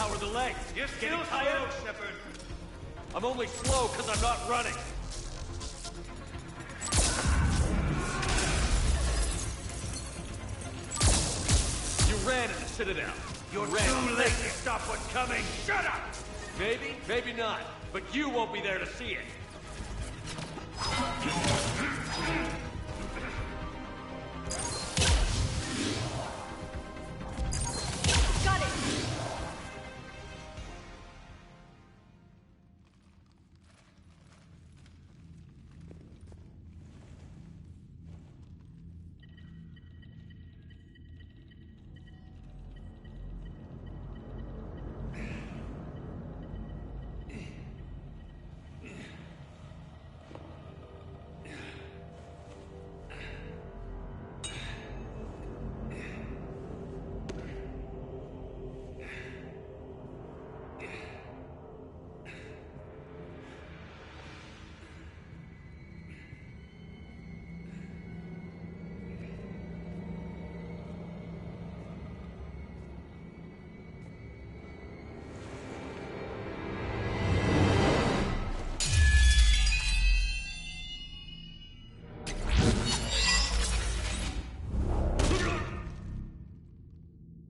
How are the legs? You're still slow, Shepard. I'm only slow because I'm not running. You ran in the Citadel. You're too late to stop what's coming. Shut up! Maybe, maybe not. But you won't be there to see it. Got it!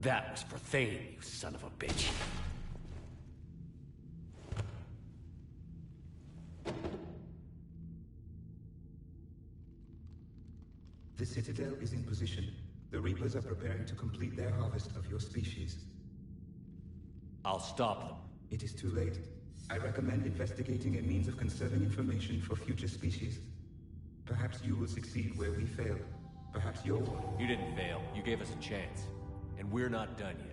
That was for Thane, you son of a bitch. The Citadel is in position. The Reapers are preparing to complete their harvest of your species. I'll stop them. It is too late. I recommend investigating a means of conserving information for future species. Perhaps you will succeed where we failed. Perhaps you'll... You didn't fail. You gave us a chance. And we're not done yet.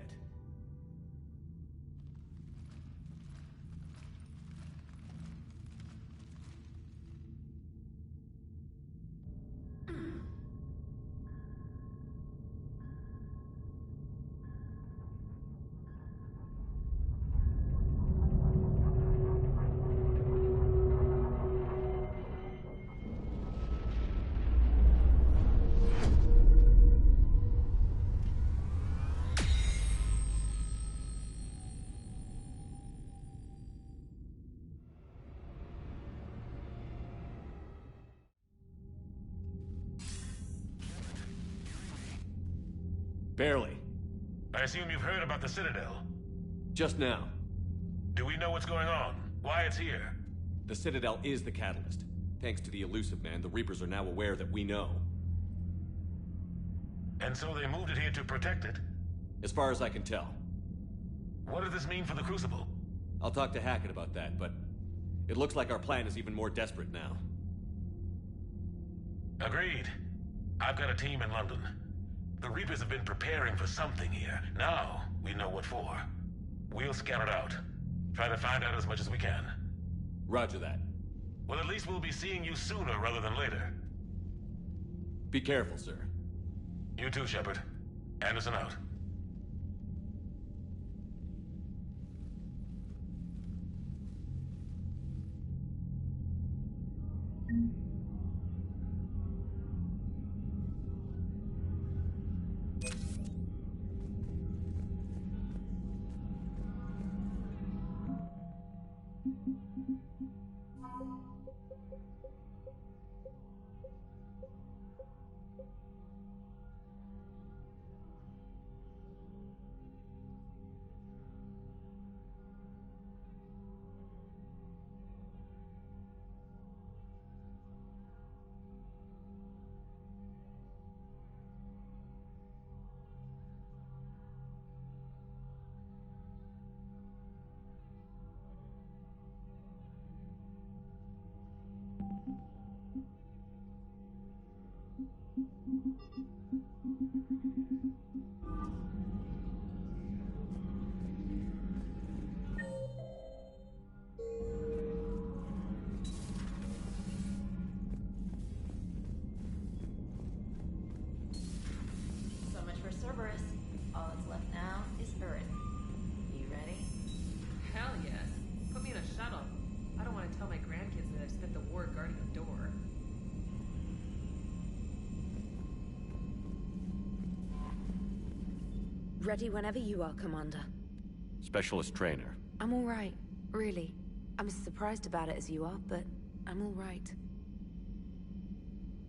Barely. I assume you've heard about the Citadel. Just now. Do we know what's going on? Why it's here? The Citadel is the catalyst. Thanks to the Illusive Man, the Reapers are now aware that we know. And so they moved it here to protect it? As far as I can tell. What does this mean for the Crucible? I'll talk to Hackett about that, but it looks like our plan is even more desperate now. Agreed. I've got a team in London. The Reapers have been preparing for something here. Now, we know what for. We'll scout it out. Try to find out as much as we can. Roger that. Well, at least we'll be seeing you sooner rather than later. Be careful, sir. You too, Shepard. Anderson out. So much for Cerberus. All that's left now is Earth. You ready? Hell yes. Put me in a shuttle. I don't want to tell my grandkids that I spent the war guarding a door. Ready whenever you are, Commander. Specialist trainer. I'm all right, really. I'm as surprised about it as you are, but I'm all right.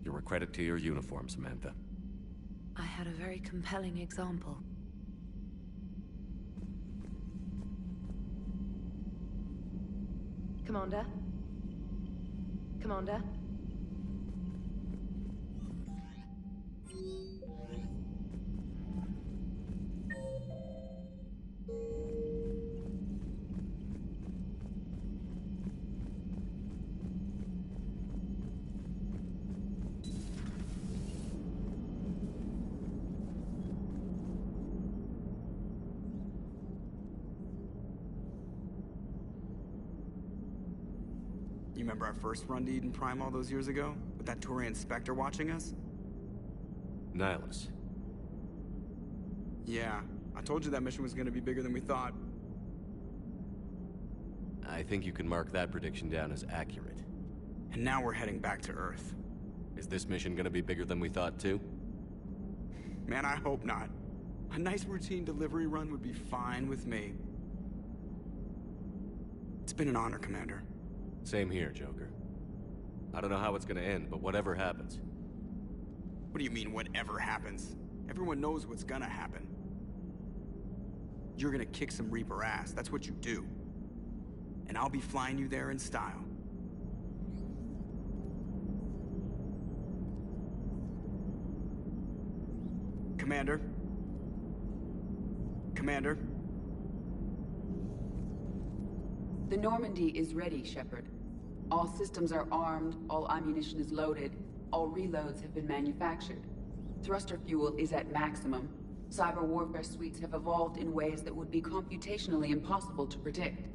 You're a credit to your uniform, Samantha. I had a very compelling example. Commander? Commander? You remember our first run to Eden Prime all those years ago? With that Turian Spectre watching us? Nihilus. Yeah, I told you that mission was gonna be bigger than we thought. I think you can mark that prediction down as accurate. And now we're heading back to Earth. Is this mission gonna be bigger than we thought, too? Man, I hope not. A nice routine delivery run would be fine with me. It's been an honor, Commander. Same here, Joker. I don't know how it's gonna end, but whatever happens. What do you mean, whatever happens? Everyone knows what's gonna happen. You're gonna kick some Reaper ass. That's what you do. And I'll be flying you there in style. Commander? Commander? The Normandy is ready, Shepard. All systems are armed, all ammunition is loaded, all reloads have been manufactured. Thruster fuel is at maximum. Cyber warfare suites have evolved in ways that would be computationally impossible to predict.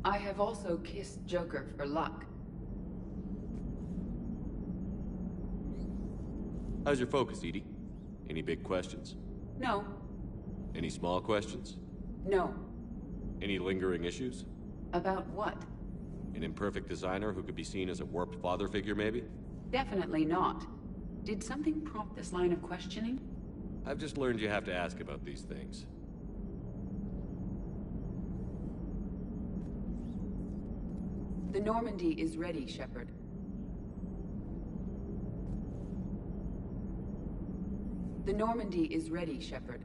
I have also kissed Joker for luck. How's your focus, EDI? Any big questions? No. Any small questions? No. Any lingering issues? About what? An imperfect designer who could be seen as a warped father figure, maybe? Definitely not. Did something prompt this line of questioning? I've just learned you have to ask about these things. The Normandy is ready, Shepard. The Normandy is ready, Shepard.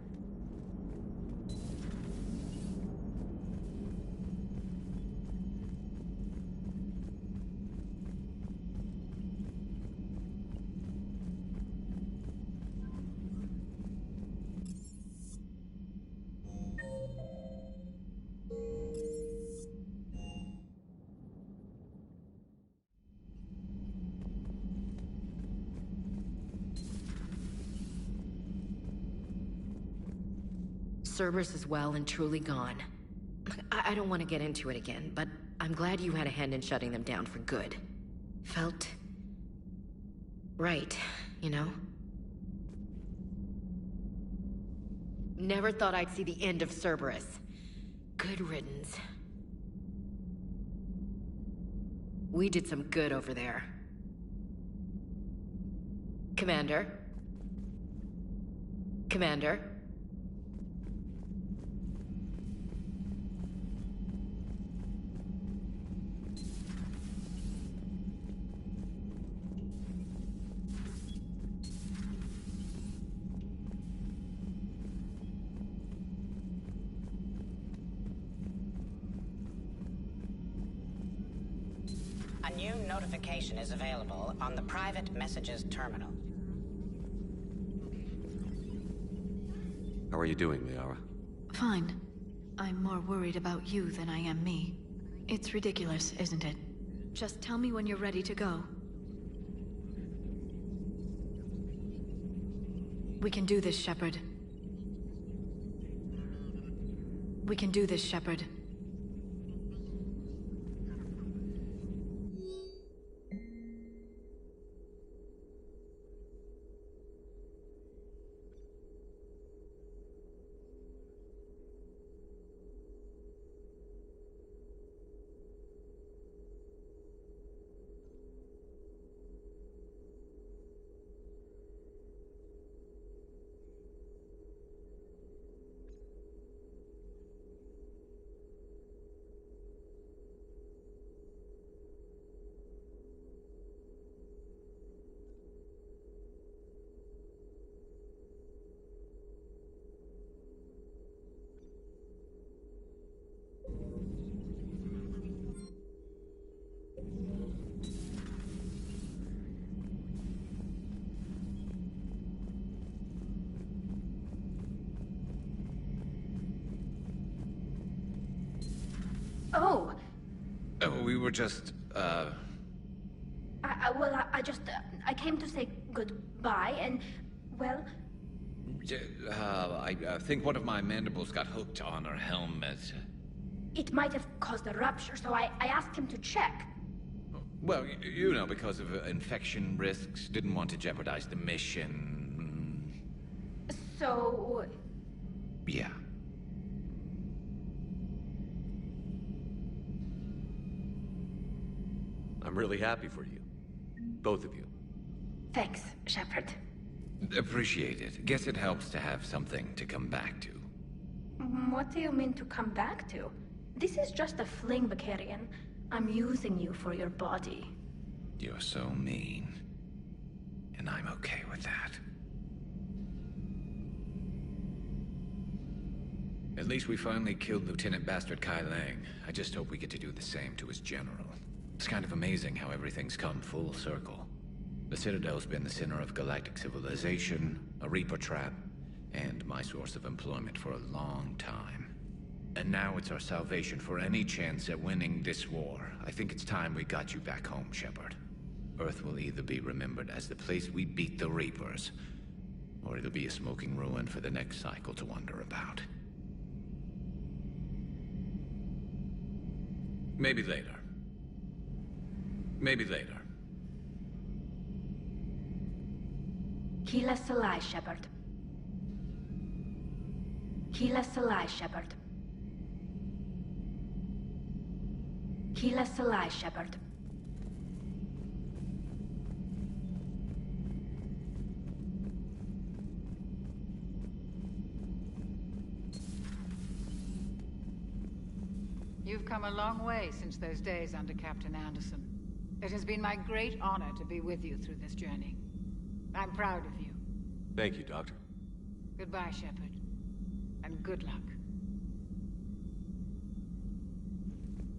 Cerberus is well and truly gone. I don't want to get into it again, but I'm glad you had a hand in shutting them down for good. Felt right, you know? Never thought I'd see the end of Cerberus. Good riddance. We did some good over there. Commander? Commander? A new notification is available on the private messages terminal. How are you doing, Liara? Fine. I'm more worried about you than I am me. It's ridiculous, isn't it? Just tell me when you're ready to go. We can do this, Shepard. We can do this, Shepard. Oh. Oh, we were just, I came to say goodbye, and, well... I think one of my mandibles got hooked on our helmet. It might have caused a rupture, so I asked him to check. Well, you know, because of infection risks, didn't want to jeopardize the mission. So... Yeah. I'm really happy for you. Both of you. Thanks, Shepard. Appreciate it. Guess it helps to have something to come back to. What do you mean to come back to? This is just a fling, Vakarian. I'm using you for your body. You're so mean. And I'm okay with that. At least we finally killed Lieutenant Bastard Kai Lang. I just hope we get to do the same to his general. It's kind of amazing how everything's come full circle. The Citadel's been the center of galactic civilization, a Reaper trap, and my source of employment for a long time. And now it's our salvation for any chance at winning this war. I think it's time we got you back home, Shepard. Earth will either be remembered as the place we beat the Reapers, or it'll be a smoking ruin for the next cycle to wonder about. Maybe later. Maybe later. Keela Salai, Shepard. Keela Salai, Shepard. Keela Salai, Shepard. You've come a long way since those days under Captain Anderson. It has been my great honor to be with you through this journey. I'm proud of you. Thank you, Doctor. Goodbye, Shepard. And good luck.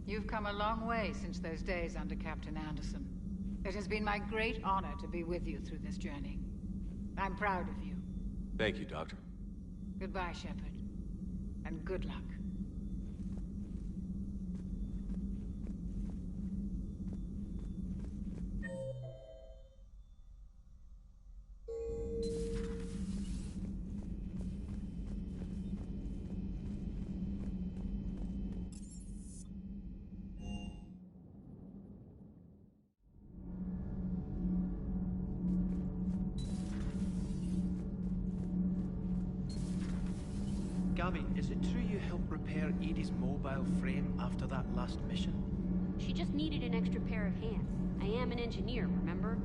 You've come a long way since those days under Captain Anderson. It has been my great honor to be with you through this journey. I'm proud of you. Thank you, Doctor. Goodbye, Shepard. And good luck. Gabby, is it true you helped repair Edie's mobile frame after that last mission? She just needed an extra pair of hands. I am an engineer, remember?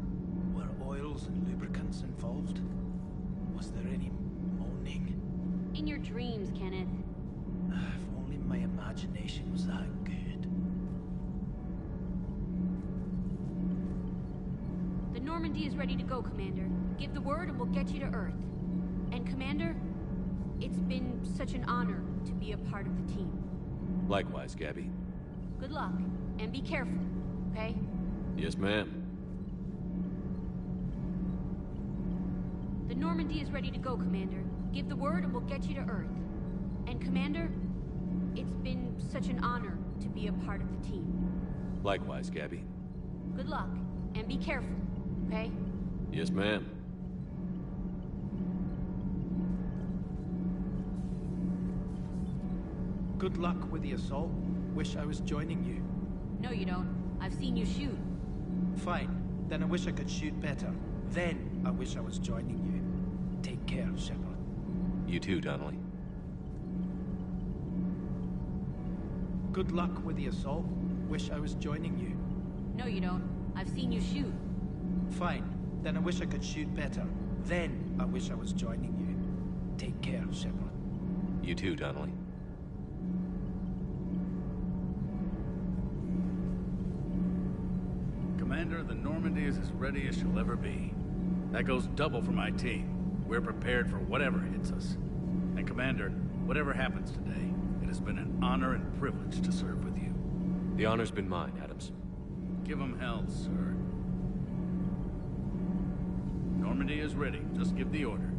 Were oils and lubricants involved? Was there any moaning? In your dreams, Kenneth. If only my imagination was that good. The Normandy is ready to go, Commander. Give the word and we'll get you to Earth. And Commander, it's been such an honor to be a part of the team. Likewise, Gabby. Good luck, and be careful, okay? Yes, ma'am. The Normandy is ready to go, Commander. Give the word and we'll get you to Earth. And Commander, it's been such an honor to be a part of the team. Likewise, Gabby. Good luck, and be careful, okay? Yes, ma'am. Good luck with the assault. Wish I was joining you. No, you don't. I've seen you shoot. Fine. Then I wish I could shoot better. Then I wish I was joining you. Take care, Shepard. You too, Donnelly. Good luck with the assault. Wish I was joining you. No, you don't. I've seen you shoot. Fine. Then I wish I could shoot better. Then I wish I was joining you. Take care, Shepard. You too, Donnelly. Commander, the Normandy is as ready as she'll ever be. That goes double for my team. We're prepared for whatever hits us. And Commander, whatever happens today, it has been an honor and privilege to serve with you. The honor's been mine, Adams. Give 'em hell, sir. Normandy is ready. Just give the order.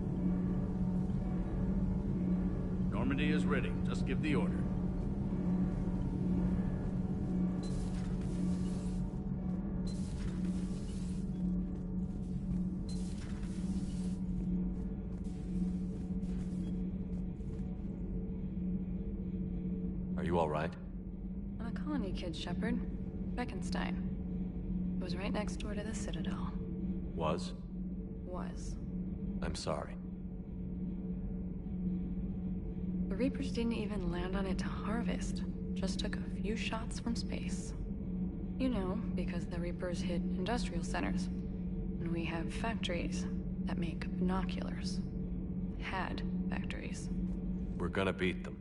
Normandy is ready. Just give the order. Are you all right? I'm a colony kid, Shepard. Beckenstein. It was right next door to the Citadel. Was? Was. I'm sorry. The Reapers didn't even land on it to harvest. Just took a few shots from space. You know, because the Reapers hit industrial centers. And we have factories that make binoculars. Had factories. We're gonna beat them.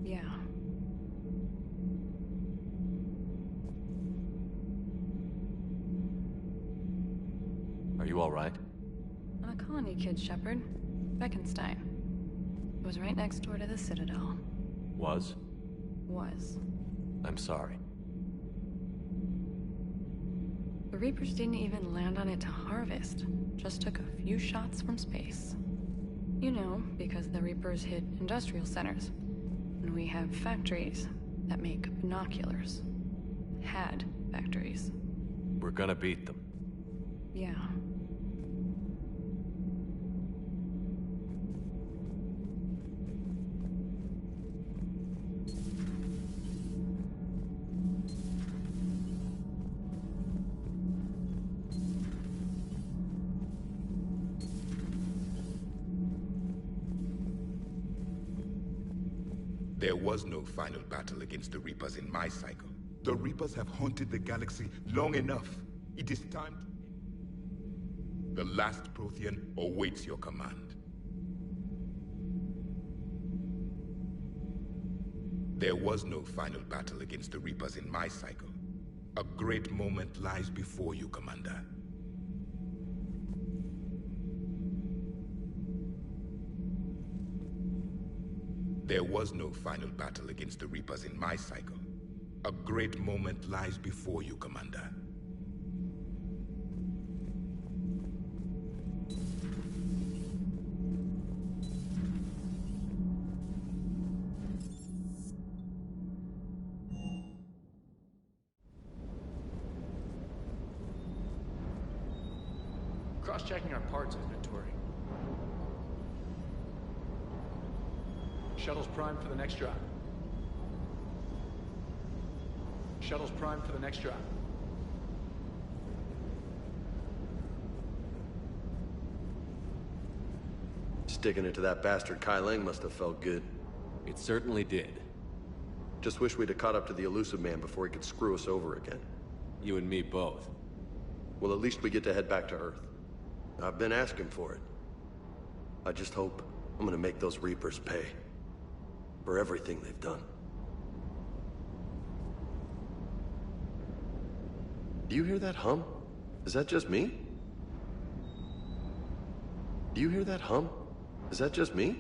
Yeah. Are you all right? I'm a colony kid, Shepard. Beckenstein. It was right next door to the Citadel. Was? Was. I'm sorry. The Reapers didn't even land on it to harvest. Just took a few shots from space. You know, because the Reapers hit industrial centers. And we have factories that make binoculars. Had factories. We're gonna beat them. Yeah. There was no final battle against the Reapers in my cycle. The Reapers have haunted the galaxy long enough. It is time to... The last Prothean awaits your command. There was no final battle against the Reapers in my cycle. A great moment lies before you, Commander. There was no final battle against the Reapers in my cycle. A great moment lies before you, Commander. Cross-checking our parts inventory. Shuttle's primed for the next drop. Shuttle's primed for the next drop. Sticking it to that bastard Kai Lang must have felt good. It certainly did. Just wish we'd have caught up to the Elusive Man before he could screw us over again. You and me both. Well, at least we get to head back to Earth. I've been asking for it. I just hope I'm gonna make those Reapers pay. For everything they've done. Do you hear that hum? Is that just me? Do you hear that hum? Is that just me?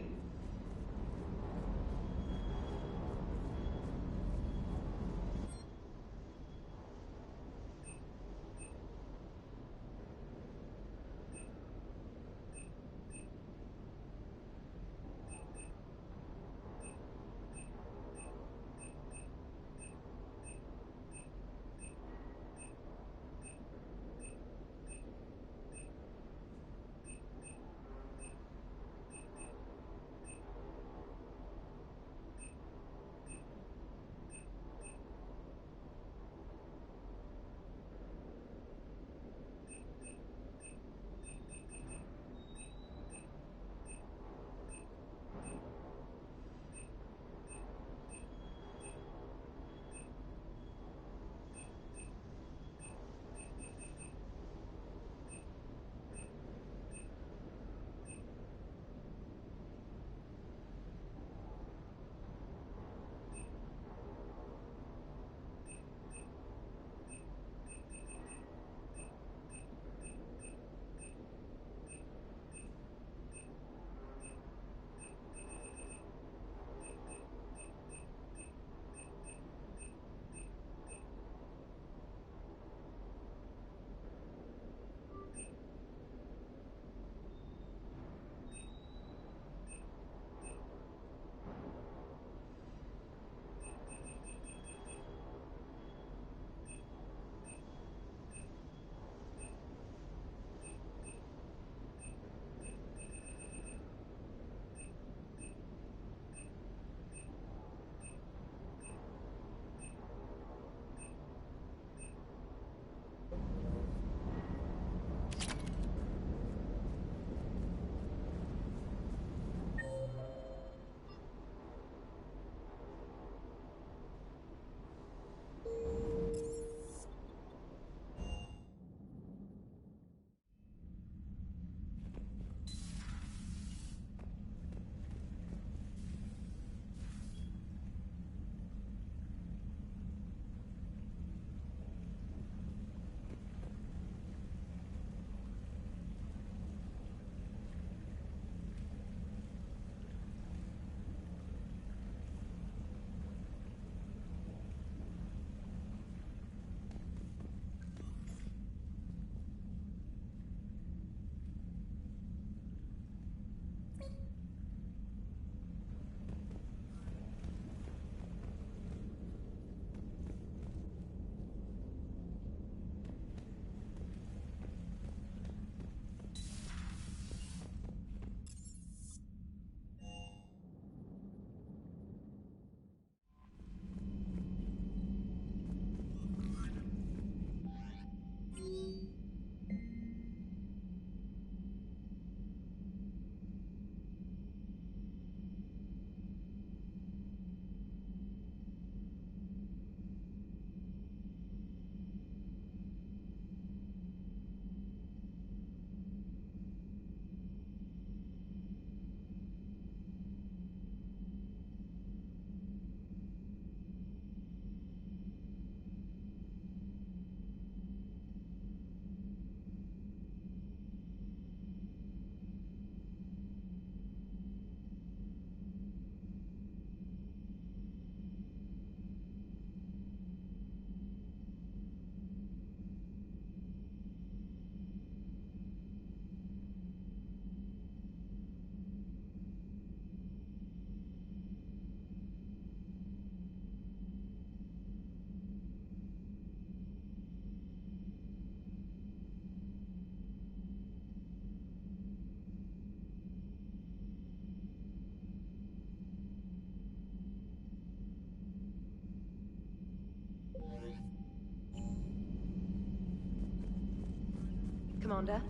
Commander.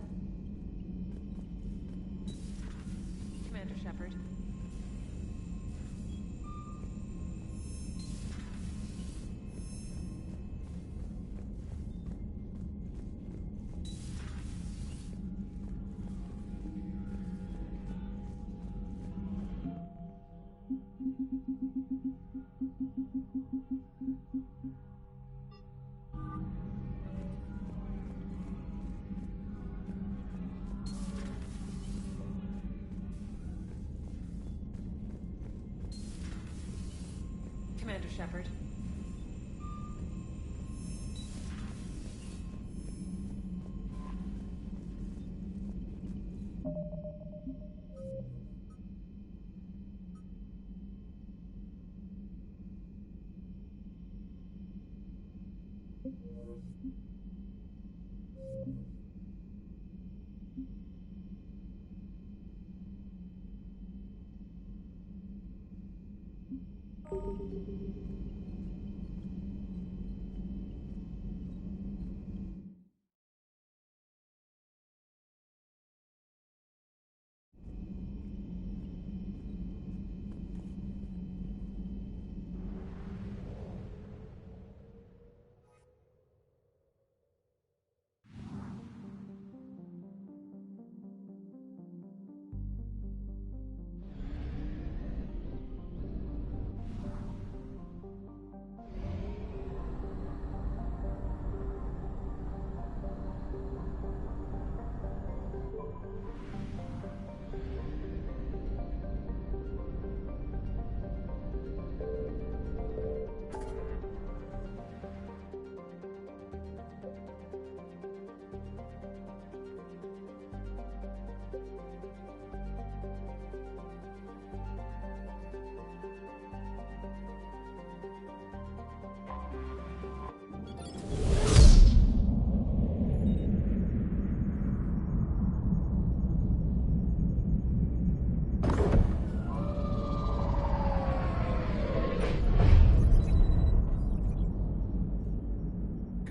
Commander Shepard. Commander Shepard.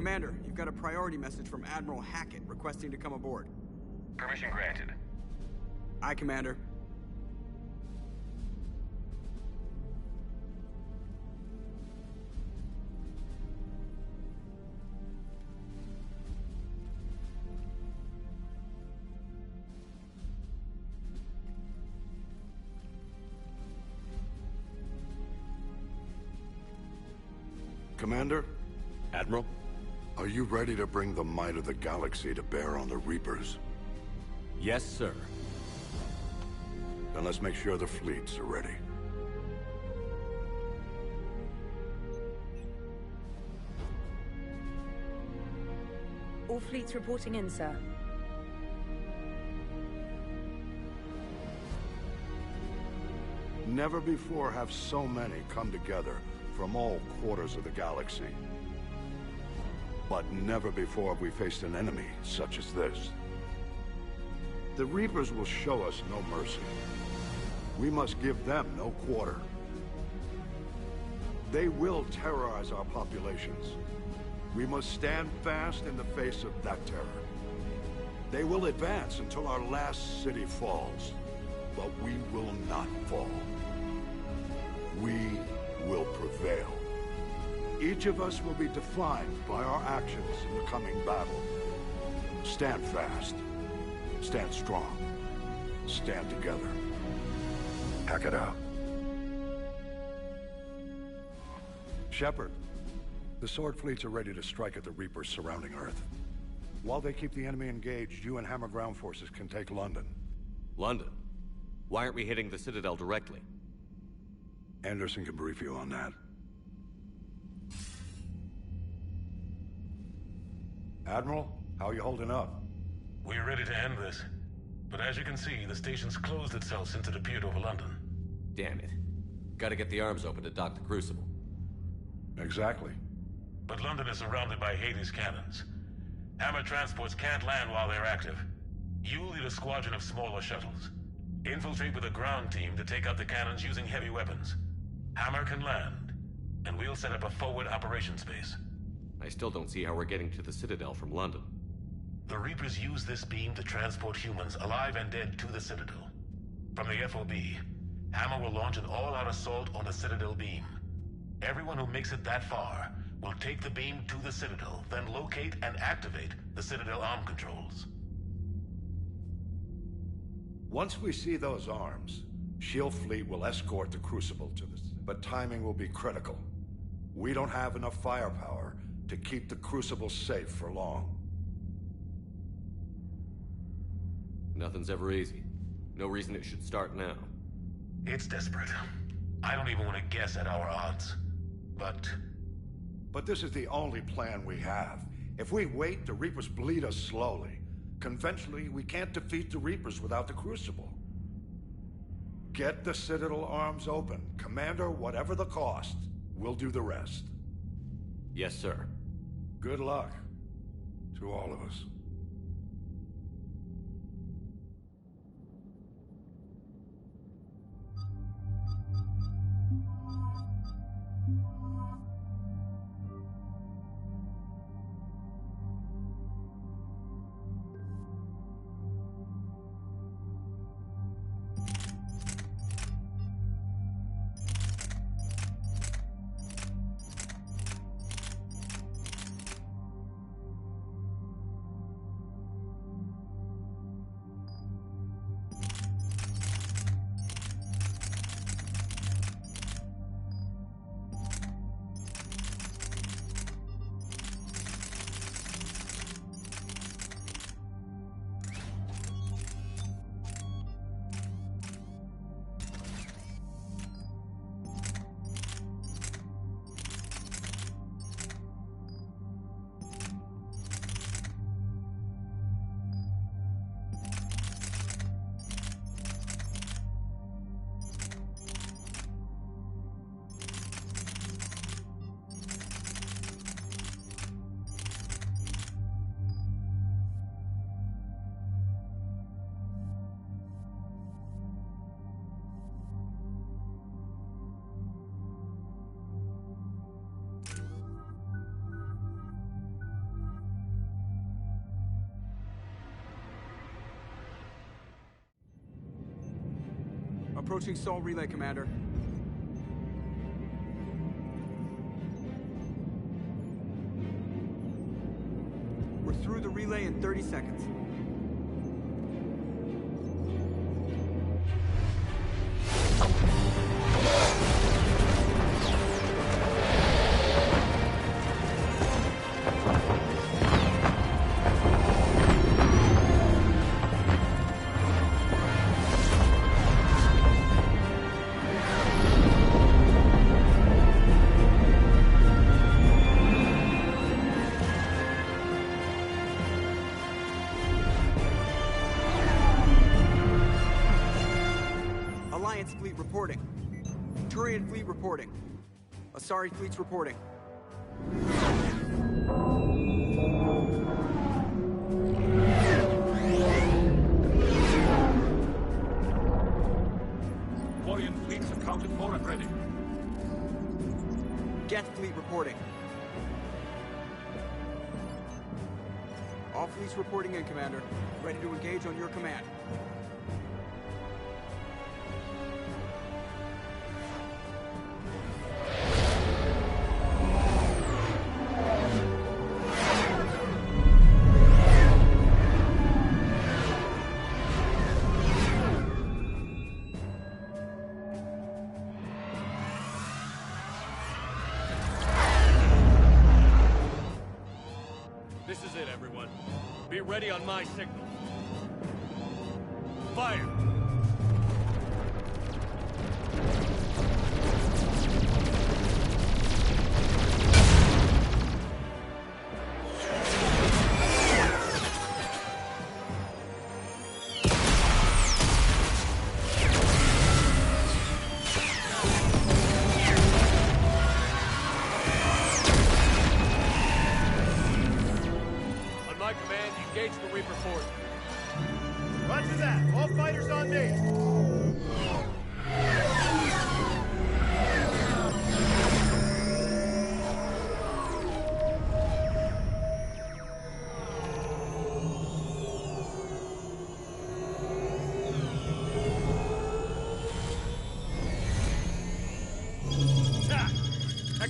Commander, you've got a priority message from Admiral Hackett requesting to come aboard. Permission granted. Aye, Commander. Commander? Admiral? Are you ready to bring the might of the galaxy to bear on the Reapers? Yes, sir. Then let's make sure the fleets are ready. All fleets reporting in, sir. Never before have so many come together from all quarters of the galaxy. But never before have we faced an enemy such as this. The Reapers will show us no mercy. We must give them no quarter. They will terrorize our populations. We must stand fast in the face of that terror. They will advance until our last city falls, but we will not fall. We will prevail. Each of us will be defined by our actions in the coming battle. Stand fast. Stand strong. Stand together. Hack it out. Shepard, the Sword fleets are ready to strike at the Reapers surrounding Earth. While they keep the enemy engaged, you and Hammer ground forces can take London. London? Why aren't we hitting the Citadel directly? Anderson can brief you on that. Admiral, how are you holding up? We're ready to end this. But as you can see, the station's closed itself since it appeared over London. Damn it. Gotta get the arms open to dock the Crucible. Exactly. But London is surrounded by Hades cannons. Hammer transports can't land while they're active. You'll lead a squadron of smaller shuttles. Infiltrate with a ground team to take out the cannons using heavy weapons. Hammer can land, and we'll set up a forward operations base. I still don't see how we're getting to the Citadel from London. The Reapers use this beam to transport humans, alive and dead, to the Citadel. From the FOB, Hammer will launch an all-out assault on the Citadel beam. Everyone who makes it that far will take the beam to the Citadel, then locate and activate the Citadel arm controls. Once we see those arms, SHIELD fleet will escort the Crucible to the... But timing will be critical. We don't have enough firepower to keep the Crucible safe for long. Nothing's ever easy. No reason it should start now. It's desperate. I don't even want to guess at our odds. But this is the only plan we have. If we wait, the Reapers bleed us slowly. Conventionally, we can't defeat the Reapers without the Crucible. Get the Citadel arms open. Commander, whatever the cost, we'll do the rest. Yes, sir. Good luck to all of us. Approaching Sol Relay, Commander. We're through the relay in 30 seconds. Fleet reporting. Turian fleet reporting. Asari fleet's reporting. Quarian fleets accounted for and ready. Geth fleet reporting. All fleets reporting in, Commander. Ready to engage on your command. This is it, everyone. Be ready on my signal. Fire! On my command, engage the Reaper force. Roger that. All fighters on me.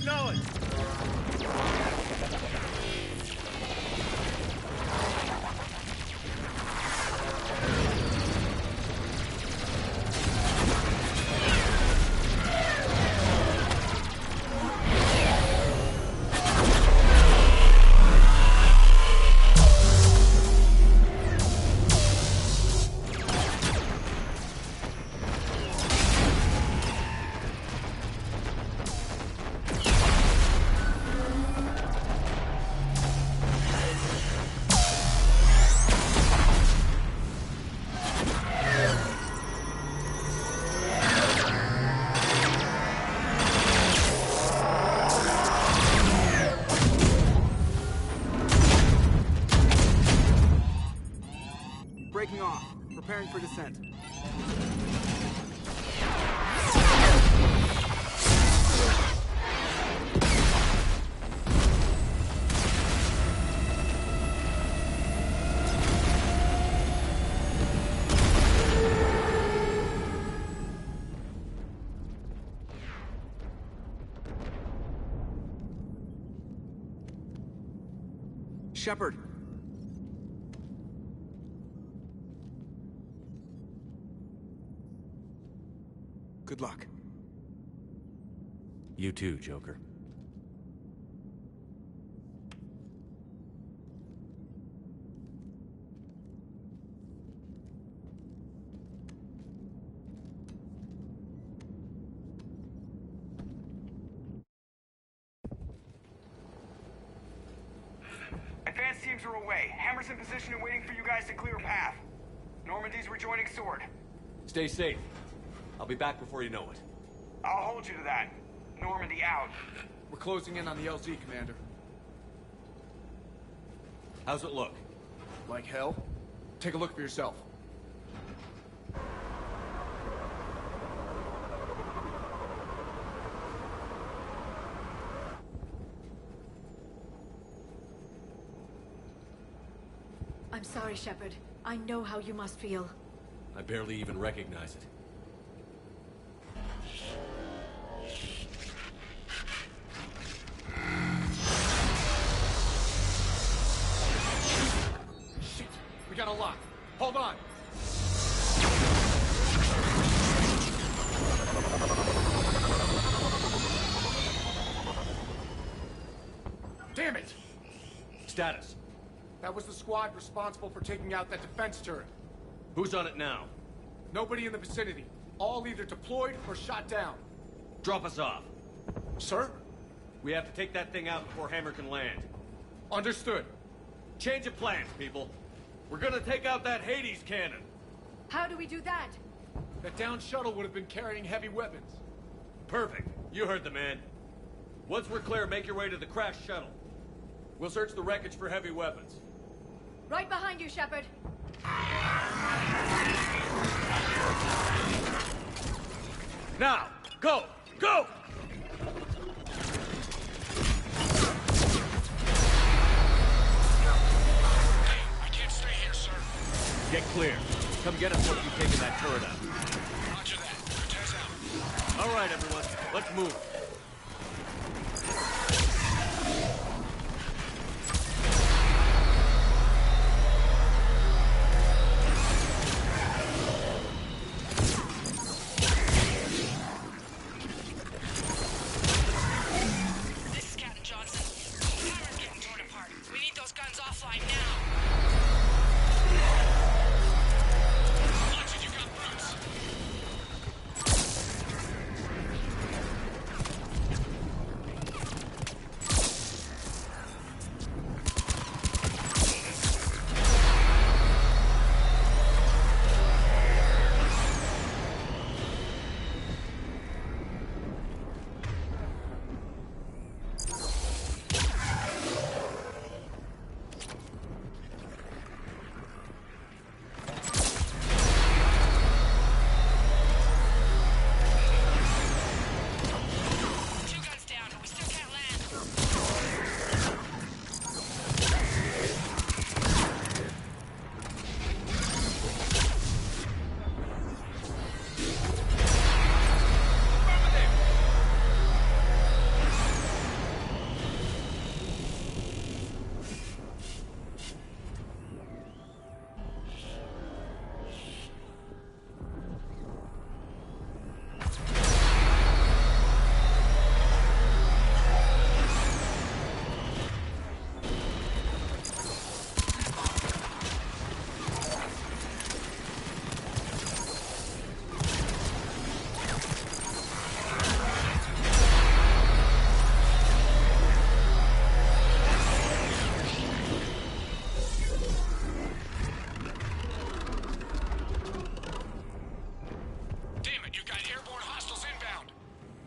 know it! Breaking off. Preparing for descent. Shepard. Good luck. You too, Joker. Advanced teams are away. Hammer's in position and waiting for you guys to clear a path. Normandy's rejoining Sword. Stay safe. I'll be back before you know it. I'll hold you to that. Normandy out. We're closing in on the LZ, Commander. How's it look? Like hell? Take a look for yourself. I'm sorry, Shepard. I know how you must feel. I barely even recognize it. Shit! We got a lock. Hold on! Damn it! Status. That was the squad responsible for taking out that defense turret. Who's on it now? Nobody in the vicinity. All either deployed or shot down. Drop us off. Sir? We have to take that thing out before Hammer can land. Understood. Change of plans, people. We're gonna take out that Hades cannon. How do we do that? That downed shuttle would have been carrying heavy weapons. Perfect. You heard the man. Once we're clear, make your way to the crashed shuttle. We'll search the wreckage for heavy weapons. Right behind you, Shepard. Now, go! Go! I can't stay here, sir. Get clear. Come get us once you've taken that turret out. Roger that. Cortez out. All right, everyone. Let's move.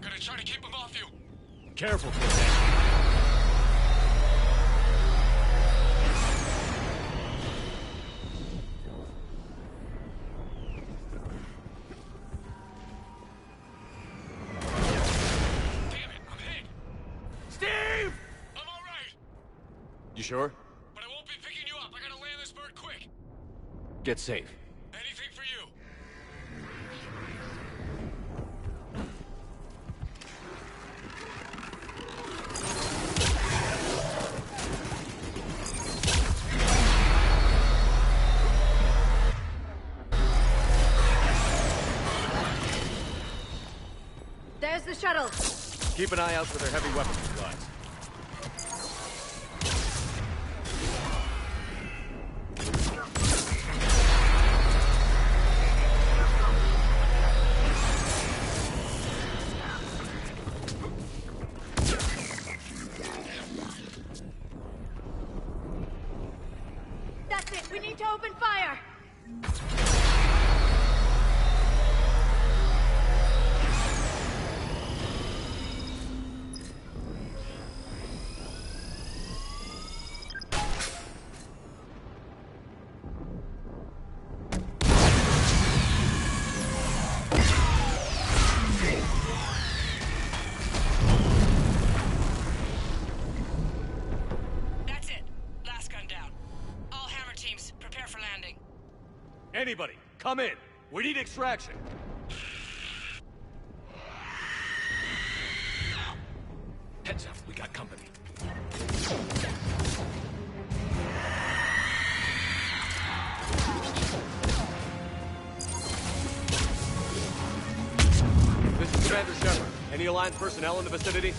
Gonna try to keep him off you. Careful, Cortez. You sure? But I won't be picking you up. I gotta land this bird quick. Get safe. Anything for you. There's the shuttle. Keep an eye out for their heavy weapons supplies. That's it. We need to open fire. Anybody, come in. We need extraction. Heads up, we got company. This is Commander Shepard. Any Alliance personnel in the vicinity?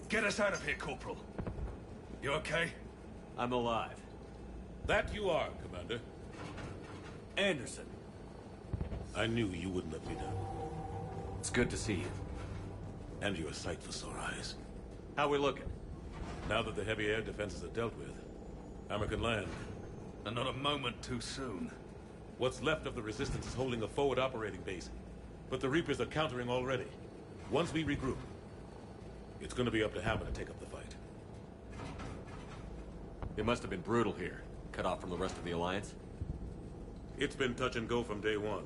Get us out of here, Corporal. You okay? I'm alive. That you are, Commander. Anderson. I knew you wouldn't let me down. It's good to see you. And you're a sight for sore eyes. How we looking? Now that the heavy air defenses are dealt with, Hammer can land. And not a moment too soon. What's left of the Resistance is holding a forward operating base. But the Reapers are countering already. Once we regroup, it's gonna be up to Hammer to take up the fight. It must have been brutal here. Cut off from the rest of the Alliance. It's been touch and go from day one.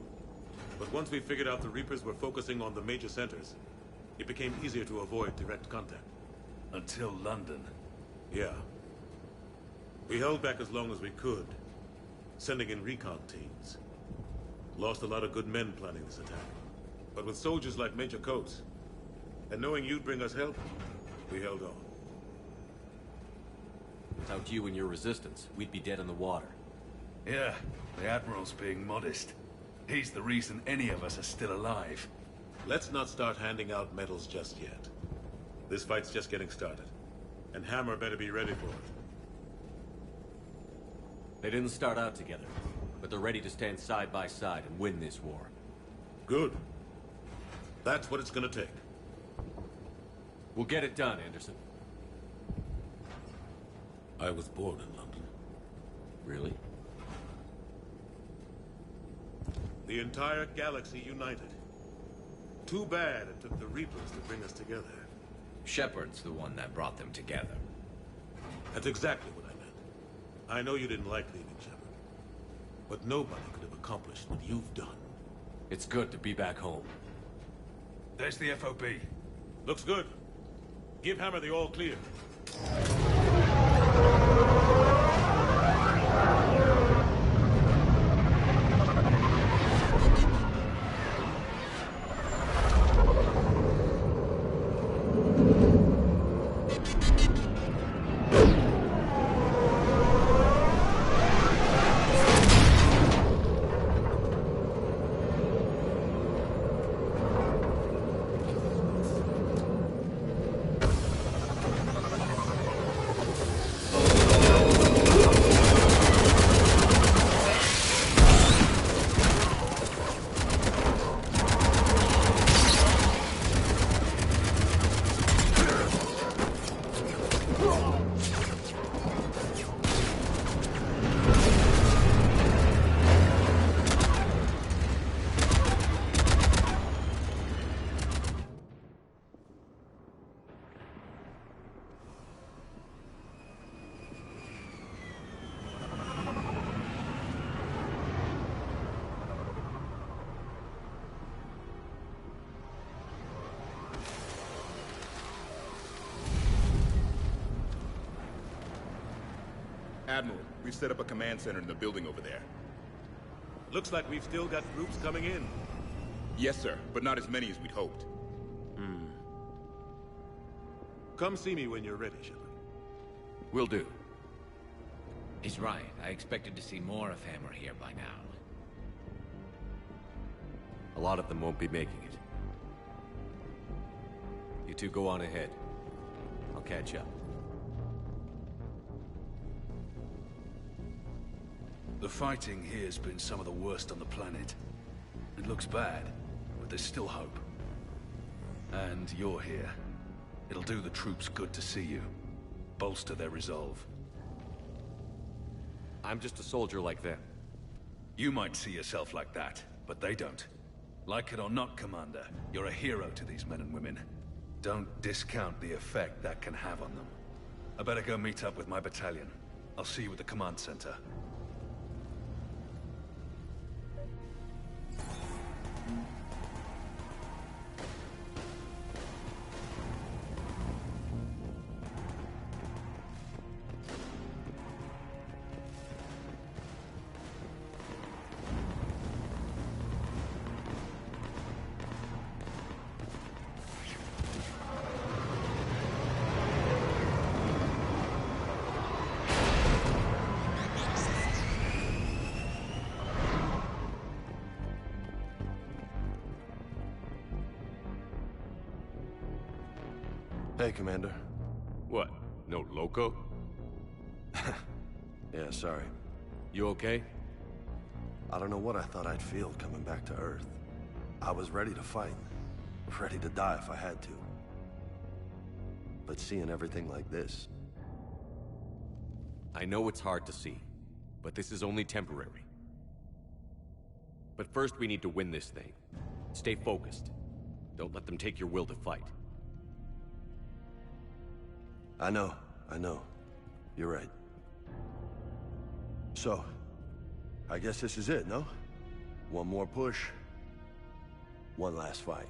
But once we figured out the Reapers were focusing on the major centers, it became easier to avoid direct contact. Until London. Yeah. We held back as long as we could, sending in recon teams. Lost a lot of good men planning this attack. But with soldiers like Major Coates, and knowing you'd bring us help, we held on. Without you and your resistance, we'd be dead in the water. Yeah, the Admiral's being modest. He's the reason any of us are still alive. Let's not start handing out medals just yet. This fight's just getting started. And Hammer better be ready for it. They didn't start out together, but they're ready to stand side by side and win this war. Good. That's what it's gonna take. We'll get it done, Anderson. I was born in London. Really? The entire galaxy united. Too bad it took the Reapers to bring us together. Shepard's the one that brought them together. That's exactly what I meant. I know you didn't like leaving Shepard, but nobody could have accomplished what you've done. It's good to be back home. There's the FOB. Looks good. Give Hammer the all clear. Admiral, we've set up a command center in the building over there. Looks like we've still got groups coming in. Yes, sir, but not as many as we'd hoped. Come see me when you're ready, Shepard. Will do. He's right. I expected to see more of Hammer here by now. A lot of them won't be making it. You two go on ahead. I'll catch up. The fighting here's been some of the worst on the planet. It looks bad, but there's still hope. And you're here. It'll do the troops good to see you. Bolster their resolve. I'm just a soldier like them. You might see yourself like that, but they don't. Like it or not, Commander, you're a hero to these men and women. Don't discount the effect that can have on them. I better go meet up with my battalion. I'll see you at the command center. Hey, Commander. What? No loco? Yeah, sorry. You okay? I don't know what I thought I'd feel coming back to Earth. I was ready to fight. Ready to die if I had to. But seeing everything like this... I know it's hard to see, but this is only temporary. But first we need to win this thing. Stay focused. Don't let them take your will to fight. I know. You're right. So, I guess this is it, no? One more push. One last fight.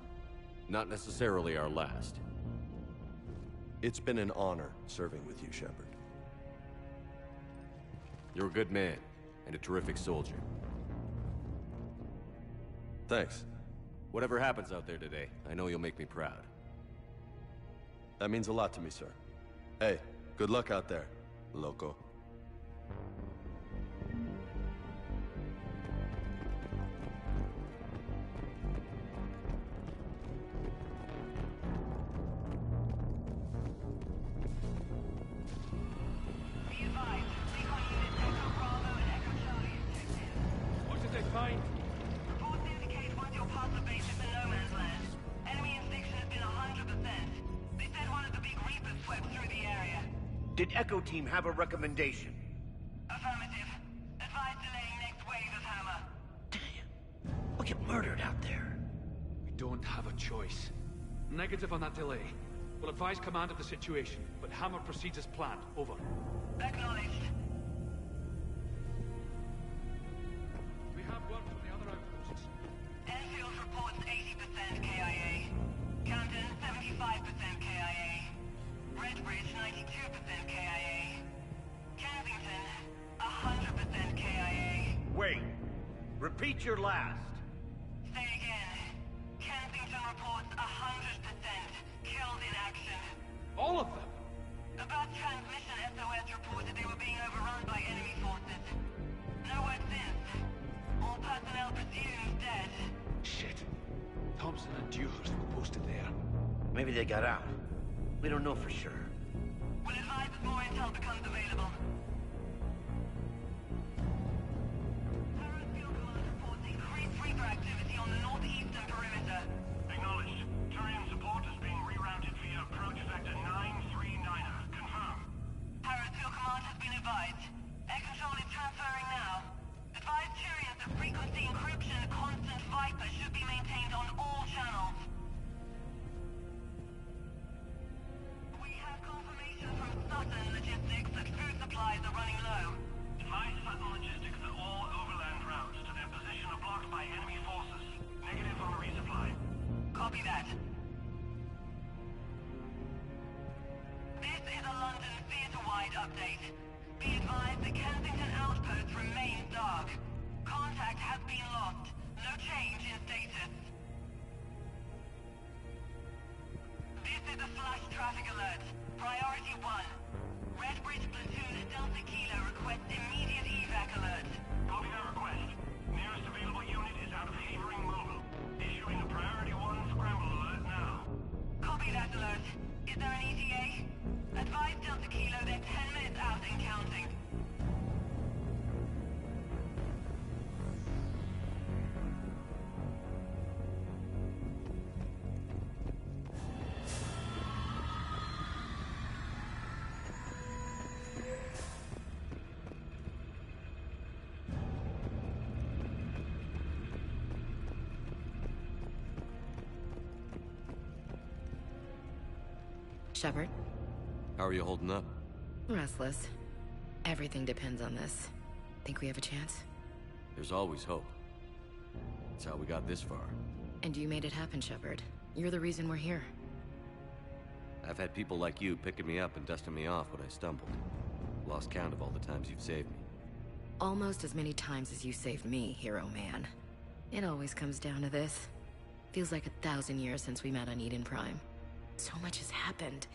Not necessarily our last. It's been an honor serving with you, Shepard. You're a good man, and a terrific soldier. Thanks. Whatever happens out there today, I know you'll make me proud. That means a lot to me, sir. Hey, good luck out there, loco. What did they find? Reports indicate once you're past the base, it's a no man's land. Enemy inspection has been 100%. They said one of the big Reapers swept through the area. Did Echo Team have a recommendation? Affirmative. Advise delaying next wave of Hammer. don't have a choice. Negative on that delay. We'll advise command of the situation, but Hammer proceeds as planned. Over. Acknowledged. We have work from the other outposts. Enfield reports 80% KIA. Camden, 75% KIA. Redbridge, 92% KIA. Kensington, 100% KIA. Wait. Repeat your last. Say again. Kensington reports 100% killed in action. All of them? A bad transmission SOS reported they were being overrun by enemy forces. No word since. All personnel presumed dead. Shit. Thompson and Dewhurst were posted there. Maybe they got out. We don't know for sure. We'll advise as more intel becomes available. Harrow Field Command reports increased Reaper activity on the northeastern perimeter. Acknowledged. Turian support is being rerouted via approach vector 939er. Confirm. Harrow Field Command has been advised. Air control is transferring now. Advise Turians that frequency encryption constant Viper should be maintained on all channels. We have confirmation from Sutton Logistics that food supplies are running low. Advise Sutton Logistics that all overland routes to their position are blocked by enemy forces. Negative on resupply. Copy that. This is a London theatre-wide update. Be advised the Kensington outpost remains dark. Contact has been lost. No change in status. This is a flash traffic alert. Priority 1. Redbridge platoon Delta Kilo requests immediate evac alert. Copy that request. Nearest available unit is out of Havering Mobile. Issuing a priority 1 scramble alert now. Copy that alert. Is there an ETA? Advise Delta Kilo they're 10 minutes out and counting. Shepard? How are you holding up? Restless. Everything depends on this. Think we have a chance? There's always hope. That's how we got this far. And you made it happen, Shepard. You're the reason we're here. I've had people like you picking me up and dusting me off when I stumbled. Lost count of all the times you've saved me. Almost as many times as you saved me, hero man. It always comes down to this. Feels like 1,000 years since we met on Eden Prime. So much has happened.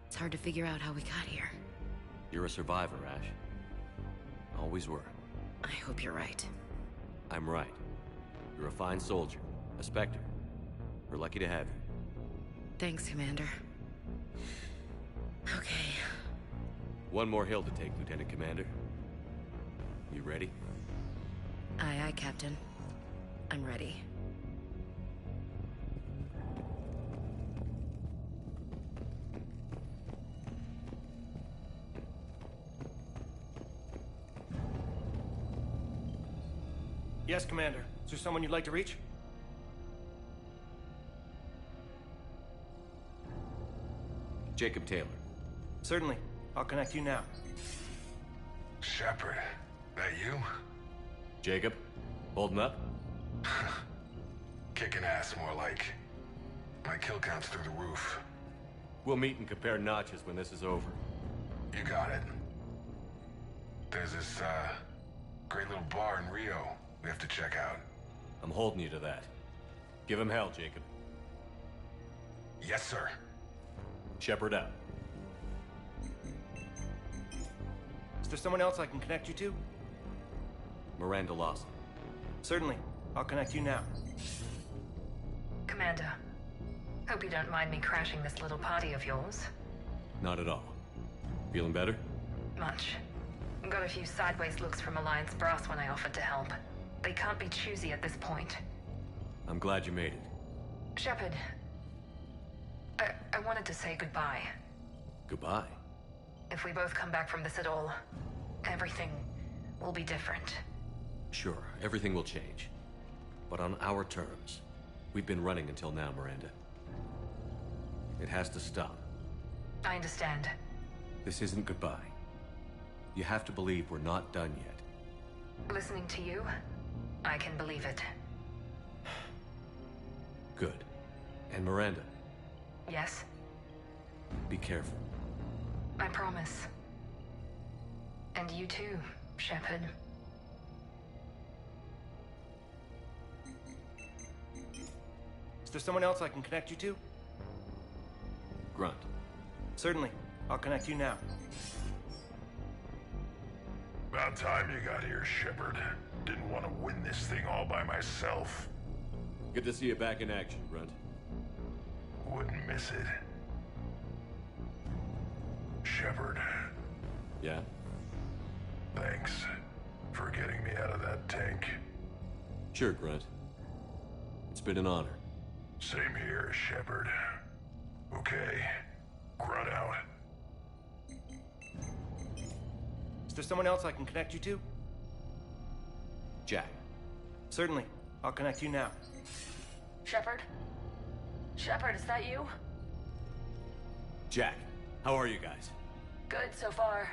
It's hard to figure out how we got here. You're a survivor, Ash. Always were. I hope you're right. I'm right. You're a fine soldier. A Spectre. We're lucky to have you. Thanks, Commander. Okay. One more hill to take, Lieutenant Commander. You ready? Aye, aye, Captain. I'm ready. Yes, Commander. Is there someone you'd like to reach? Jacob Taylor. Certainly. I'll connect you now. Shepard, that you? Jacob, holding up? Kicking ass, more like. My kill count's through the roof. We'll meet and compare notches when this is over. You got it. There's this, great little bar in Rio we have to check out. I'm holding you to that. Give him hell, Jacob. Yes, sir. Shepard out. Is there someone else I can connect you to? Miranda Lawson. Certainly. I'll connect you now. Commander, hope you don't mind me crashing this little party of yours. Not at all. Feeling better? Much. Got a few sideways looks from Alliance brass when I offered to help. They can't be choosy at this point. I'm glad you made it. Shepard, I wanted to say goodbye. Goodbye? If we both come back from this at all, everything will be different. Sure, everything will change. But on our terms. We've been running until now, Miranda. It has to stop. I understand. This isn't goodbye. You have to believe we're not done yet. Listening to you, I can believe it. Good. And Miranda, Yes, be careful. I promise. And you too, Shepard. Is there someone else I can connect you to? Grunt. Certainly. I'll connect you now. About time you got here, Shepard. Didn't want to win this thing all by myself. Good to see you back in action, Grunt. Wouldn't miss it. Shepard. Yeah? Thanks for getting me out of that tank. Sure, Grunt. It's been an honor. Same here, Shepard. Okay. Grunt out. Is there someone else I can connect you to? Jack. Certainly. I'll connect you now. Shepard? Shepard, is that you? Jack, how are you guys? Good so far.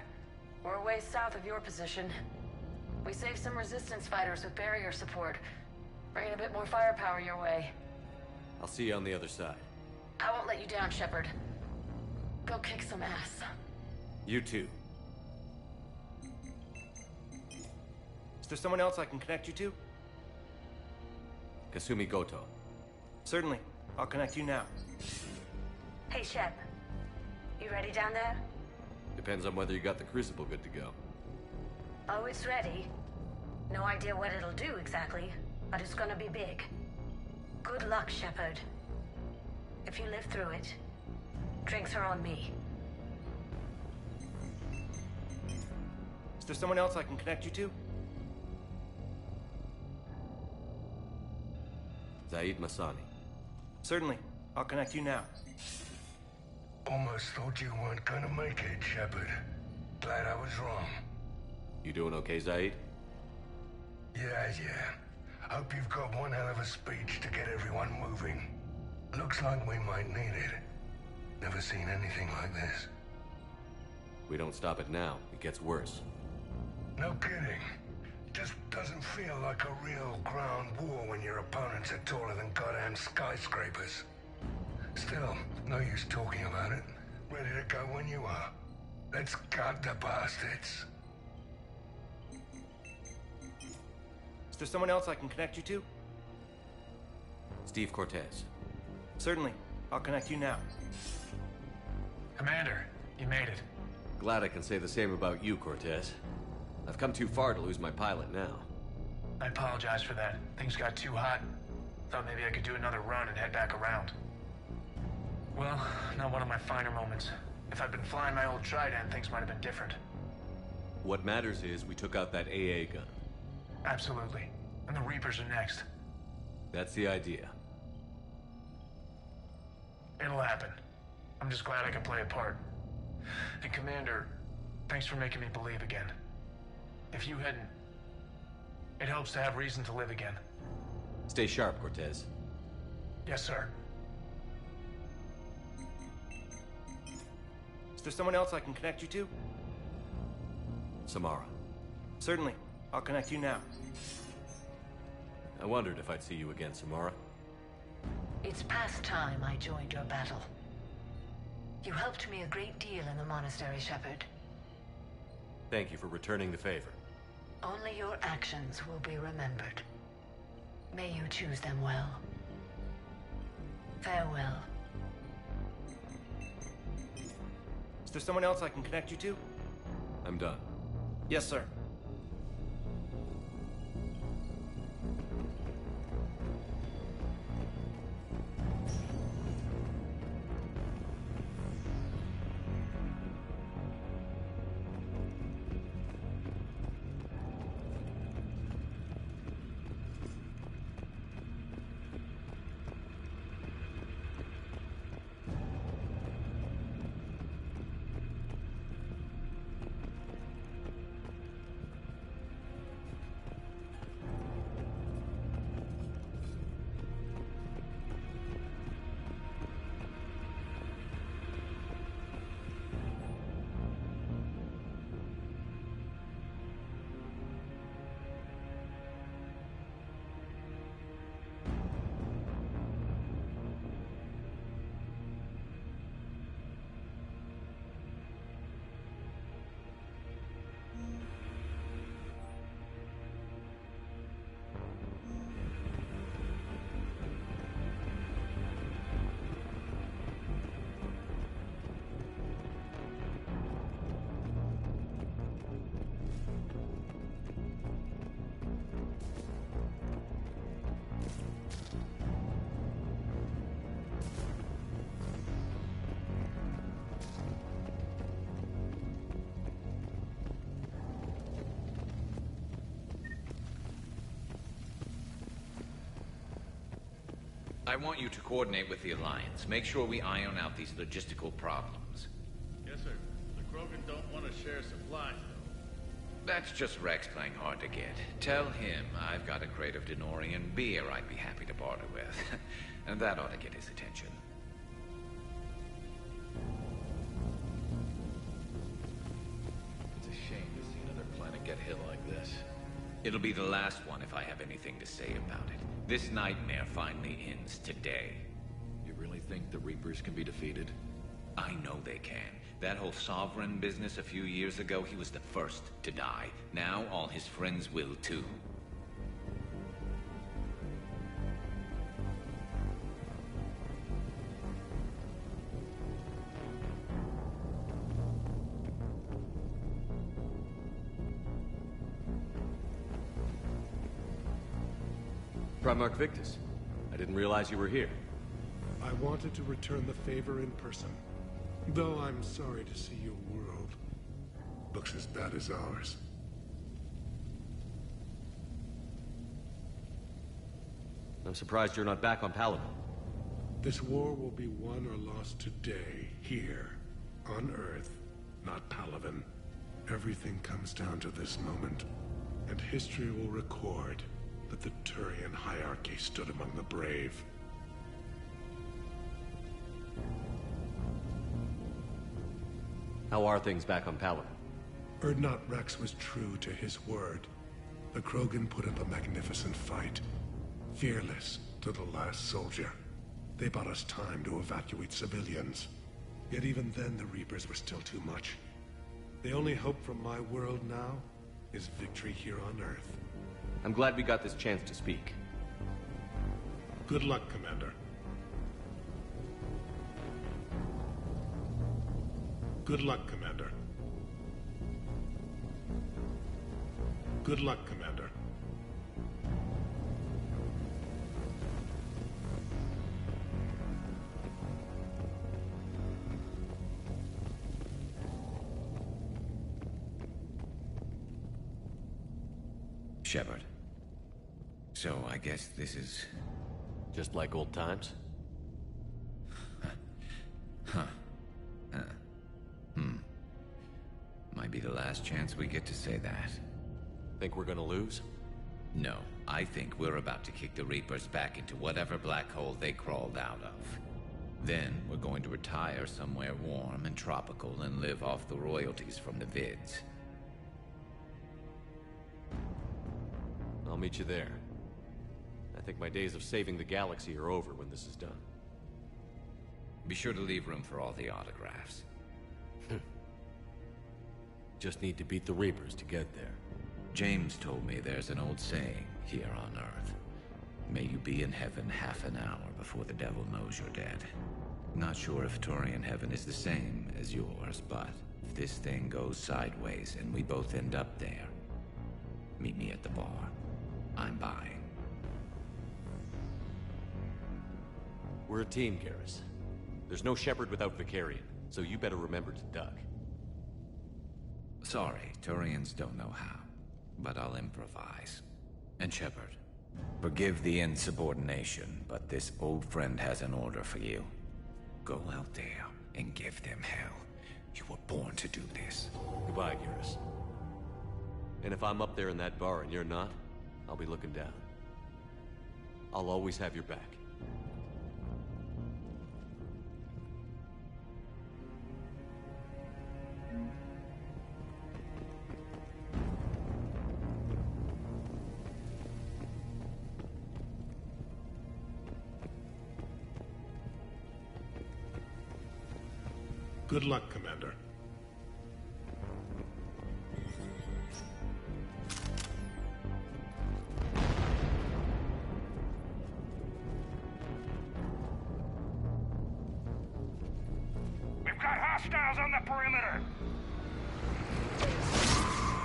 We're a ways south of your position. We saved some resistance fighters with barrier support. Bringing a bit more firepower your way. I'll see you on the other side. I won't let you down, Shepard. Go kick some ass. You too. Is there someone else I can connect you to? Kasumi Goto. Certainly. I'll connect you now. Hey, Shep. You ready down there? Depends on whether you got the crucible good to go. Oh, it's ready. No idea what it'll do exactly, but it's gonna be big. Good luck, Shepard. If you live through it, drinks are on me. Is there someone else I can connect you to? Zaid Masani. Certainly. I'll connect you now. Almost thought you weren't gonna make it, Shepard. Glad I was wrong. You doing okay, Zaid? Yeah. Hope you've got one hell of a speech to get everyone moving. Looks like we might need it. Never seen anything like this. We don't stop it now, it gets worse. No kidding. Just doesn't feel like a real ground war when your opponents are taller than goddamn skyscrapers. Still, no use talking about it. Ready to go when you are. Let's gut the bastards. Is there someone else I can connect you to? Steve Cortez. Certainly. I'll connect you now. Commander, you made it. Glad I can say the same about you, Cortez. I've come too far to lose my pilot now. I apologize for that. Things got too hot. Thought maybe I could do another run and head back around. Well, not one of my finer moments. If I'd been flying my old Trident, things might have been different. What matters is we took out that AA gun. Absolutely. And the Reapers are next. That's the idea. It'll happen. I'm just glad I can play a part. And Commander, thanks for making me believe again. If you hadn't... It helps to have reason to live again. Stay sharp, Cortez. Yes, sir. Is there someone else I can connect you to? Samara. Certainly. I'll connect you now. I wondered if I'd see you again, Samara. It's past time I joined your battle. You helped me a great deal in the monastery, Shepard. Thank you for returning the favor. Only your actions will be remembered. May you choose them well. Farewell. Is there someone else I can connect you to? I'm done. Yes, sir. I want you to coordinate with the Alliance. Make sure we iron out these logistical problems. Yes, sir. The Krogan don't want to share supplies, though. That's just Rex playing hard to get. Tell him I've got a crate of Denorian beer I'd be happy to barter with. And that ought to get his attention. It's a shame to see another planet get hit like this. It'll be the last one if I have anything to say about it. This nightmare finally ends today. You really think the Reapers can be defeated? I know they can. That whole Sovereign business a few years ago, he was the first to die. Now all his friends will too. Primarch Victus, I didn't realize you were here. I wanted to return the favor in person. Though I'm sorry to see your world looks as bad as ours. I'm surprised you're not back on Palaven. This war will be won or lost today, here, on Earth, not Palaven. Everything comes down to this moment, and history will record that the Turian hierarchy stood among the brave. How are things back on Palaven? Urdnot Rex was true to his word. The Krogan put up a magnificent fight. Fearless to the last soldier. They bought us time to evacuate civilians. Yet even then the Reapers were still too much. The only hope from my world now is victory here on Earth. I'm glad we got this chance to speak. Good luck, Commander. Good luck, Commander. Good luck, Commander. Shepard. So, I guess this is... just like old times? Might be the last chance we get to say that. Think we're gonna lose? No, I think we're about to kick the Reapers back into whatever black hole they crawled out of. Then, we're going to retire somewhere warm and tropical and live off the royalties from the vids. I'll meet you there. I think my days of saving the galaxy are over when this is done. Be sure to leave room for all the autographs. Just need to beat the Reapers to get there. James told me there's an old saying here on Earth. May you be in heaven half an hour before the devil knows you're dead. Not sure if Turian heaven is the same as yours, but if this thing goes sideways and we both end up there, meet me at the bar. I'm buying. We're a team, Garrus. There's no Shepard without Vicarion, so you better remember to duck. Sorry, Turians don't know how, but I'll improvise. And Shepard, forgive the insubordination, but this old friend has an order for you. Go out there and give them hell. You were born to do this. Goodbye, Garrus. And if I'm up there in that bar and you're not, I'll be looking down. I'll always have your back. Good luck, Commander. We've got hostiles on the perimeter!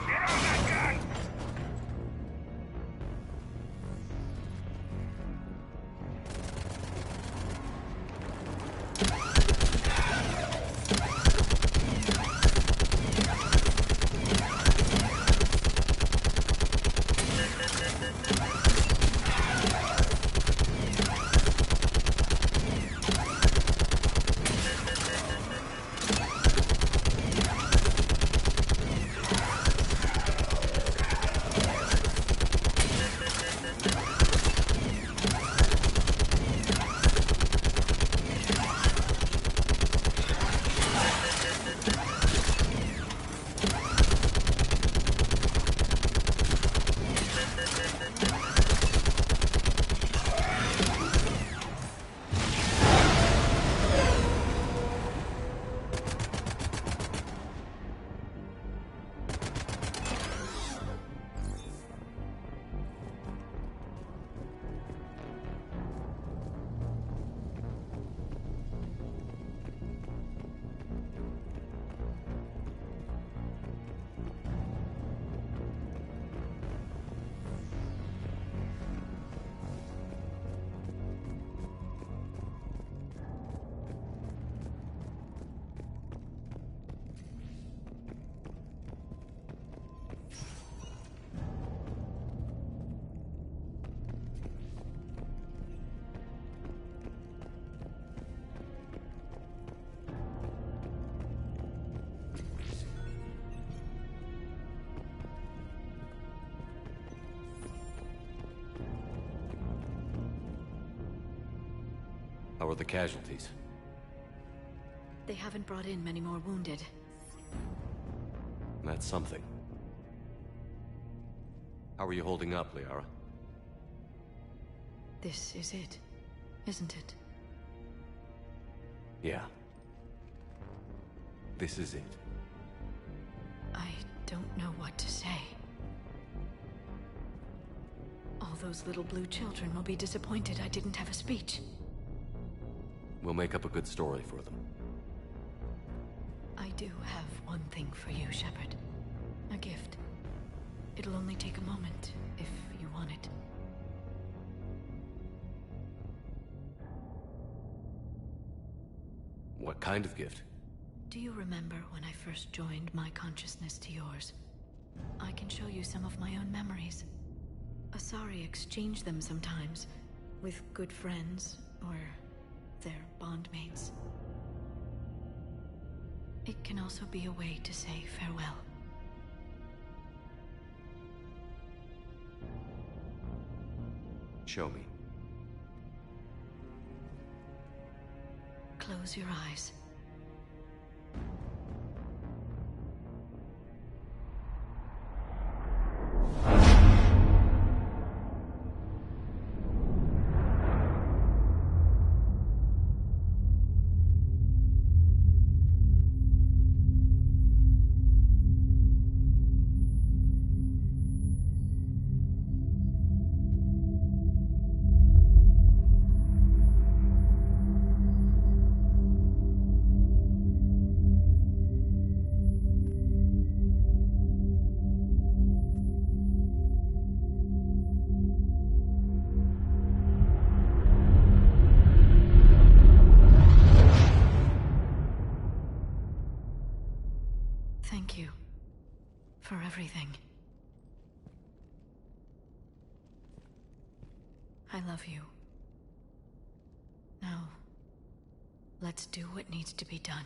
Get on that gun! How are the casualties? They haven't brought in many more wounded. That's something. How are you holding up, Liara? This is it, isn't it? Yeah. This is it. I don't know what to say. All those little blue children will be disappointed I didn't have a speech. We'll make up a good story for them. I do have one thing for you, Shepard. A gift. It'll only take a moment, if you want it. What kind of gift? Do you remember when I first joined my consciousness to yours? I can show you some of my own memories. Asari exchange them sometimes, with good friends, or their bondmates. It can also be a way to say farewell. Show me. Close your eyes. Thank you for everything. I love you. Now, let's do what needs to be done.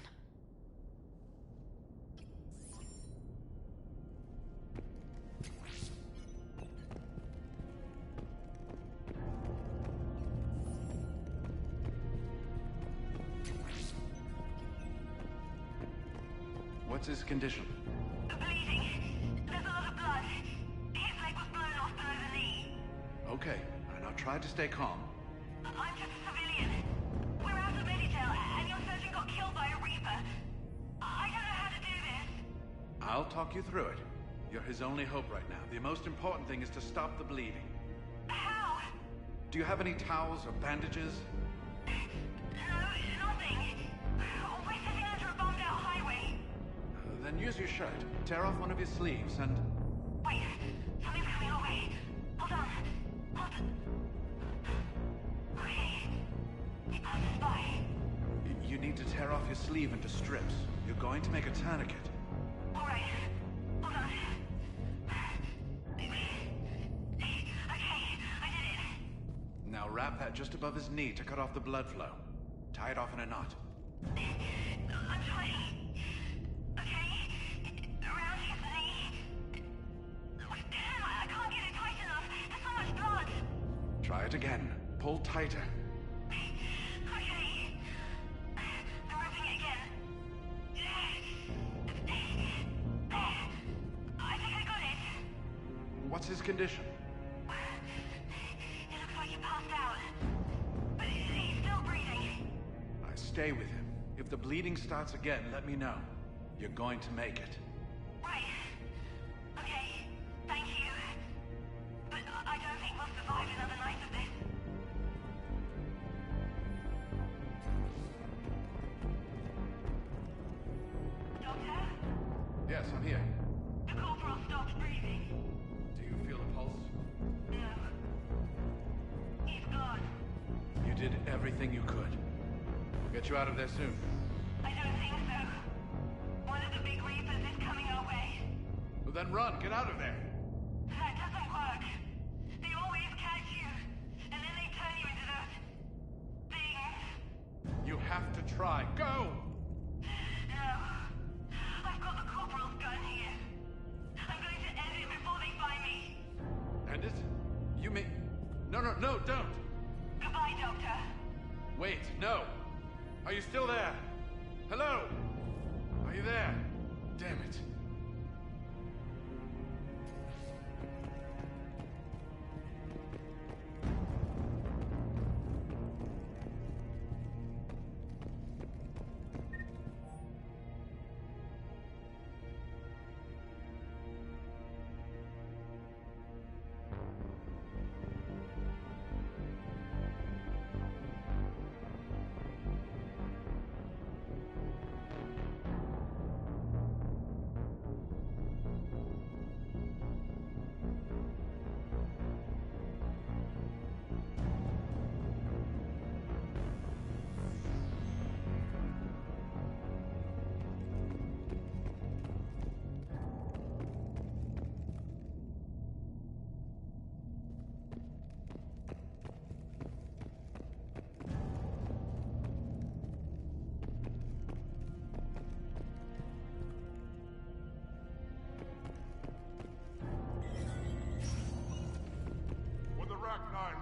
What's his condition? Bleeding. There's a lot of blood. His leg was blown off below the knee. Okay, now try to stay calm. I'm just a civilian. We're out of Meditail, and your surgeon got killed by a Reaper. I don't know how to do this. I'll talk you through it. You're his only hope right now. The most important thing is to stop the bleeding. How? Do you have any towels or bandages? No, nothing. We're sitting under a bombed-out highway. Then use your shirt. Tear off one of your sleeves and... Wait, something's coming our way. Hold on. Okay. It's on the spy. You need to tear off your sleeve into strips. You're going to make a tourniquet. Alright. Hold on. Okay, I did it. Now wrap that just above his knee to cut off the blood flow. Tie it off in a knot. I'm trying. Around his knee. Damn, I can't get it tight enough. There's so much blood. Try it again. Pull tighter. Okay. I'm wrapping it again. I think I got it. What's his condition? It looks like he passed out. But he's still breathing. I stay with him. If the bleeding starts again, let me know. You're going to make it. Right. Okay. Thank you. But I don't think we'll survive another night of this. Doctor? Yes, I'm here. The corporal stopped breathing. Do you feel a pulse? No. He's gone. You did everything you could. We'll get you out of there soon. I don't think so. One of the big Reapers is coming our way. Well, then run. Get out of there. That doesn't work. They always catch you, and then they turn you into those things. You have to try. Go! No. I've got the corporal's gun here. I'm going to end it before they find me. End it? You mean... No, don't! Goodbye, Doctor. Wait, no! Are you still there? Hello? Are you there? Damn it.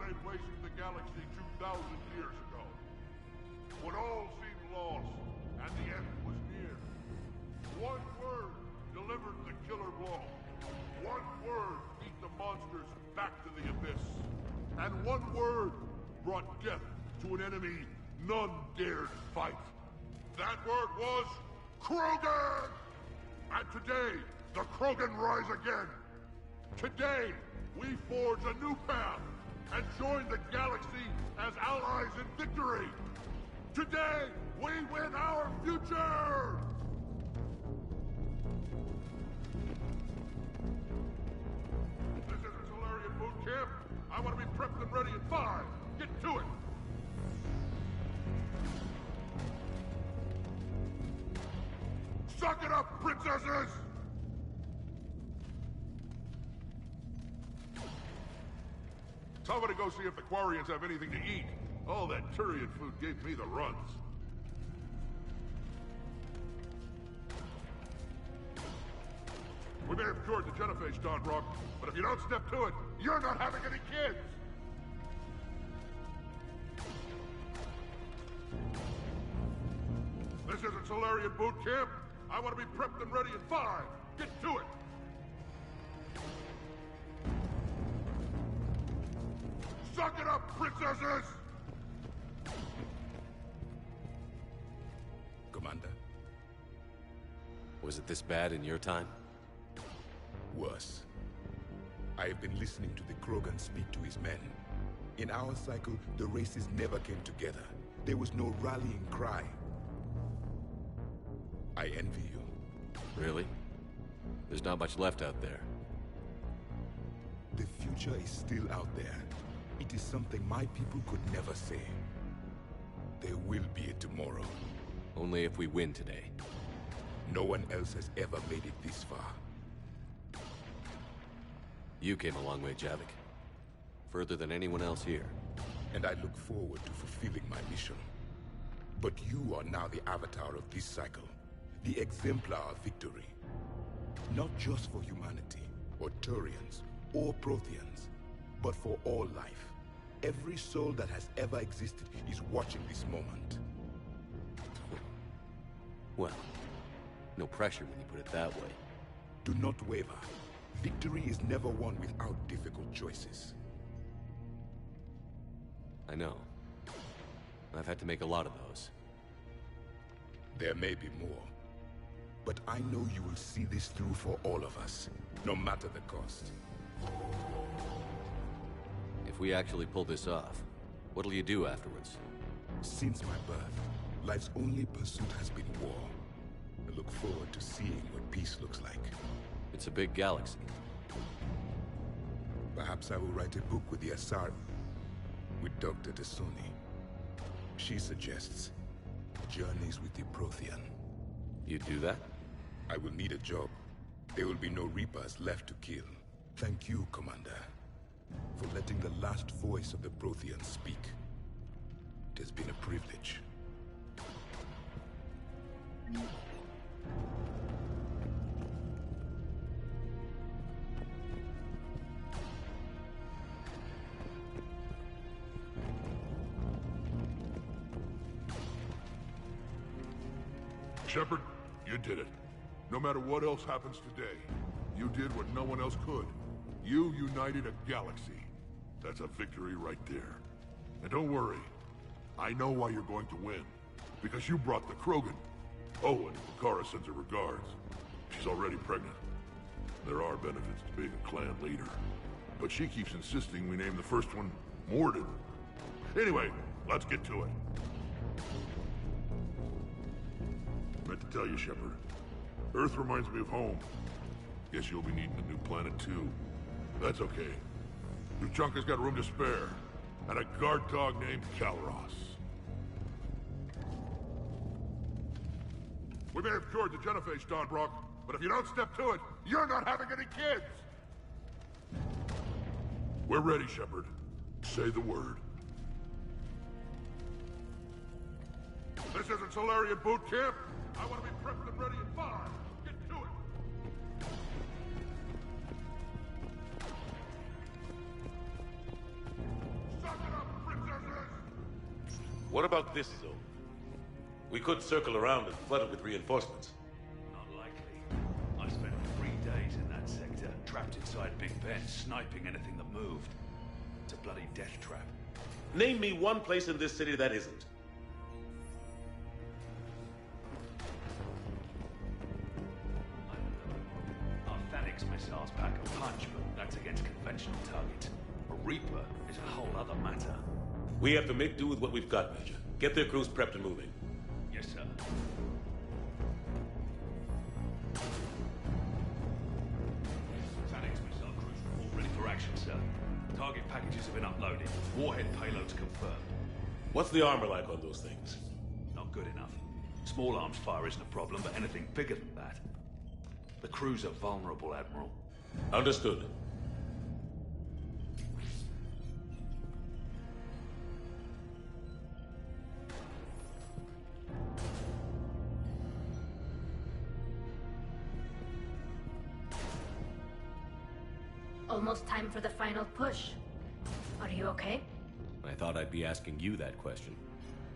Lay waste to the galaxy 2,000 years ago. When all seemed lost and the end was near, one word delivered the killer blow. One word beat the monsters back to the abyss. And one word brought death to an enemy none dared fight. That word was Krogan! And today, the Krogan rise again. Today, we forge a new path and join the galaxy as allies in victory! Today, we win our future! This isn't Solarian boot camp. I want to be prepped and ready in 5. Get to it! Suck it up, princesses! Tell me to go see if the Quarians have anything to eat. All that Turian food gave me the runs. We may have cured the genophage, Don Rock, but if you don't step to it, you're not having any kids! This isn't Solarian boot camp. I want to be prepped and ready in 5. Get to it! Suck it up, princesses! Commander? Was it this bad in your time? Worse. I have been listening to the Krogan speak to his men. In our cycle, the races never came together. There was no rallying cry. I envy you. Really? There's not much left out there. The future is still out there. It is something my people could never say. There will be a tomorrow. Only if we win today. No one else has ever made it this far. You came a long way, Javik. Further than anyone else here. And I look forward to fulfilling my mission. But you are now the avatar of this cycle. The exemplar of victory. Not just for humanity, or Turians, or Protheans, but for all life. Every soul that has ever existed is watching this moment. Well, no pressure when you put it that way. Do not waver. Victory is never won without difficult choices. I know. I've had to make a lot of those. There may be more. But I know you will see this through for all of us, no matter the cost. If we actually pull this off, what'll you do afterwards? Since my birth, life's only pursuit has been war. I look forward to seeing what peace looks like. It's a big galaxy. Perhaps I will write a book with the Asari, with Dr. T'Soni. She suggests journeys with the Prothean. You'd do that? I will need a job. There will be no Reapers left to kill. Thank you, Commander, for letting the last voice of the Prothean speak. It has been a privilege. Shepard, you did it. No matter what else happens today, you did what no one else could. You united a galaxy. That's a victory right there. And don't worry, I know why you're going to win. Because you brought the Krogan. Oh, and Bakara sends her regards. She's already pregnant. There are benefits to being a clan leader. But she keeps insisting we name the first one Mordin. Anyway, let's get to it. Meant to tell you, Shepard. Earth reminds me of home. Guess you'll be needing a new planet too. That's okay. Tuchanka's got room to spare. And a guard dog named Kalros. We may have cured the genophage, Don Brock, but if you don't step to it, you're not having any kids! We're ready, Shepard. Say the word. This isn't Solarian boot camp! I want to be prepped and ready in 5! Get to it! Suck it up, princesses! What about this zone? We could circle around and flood it with reinforcements. Not likely. I spent 3 days in that sector, trapped inside Big Ben, sniping anything that moved. It's a bloody death trap. Name me one place in this city that isn't. Our Phoenix missiles pack a punch, but that's against conventional targets. A Reaper is a whole other matter. We have to make do with what we've got, Major. Get their crews prepped and moving. Yes, sir. Phoenix missile crews all ready for action, sir. Target packages have been uploaded. Warhead payloads confirmed. What's the armor like on those things? Not good enough. Small arms fire isn't a problem, but anything bigger than that. The crews are vulnerable, Admiral. Understood. Almost time for the final push. Are you okay? I thought I'd be asking you that question.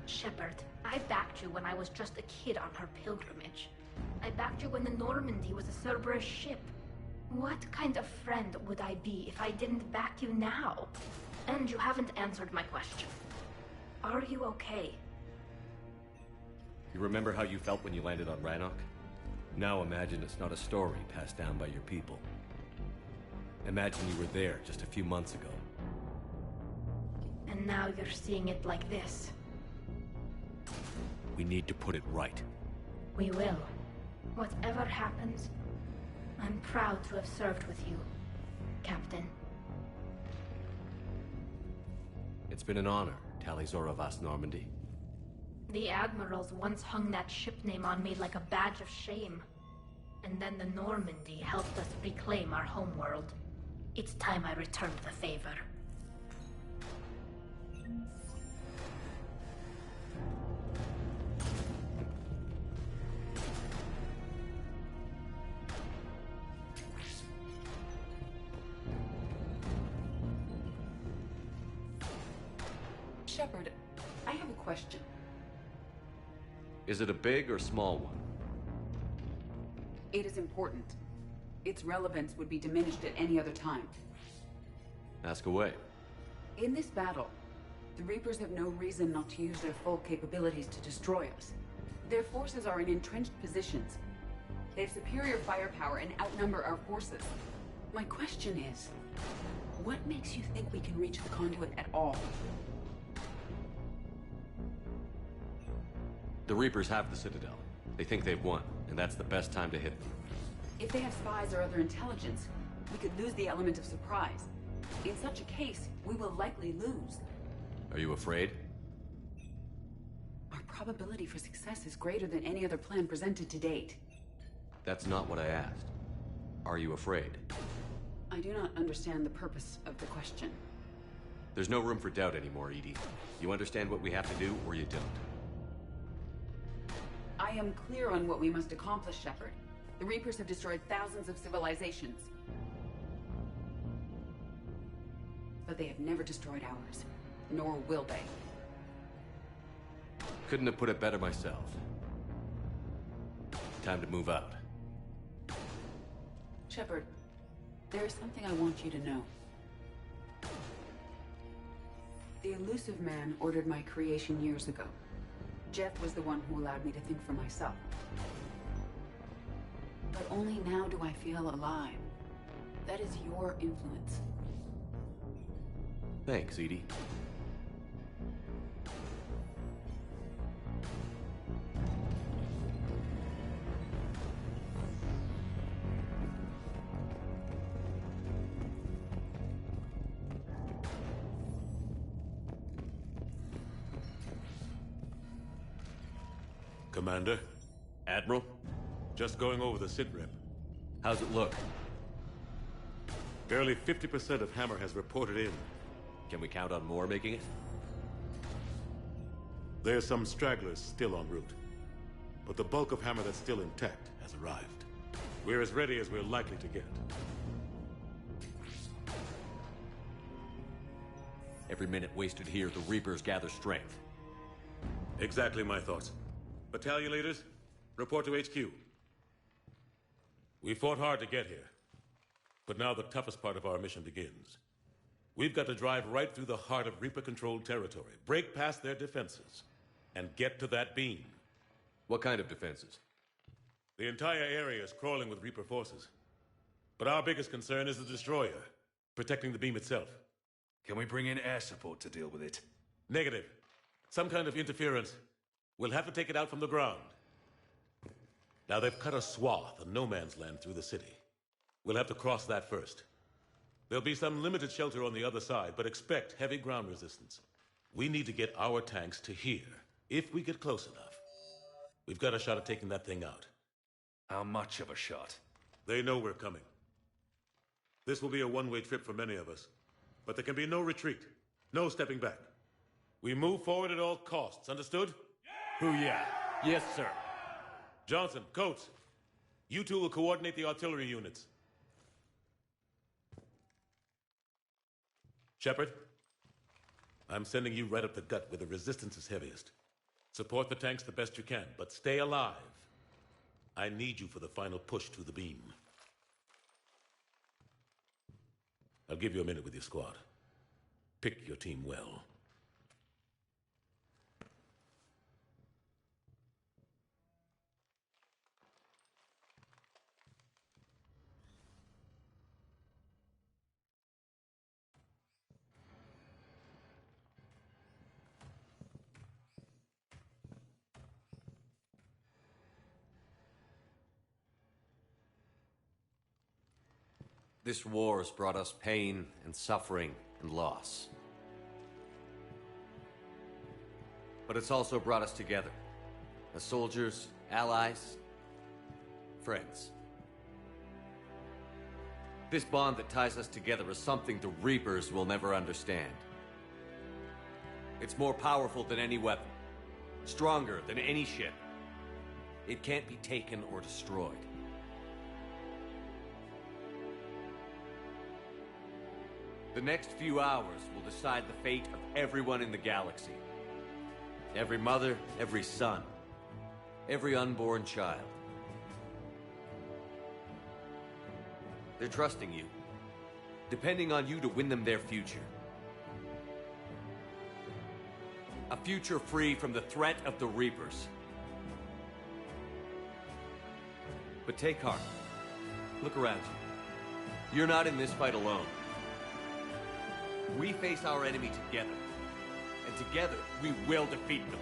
Shepard, I backed you when I was just a kid on her pilgrimage. I backed you when the Normandy was a Cerberus ship. What kind of friend would I be if I didn't back you now? And you haven't answered my question. Are you okay? You remember how you felt when you landed on Rannoch? Now imagine it's not a story passed down by your people. Imagine you were there just a few months ago. And now you're seeing it like this. We need to put it right. We will. Whatever happens, I'm proud to have served with you, Captain. It's been an honor, Tali'Zorah Vast Normandy. The Admirals once hung that ship name on me like a badge of shame. And then the Normandy helped us reclaim our homeworld. It's time I returned the favor. Shepard, I have a question. Is it a big or small one? It is important. Its relevance would be diminished at any other time. Ask away. In this battle, the Reapers have no reason not to use their full capabilities to destroy us. Their forces are in entrenched positions. They have superior firepower and outnumber our forces. My question is, what makes you think we can reach the conduit at all? The Reapers have the Citadel. They think they've won, and that's the best time to hit them. If they have spies or other intelligence, we could lose the element of surprise. In such a case, we will likely lose. Are you afraid? Our probability for success is greater than any other plan presented to date. That's not what I asked. Are you afraid? I do not understand the purpose of the question. There's no room for doubt anymore, EDI. You understand what we have to do, or you don't. I am clear on what we must accomplish, Shepard. The Reapers have destroyed thousands of civilizations. But they have never destroyed ours. Nor will they. Couldn't have put it better myself. Time to move out. Shepard, there is something I want you to know. The Illusive Man ordered my creation years ago. Jeff was the one who allowed me to think for myself. But only now do I feel alive. That is your influence. Thanks, Edie. Commander? Admiral? Just going over the sitrep. How's it look? Barely 50% of Hammer has reported in. Can we count on more making it? There's some stragglers still en route. But the bulk of Hammer that's still intact has arrived. We're as ready as we're likely to get. Every minute wasted here, the Reapers gather strength. Exactly my thoughts. Battalion leaders, report to HQ. We fought hard to get here. But now the toughest part of our mission begins. We've got to drive right through the heart of Reaper-controlled territory, break past their defenses, and get to that beam. What kind of defenses? The entire area is crawling with Reaper forces. But our biggest concern is the destroyer, protecting the beam itself. Can we bring in air support to deal with it? Negative. Some kind of interference. We'll have to take it out from the ground. Now they've cut a swath of no man's land through the city. We'll have to cross that first. There'll be some limited shelter on the other side, but expect heavy ground resistance. We need to get our tanks to here, if we get close enough. We've got a shot at taking that thing out. How much of a shot? They know we're coming. This will be a one-way trip for many of us, but there can be no retreat, no stepping back. We move forward at all costs, understood? Booyah. Yes, sir. Johnson, Coates, you two will coordinate the artillery units. Shepard, I'm sending you right up the gut where the resistance is heaviest. Support the tanks the best you can, but stay alive. I need you for the final push to the beam. I'll give you a minute with your squad. Pick your team well. This war has brought us pain and suffering and loss. But it's also brought us together. As soldiers, allies, friends. This bond that ties us together is something the Reapers will never understand. It's more powerful than any weapon. Stronger than any ship. It can't be taken or destroyed. The next few hours will decide the fate of everyone in the galaxy. Every mother, every son, every unborn child. They're trusting you, depending on you to win them their future. A future free from the threat of the Reapers. But take heart. Look around you. You're not in this fight alone. We face our enemy together, and together we will defeat them.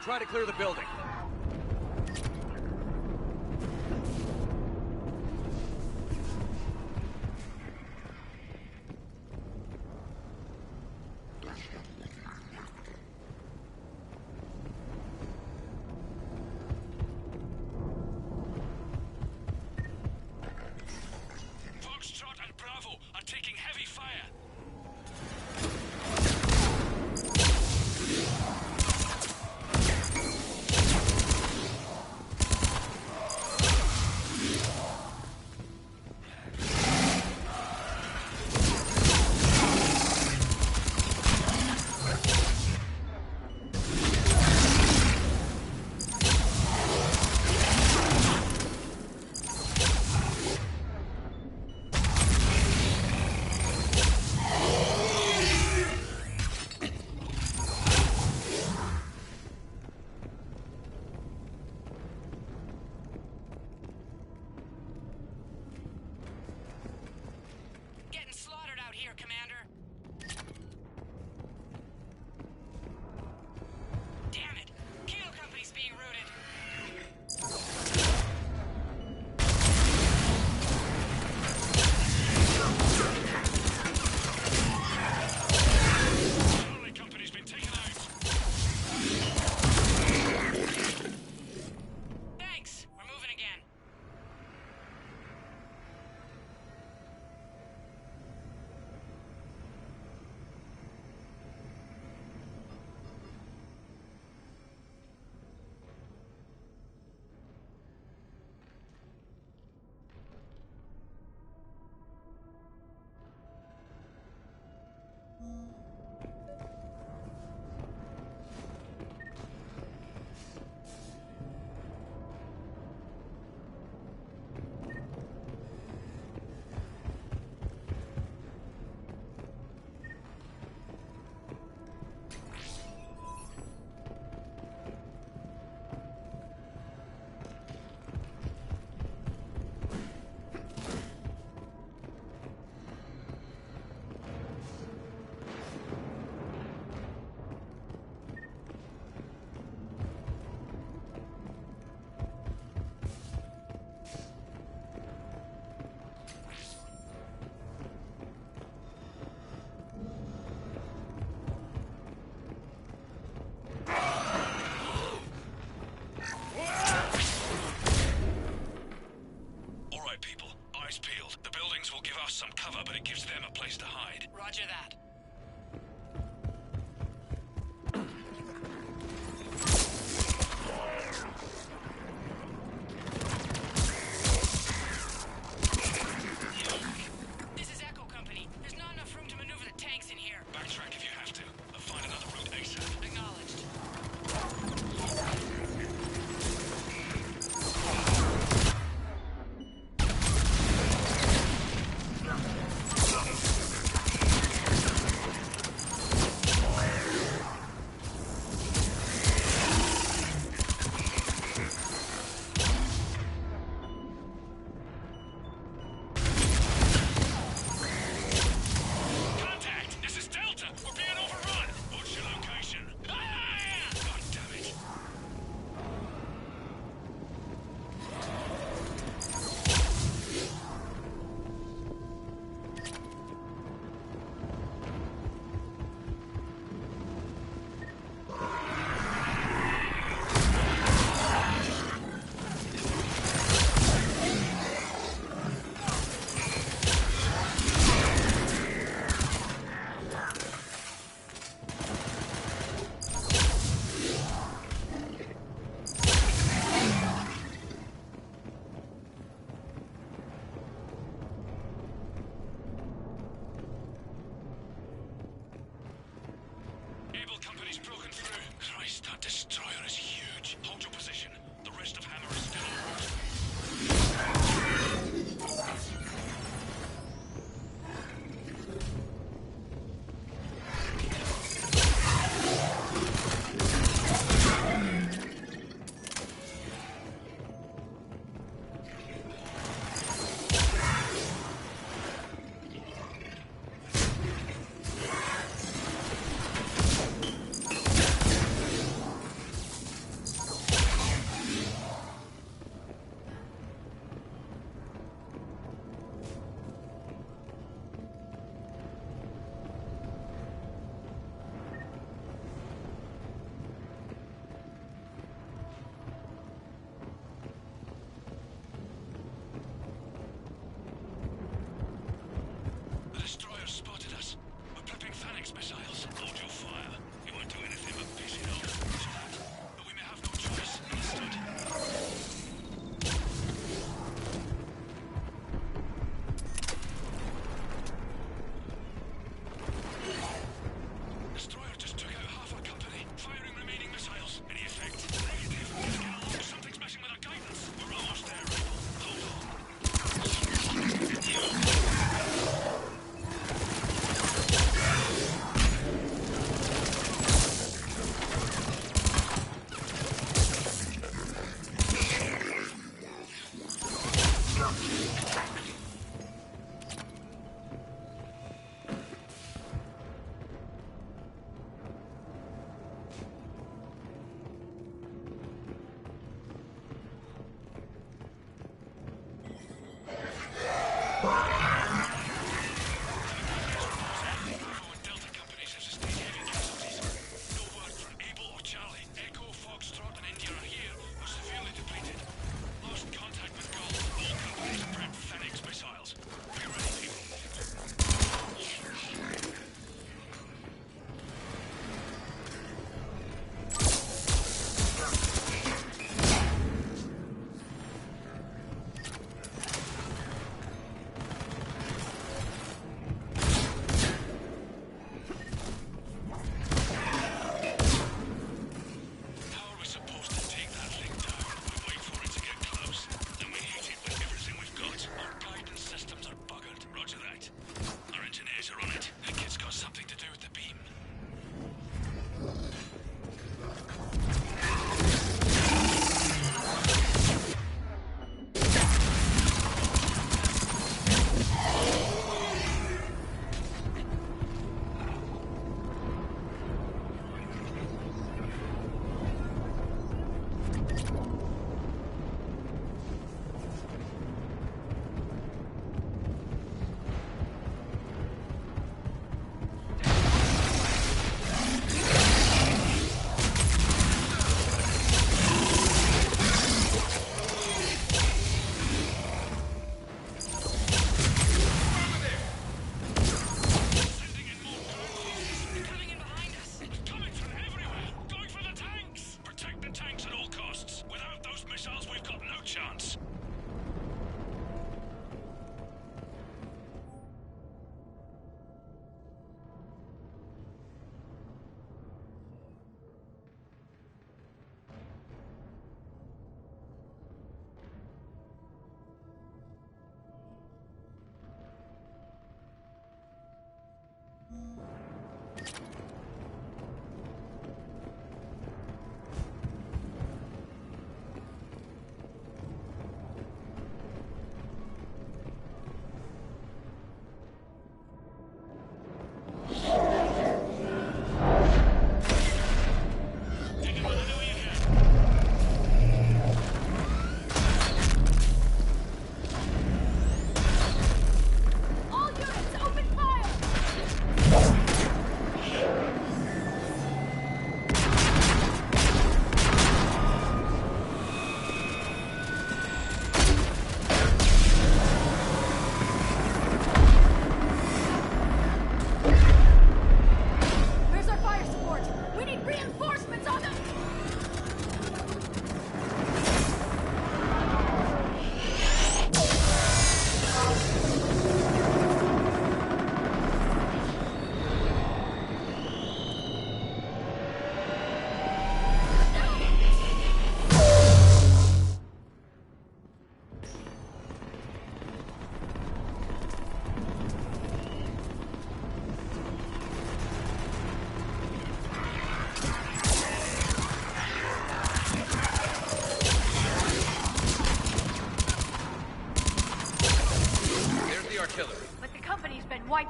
try to clear the building. Foxtrot and Bravo are taking heavy fire.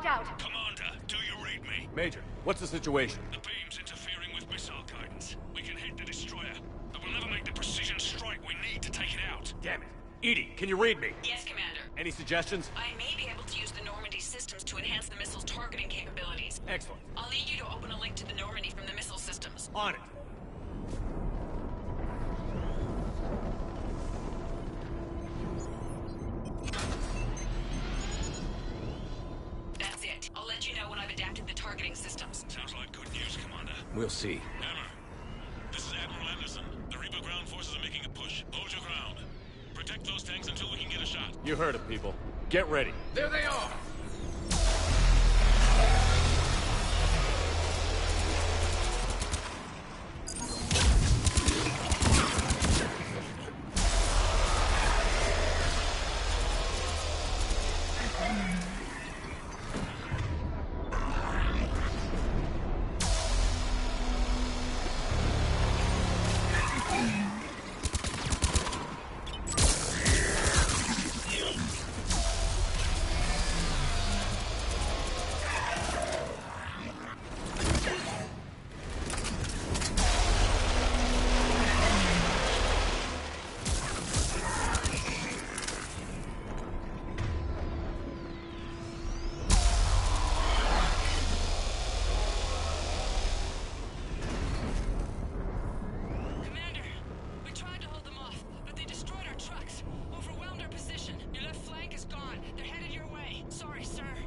wiped out. Commander, do you read me? Major, what's the situation? The beam's interfering with missile guidance. We can hit the destroyer, but we'll never make the precision strike we need to take it out. Damn it. Edie, can you read me? Yes, Commander. Any suggestions? I may be able to use the Normandy systems to enhance the missile's targeting capabilities. Excellent. I'll need you to open a link to the Normandy from the missile systems. On it. That's it. I'll let you know when I've adapted the targeting systems. Sounds like good news, Commander. We'll see. Hammer, this is Admiral Anderson. The Reaper ground forces are making a push. Hold your ground. Protect those tanks until we can get a shot. You heard it, people. Get ready. There they are!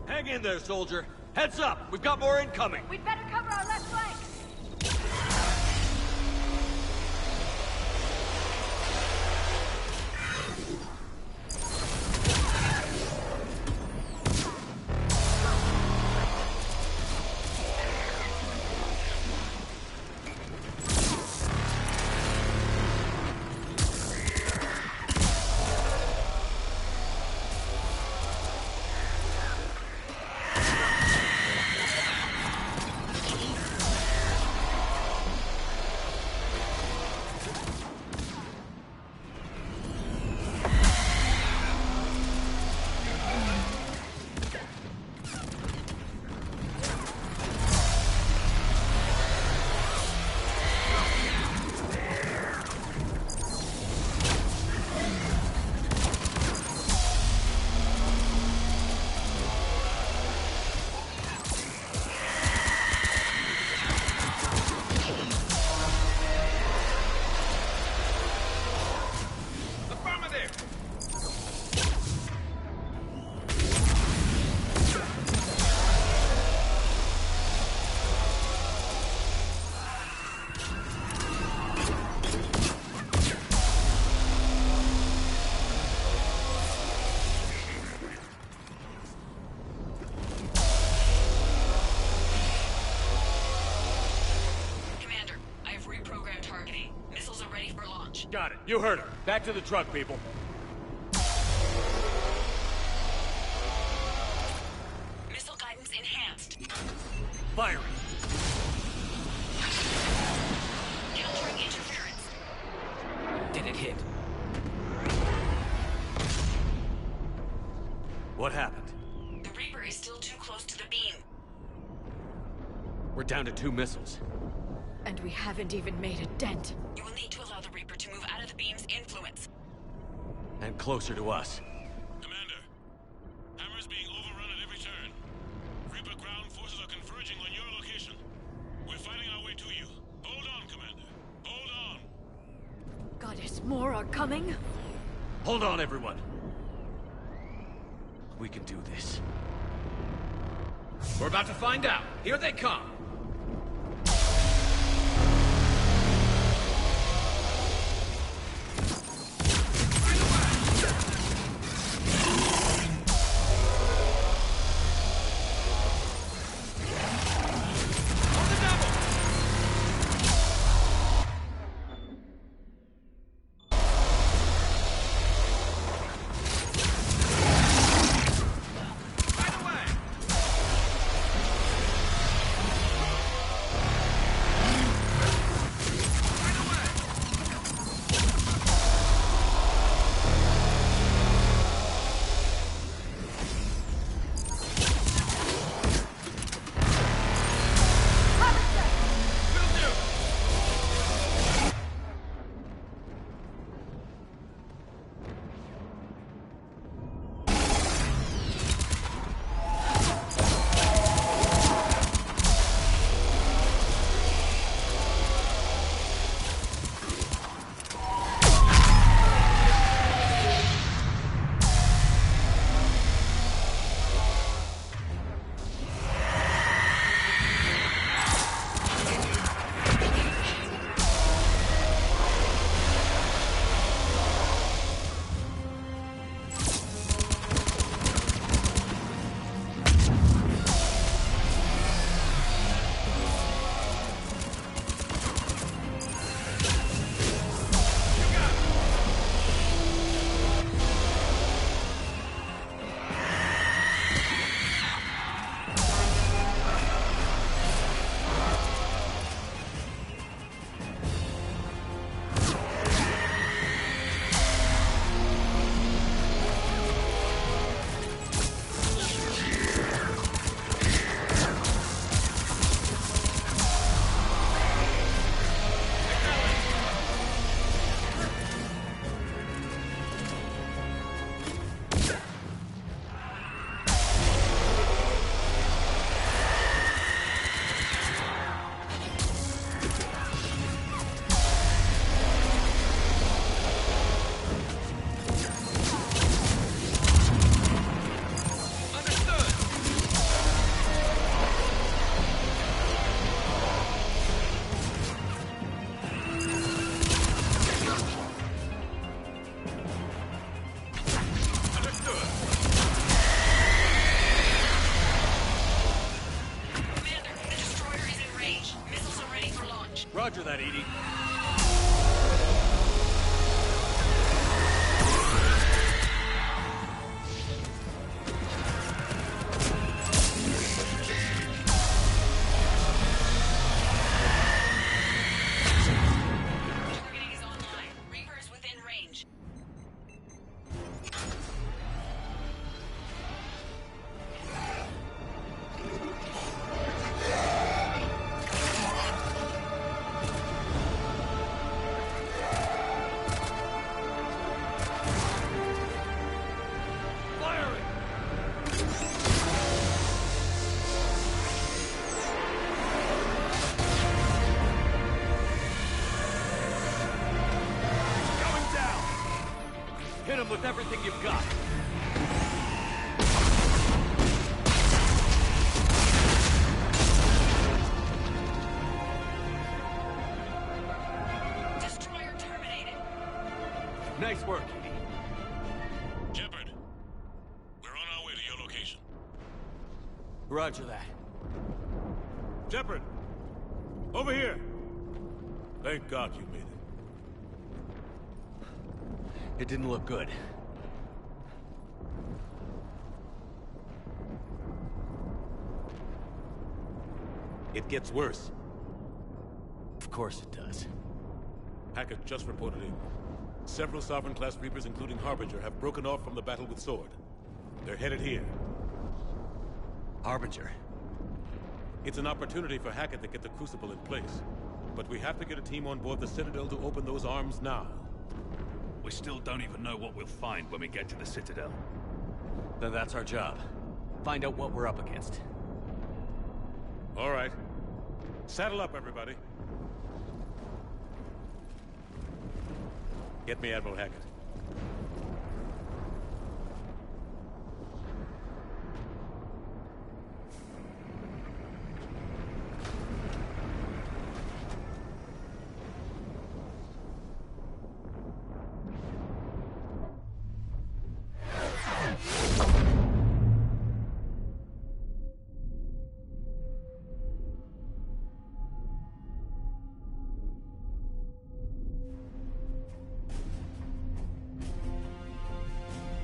Hang in there, soldier. Heads up! We've got more incoming! We'd better cover our left flank! Got it. You heard her. Back to the truck, people. Missile guidance enhanced. Firing. Countering interference. Did it hit? What happened? The Reaper is still too close to the beam. We're down to 2 missiles. And we haven't even made a dent. You will need to allow the Reaper to move out of the beam's influence. And closer to us. Commander, Hammer's being overrun at every turn. Reaper ground forces are converging on your location. We're fighting our way to you. Hold on, Commander. Hold on. Goddess, more are coming? Hold on, everyone. We can do this. We're about to find out. Here they come. that, EDI. Targeting is online. Reaper is within range. Going down! Hit him with everything you've got. Destroyer terminated. Nice work, EDI. Shepard, we're on our way to your location. Roger that. Shepard! Over here! Thank God you made it. It didn't look good. It gets worse. Of course it does. Hackett just reported in. Several Sovereign-class Reapers, including Harbinger, have broken off from the battle with Sword. They're headed here. Harbinger. It's an opportunity for Hackett to get the Crucible in place. But we have to get a team on board the Citadel to open those arms now. We still don't even know what we'll find when we get to the Citadel. Then that's our job. Find out what we're up against. All right. Saddle up, everybody. Get me Admiral Hackett.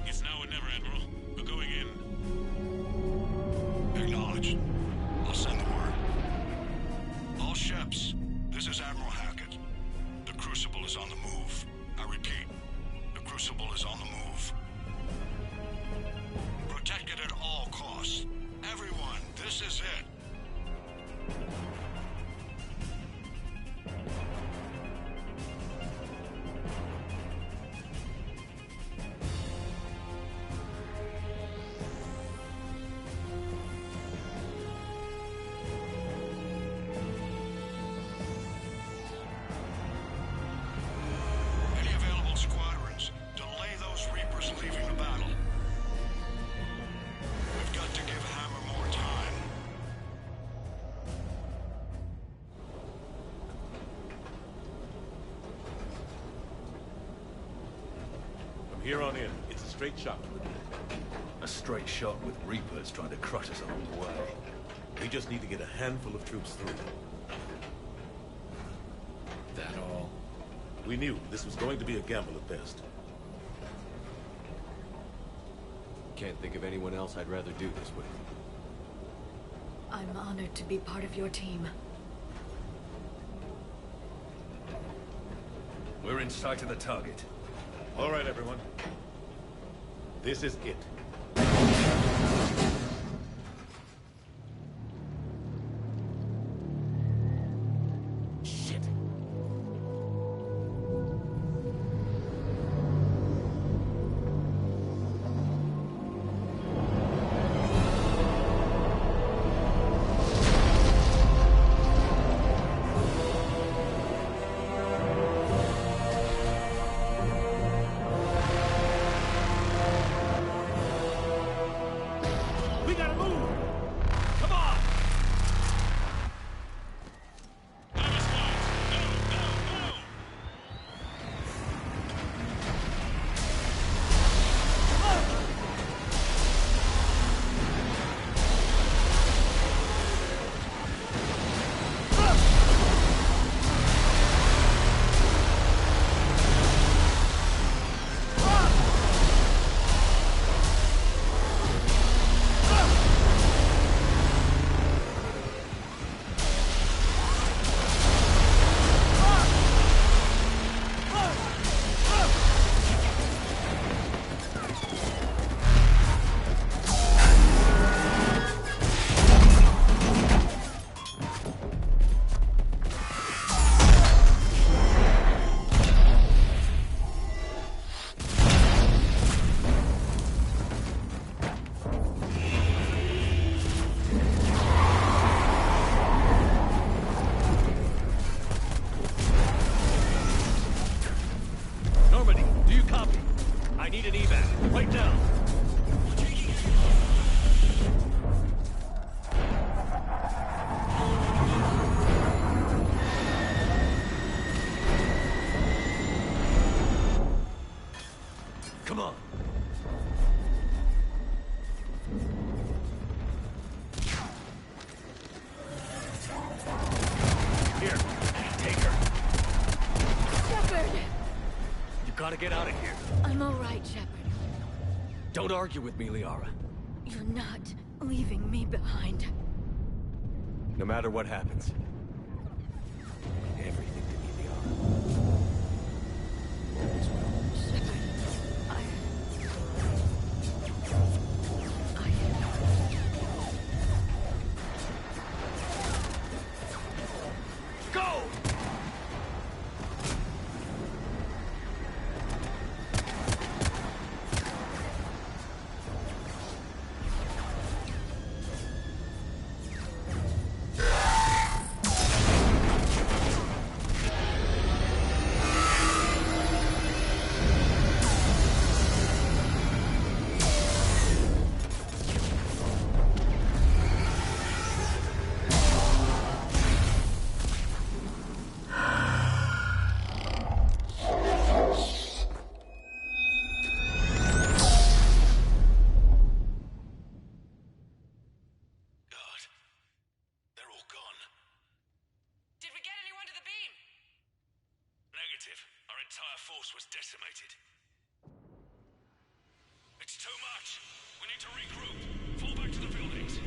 It's now or never, Admiral. We're going in. Acknowledged. I'll send the word. All ships, this is Admiral Hackett. The Crucible is on the move. I repeat, the Crucible is on the move. Protect it at all costs. Everyone, this is it. Any available squadrons, delay those Reapers leaving the battle. We've got to give Hammer more time. From here on in, it's a straight shot. A straight shot with Reapers trying to crush us along the way. We just need to get a handful of troops through. That all? We knew this was going to be a gamble at best. Can't think of anyone else I'd rather do this with. I'm honored to be part of your team. We're in sight of the target. All right, everyone. This is it. Shit. I need an evac. Right now. Come on. Here, take her. Shepard! You gotta get out of here. I'm all right, Shepard. Don't argue with me, Liara. You're not leaving me behind. No matter what happens. Everything to me, Liara. Always will. Shepard, Go! Was decimated. It's too much. We need to regroup. Fall back to the buildings.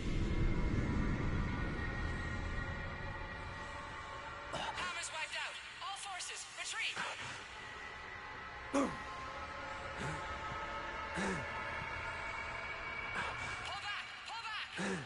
Hammer's wiped out. All forces, retreat. Pull back! Pull back!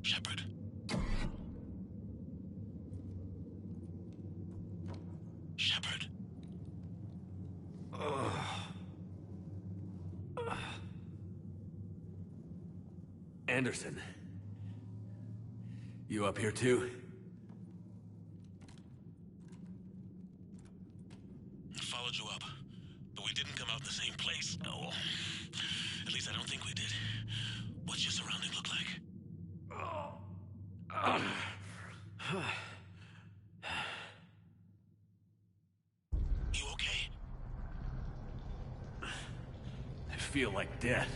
Shepard. Shepard. Anderson. You up here too? Followed you up, but we didn't come out in the same place. Oh, at least I don't think we did. What's your surrounding look like? You okay? I feel like death.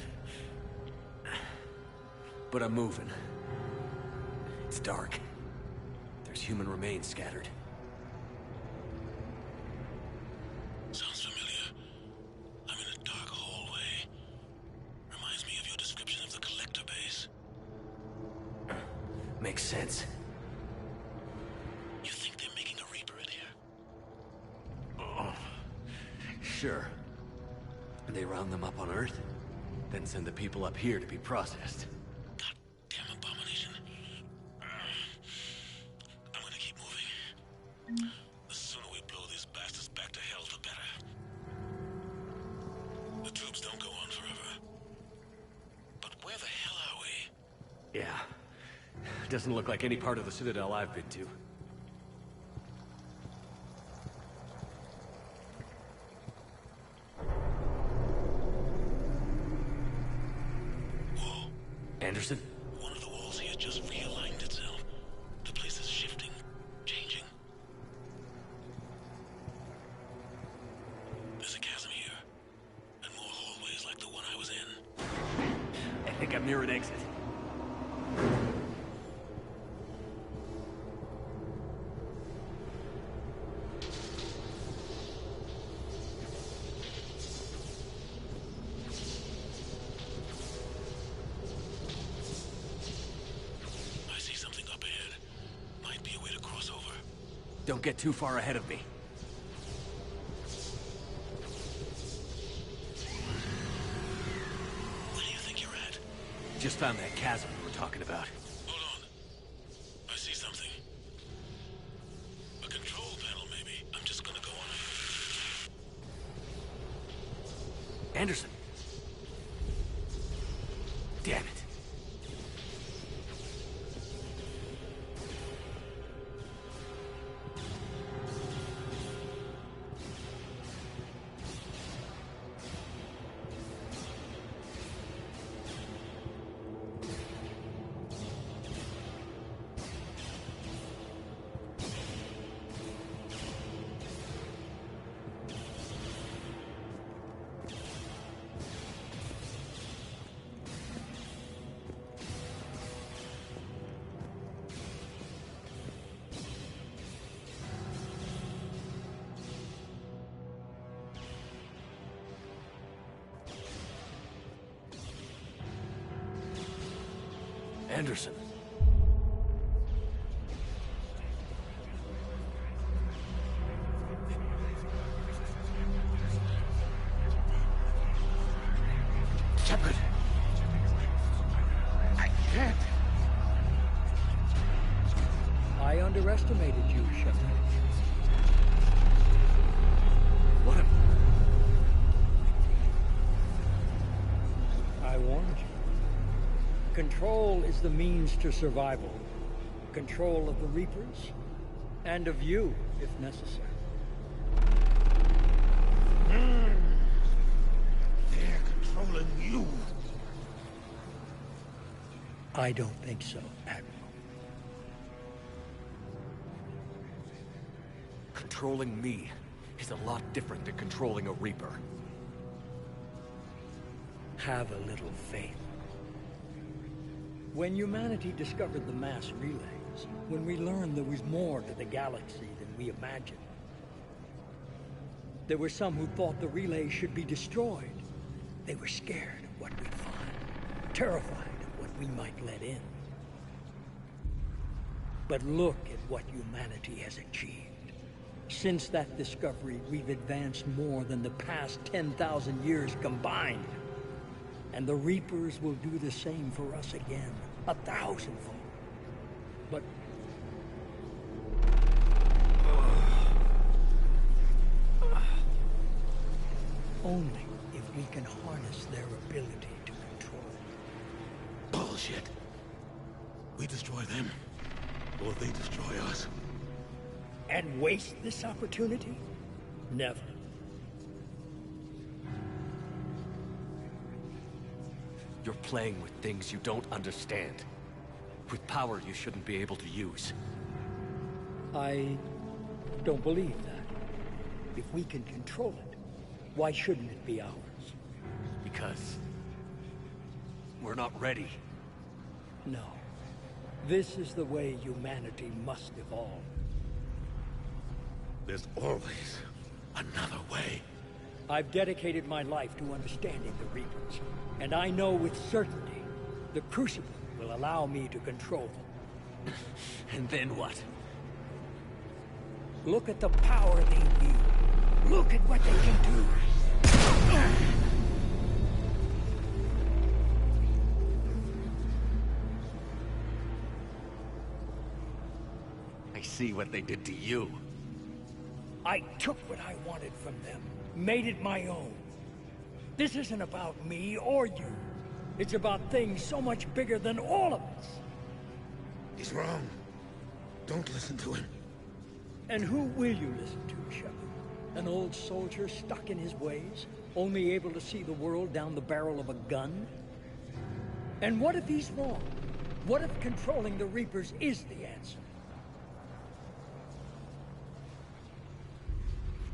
But I'm moving. It's dark. There's human remains scattered. Sounds familiar. I'm in a dark hallway. Reminds me of your description of the Collector base. Makes sense. You think they're making a Reaper in here? Oh, sure. They round them up on Earth, then send the people up here to be processed. Goddamn abomination. I'm gonna keep moving. The sooner we blow these bastards back to hell, the better. The tubes don't go on forever. But where the hell are we? Yeah. Doesn't look like any part of the Citadel I've been to. Whoa. Anderson? One of the walls here just realigned itself. The place is shifting, changing. There's a chasm here, and more hallways like the one I was in. I think I'm near an exit. I see something up ahead. Might be a way to cross over. Don't get too far ahead of me. Where do you think you're at? Just found that chasm we were talking about. Hold on. I see something. A control panel, maybe. I'm just gonna go on it. Anderson! Damn it. Anderson. Shepard! I can't! I underestimated you, Shepard. What a... I warned you. Control is the means to survival. Control of the Reapers, and of you, if necessary. They're controlling you. I don't think so, Admiral. Controlling me is a lot different than controlling a Reaper. Have a little faith. When humanity discovered the mass relays, when we learned there was more to the galaxy than we imagined, there were some who thought the relays should be destroyed. They were scared of what we'd find, terrified of what we might let in. But look at what humanity has achieved. Since that discovery, we've advanced more than the past 10,000 years combined. And the Reapers will do the same for us again, 1,000-fold. But... only if we can harness their ability to control. Bullshit. shit. We destroy them, or they destroy us. And waste this opportunity? Never. You're playing with things you don't understand. With power you shouldn't be able to use. I don't believe that. If we can control it, why shouldn't it be ours? Because we're not ready. No. This is the way humanity must evolve. There's always another way. I've dedicated my life to understanding the Reapers, and I know with certainty the Crucible will allow me to control them. And then what? Look at the power they wield. Look at what they can do. I see what they did to you. I took what I wanted from them, made it my own. This isn't about me or you. It's about things so much bigger than all of us. He's wrong. Don't listen to him. And who will you listen to, Shepard? An old soldier stuck in his ways, only able to see the world down the barrel of a gun? And what if he's wrong? What if controlling the Reapers is the answer?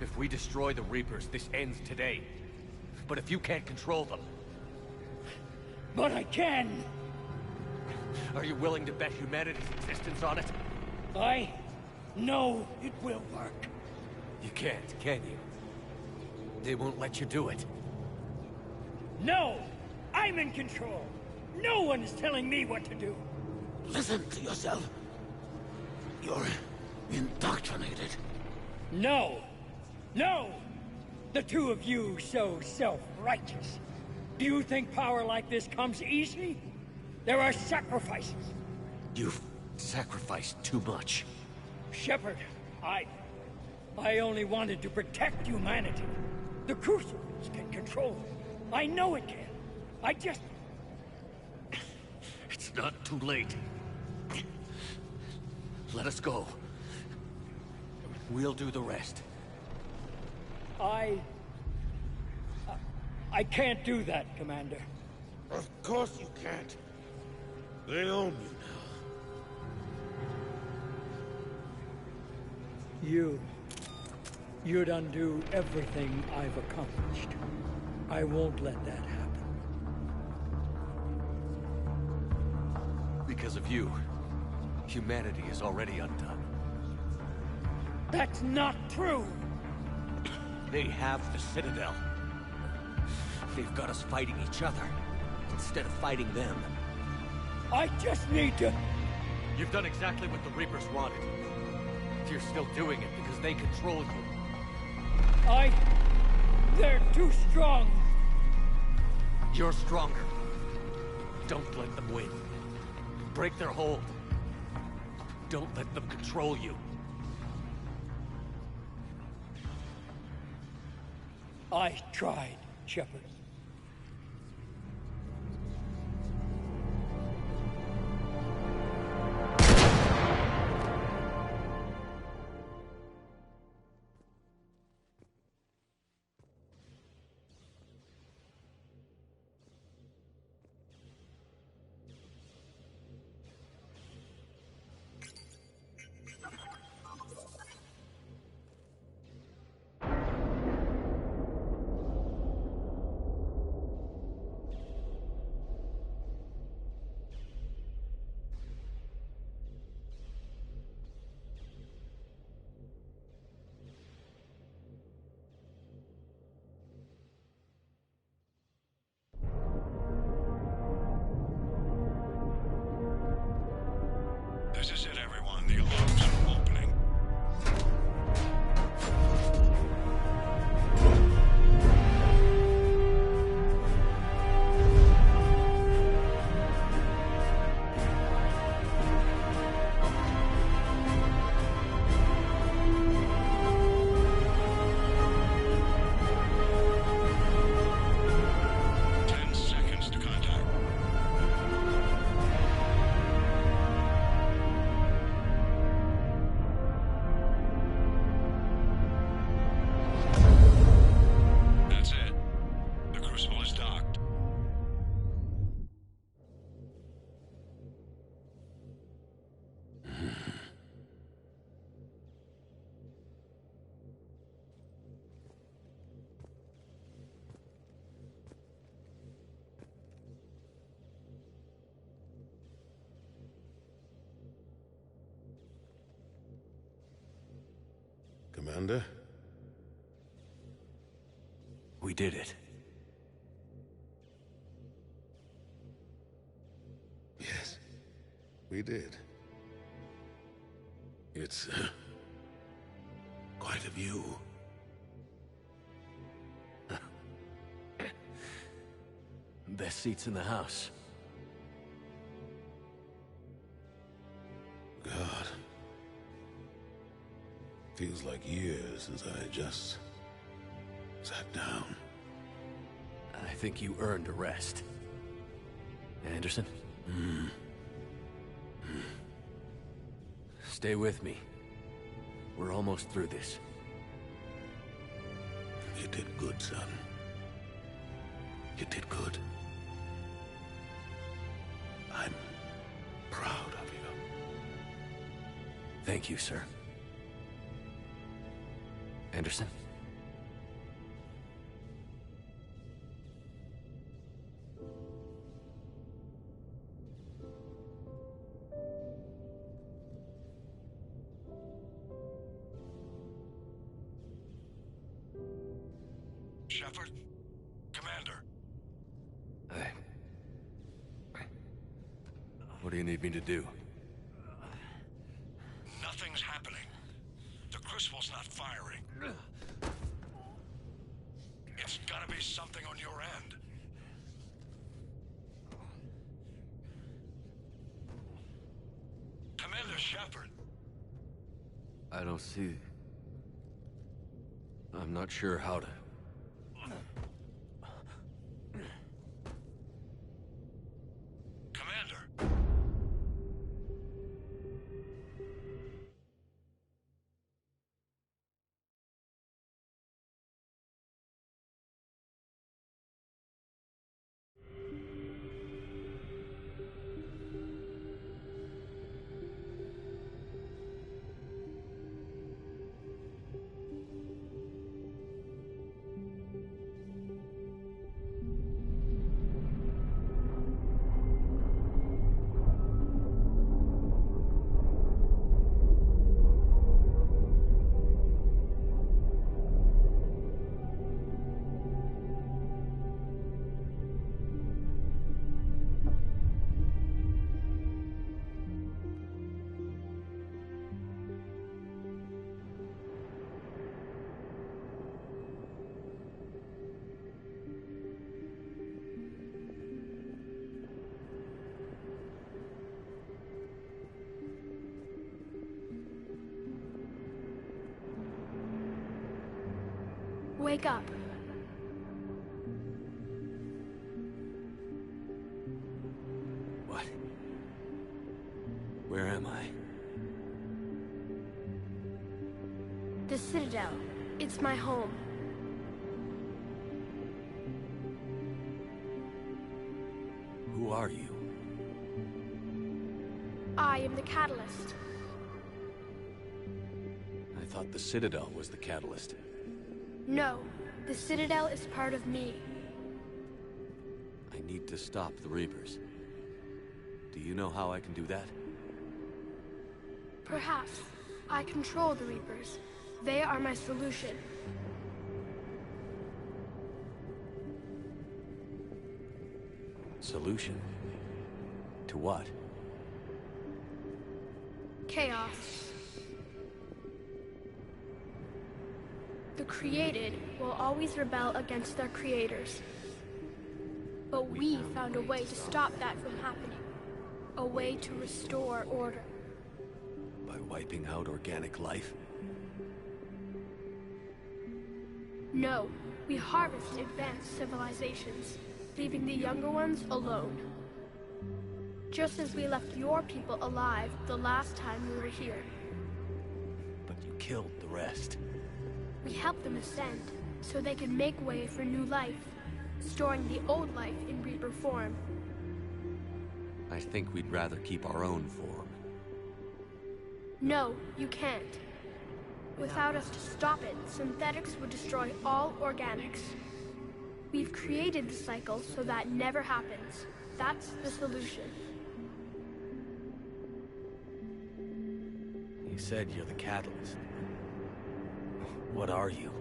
If we destroy the Reapers, this ends today. But if you can't control them... But I can! Are you willing to bet humanity's existence on it? I know it will work. You can't, can you? They won't let you do it. No! I'm in control! No one is telling me what to do! Listen to yourself. You're indoctrinated. No! No! The two of you so self-righteous. Do you think power like this comes easy? There are sacrifices. You've sacrificed too much. Shepard, I only wanted to protect humanity. The Crucibles can control it. I know it can. I just... It's not too late. Let us go. We'll do the rest. I can't do that, Commander. Of course you can't. They own you now. You'd undo everything I've accomplished. I won't let that happen. Because of you, humanity is already undone. That's not true! They have the Citadel. They've got us fighting each other, instead of fighting them. I just need to... You've done exactly what the Reapers wanted. You're still doing it because they control you. They're too strong. You're stronger. Don't let them win. Break their hold. Don't let them control you. I tried, Shepard. Commander. We did it. Yes, we did. It's quite a view. Best seats in the house. God. Feels like years since I just sat down. I think you earned a rest. Anderson? Stay with me. We're almost through this. You did good, son. You did good. I'm proud of you. Thank you, sir. Anderson? Shepard? Commander? What do you need me to do? Nothing's happening. The Crucible's not firing. It's gotta be something on your end. Commander Shepard. I don't see... I'm not sure how to... Wake up. What? Where am I? The Citadel. It's my home. Who are you? I am the Catalyst. I thought the Citadel was the Catalyst. No, the Citadel is part of me. I need to stop the Reapers. Do you know how I can do that? Perhaps. I control the Reapers. They are my solution. Solution? To what? Chaos. The created will always rebel against their creators. But we found a way to stop that from happening. A way to restore order. By wiping out organic life? No, we harvest advanced civilizations, leaving the younger ones alone. Just as we left your people alive the last time we were here. But you killed the rest. We helped them ascend, so they could make way for new life, storing the old life in Reaper form. I think we'd rather keep our own form. No, you can't. Without us to stop it, synthetics would destroy all organics. We've created the cycle so that never happens. That's the solution. You said you're the Catalyst. What are you?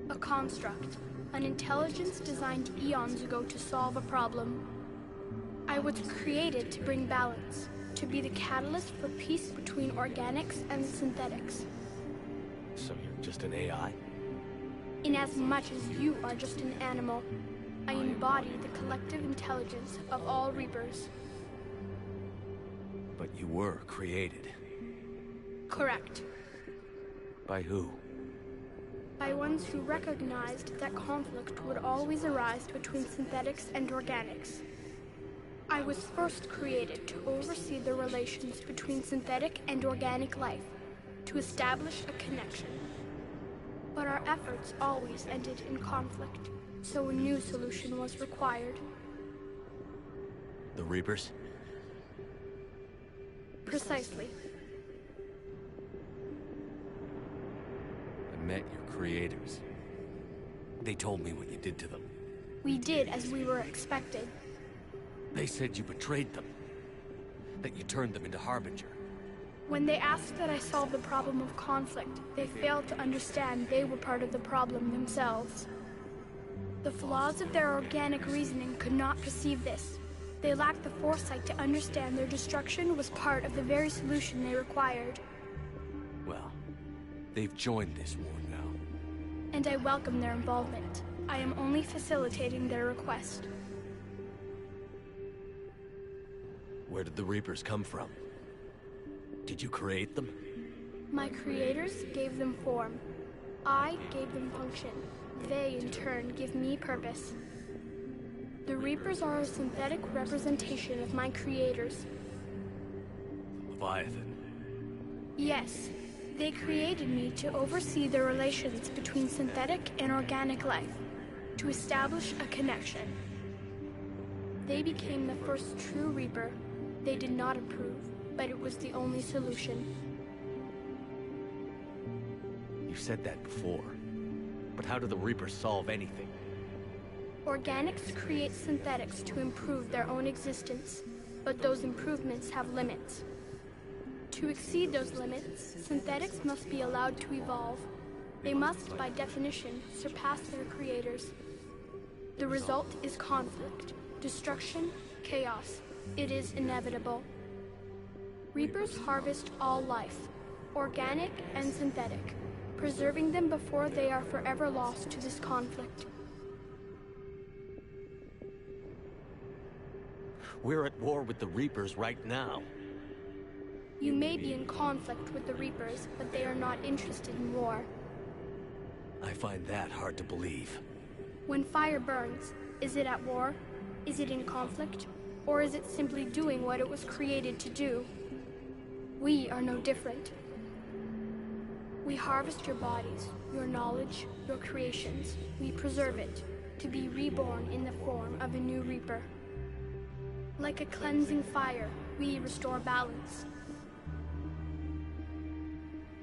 A construct. An intelligence designed eons ago to solve a problem. I was created to bring balance, to be the catalyst for peace between organics and synthetics. So you're just an AI? Inasmuch as you are just an animal, I embody the collective intelligence of all Reapers. But you were created. Correct. By who? By ones who recognized that conflict would always arise between synthetics and organics. I was first created to oversee the relations between synthetic and organic life, to establish a connection. But our efforts always ended in conflict, so a new solution was required. The Reapers? Precisely. I met your creators. They told me what you did to them. We did as we were expected. They said you betrayed them. That you turned them into Harbinger. When they asked that I solve the problem of conflict, they failed to understand they were part of the problem themselves. The flaws of their organic reasoning could not perceive this. They lacked the foresight to understand their destruction was part of the very solution they required. Well, they've joined this war now. And I welcome their involvement. I am only facilitating their request. Where did the Reapers come from? Did you create them? My creators gave them form. I gave them function. They, in turn, give me purpose. The Reapers are a synthetic representation of my creators. Leviathan. Yes, they created me to oversee the relations between synthetic and organic life, to establish a connection. They became the first true Reaper. They did not approve, but it was the only solution. You said that before. But how do the Reapers solve anything? Organics create synthetics to improve their own existence, but those improvements have limits. To exceed those limits, synthetics must be allowed to evolve. They must, by definition, surpass their creators. The result is conflict, destruction, chaos. It is inevitable. Reapers harvest all life, organic and synthetic, preserving them before they are forever lost to this conflict. We're at war with the Reapers right now. You may be in conflict with the Reapers, but they are not interested in war. I find that hard to believe. When fire burns, is it at war? Is it in conflict? Or is it simply doing what it was created to do? We are no different. We harvest your bodies, your knowledge, your creations. We preserve it, to be reborn in the form of a new Reaper. Like a cleansing fire, we restore balance.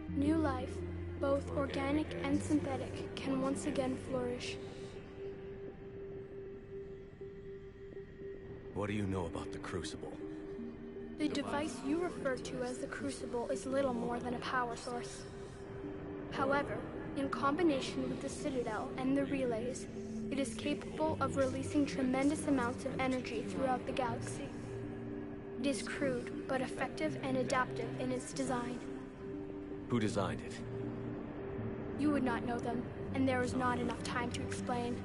New life, both organic and synthetic, can once again flourish. What do you know about the Crucible? The device you refer to as the Crucible is little more than a power source. However, in combination with the Citadel and the relays, it is capable of releasing tremendous amounts of energy throughout the galaxy. It is crude, but effective and adaptive in its design. Who designed it? You would not know them, and there is not enough time to explain.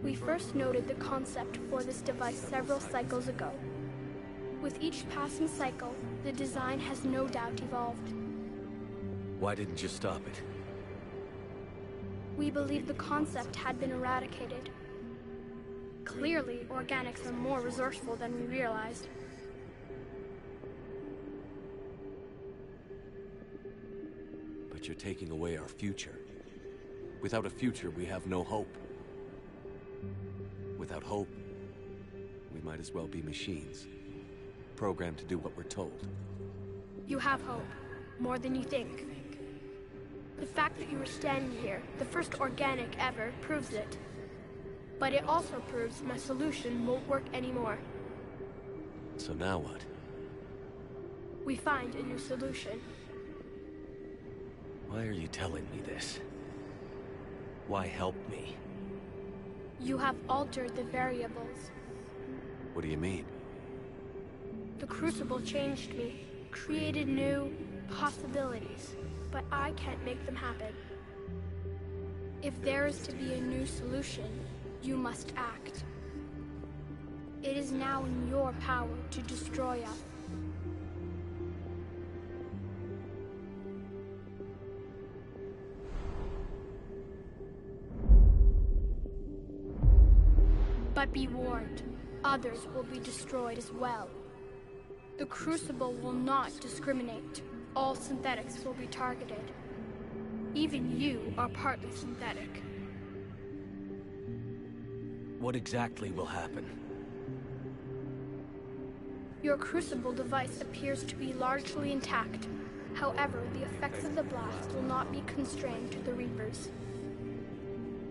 We first noted the concept for this device several cycles ago. With each passing cycle, the design has no doubt evolved. Why didn't you stop it? We believed the concept had been eradicated. Clearly, organics are more resourceful than we realized. But you're taking away our future. Without a future, we have no hope. Without hope, we might as well be machines, programmed to do what we're told. You have hope, more than you think. The fact that you are standing here, the first organic ever, proves it. But it also proves my solution won't work anymore. So now what? We find a new solution. Why are you telling me this? Why help me? You have altered the variables. What do you mean? The Crucible changed me, created new possibilities, but I can't make them happen. If there is to be a new solution, you must act. It is now in your power to destroy us. But be warned, others will be destroyed as well. The Crucible will not discriminate. All synthetics will be targeted. Even you are partly synthetic. What exactly will happen? Your Crucible device appears to be largely intact. However, the effects of the blast will not be constrained to the Reapers.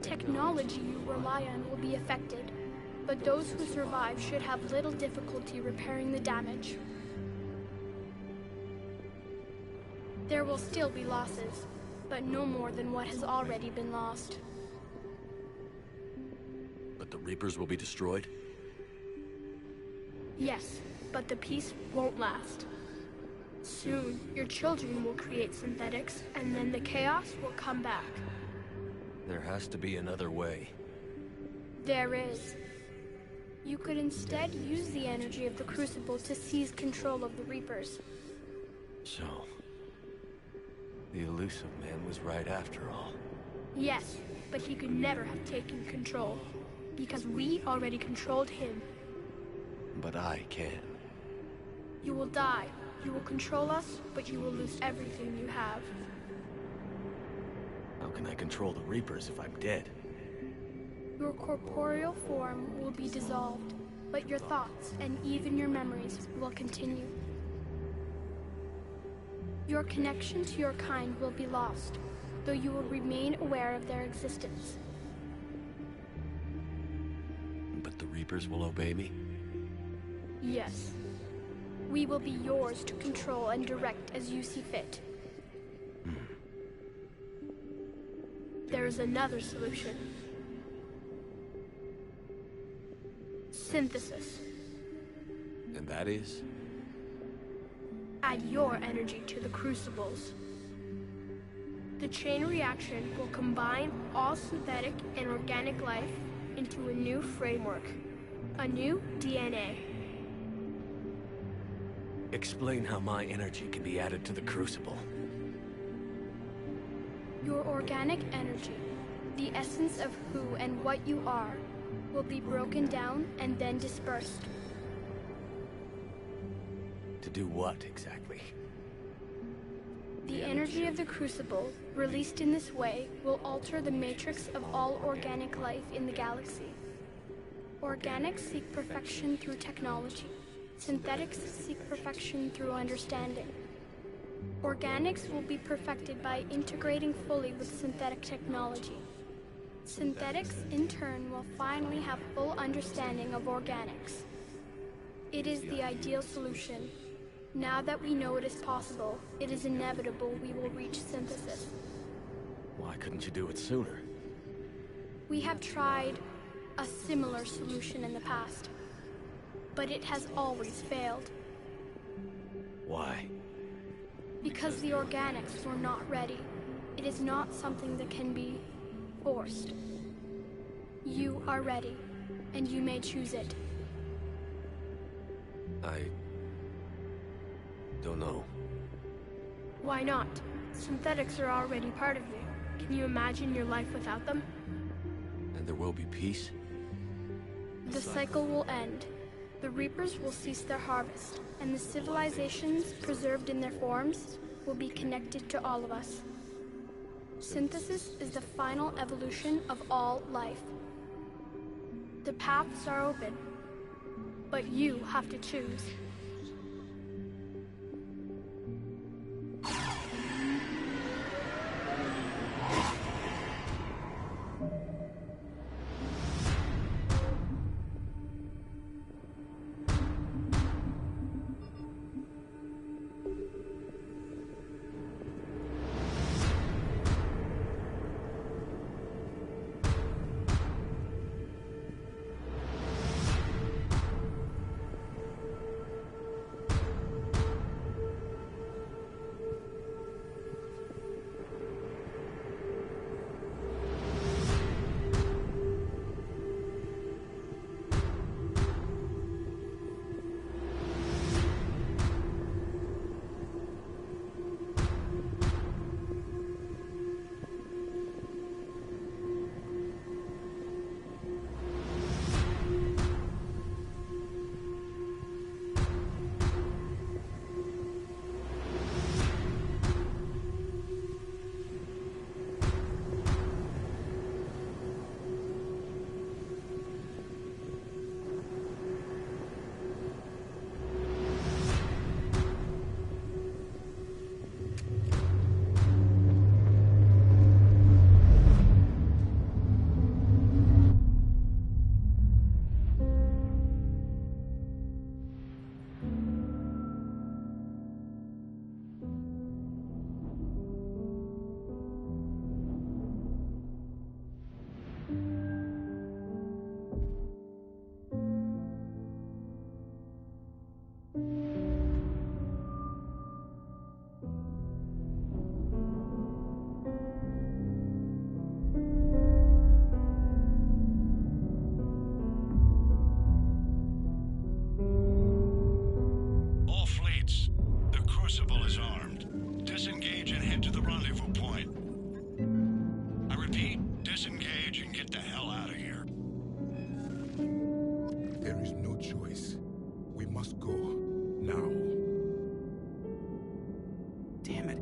Technology you rely on will be affected, but those who survive should have little difficulty repairing the damage. There will still be losses, but no more than what has already been lost. But the Reapers will be destroyed? Yes, but the peace won't last. Soon, your children will create synthetics, and then the chaos will come back. There has to be another way. There is. You could instead use the energy of the Crucible to seize control of the Reapers. So, the elusive man was right after all. Yes, but he could never have taken control, because we already controlled him. But I can. You will die. You will control us, but you will lose everything you have. How can I control the Reapers if I'm dead? Your corporeal form will be dissolved, but your thoughts and even your memories will continue. Your connection to your kind will be lost, though you will remain aware of their existence. But the Reapers will obey me? Yes. We will be yours to control and direct as you see fit. There is another solution. Synthesis. And that is? Add your energy to the Crucibles. The chain reaction will combine all synthetic and organic life into a new framework, a new DNA. Explain how my energy can be added to the Crucible. Your organic energy, the essence of who and what you are, will be broken down and then dispersed. To do what, exactly? The energy of the Crucible, released in this way, will alter the matrix of all organic life in the galaxy. Organics seek perfection through technology. Synthetics seek perfection through understanding. Organics will be perfected by integrating fully with synthetic technology. Synthetics, in turn, will finally have full understanding of organics. It is the ideal solution. Now that we know it is possible, it is inevitable we will reach synthesis. Why couldn't you do it sooner? We have tried a similar solution in the past, but it has always failed. Why? Because the organics were not ready. It is not something that can be forced. You are ready, and you may choose it. I don't know. Why not? Synthetics are already part of you. Can you imagine your life without them? And there will be peace? The cycle will end. The Reapers will cease their harvest, and the civilizations preserved in their forms will be connected to all of us. Synthesis is the final evolution of all life. The paths are open, but you have to choose. Damn it.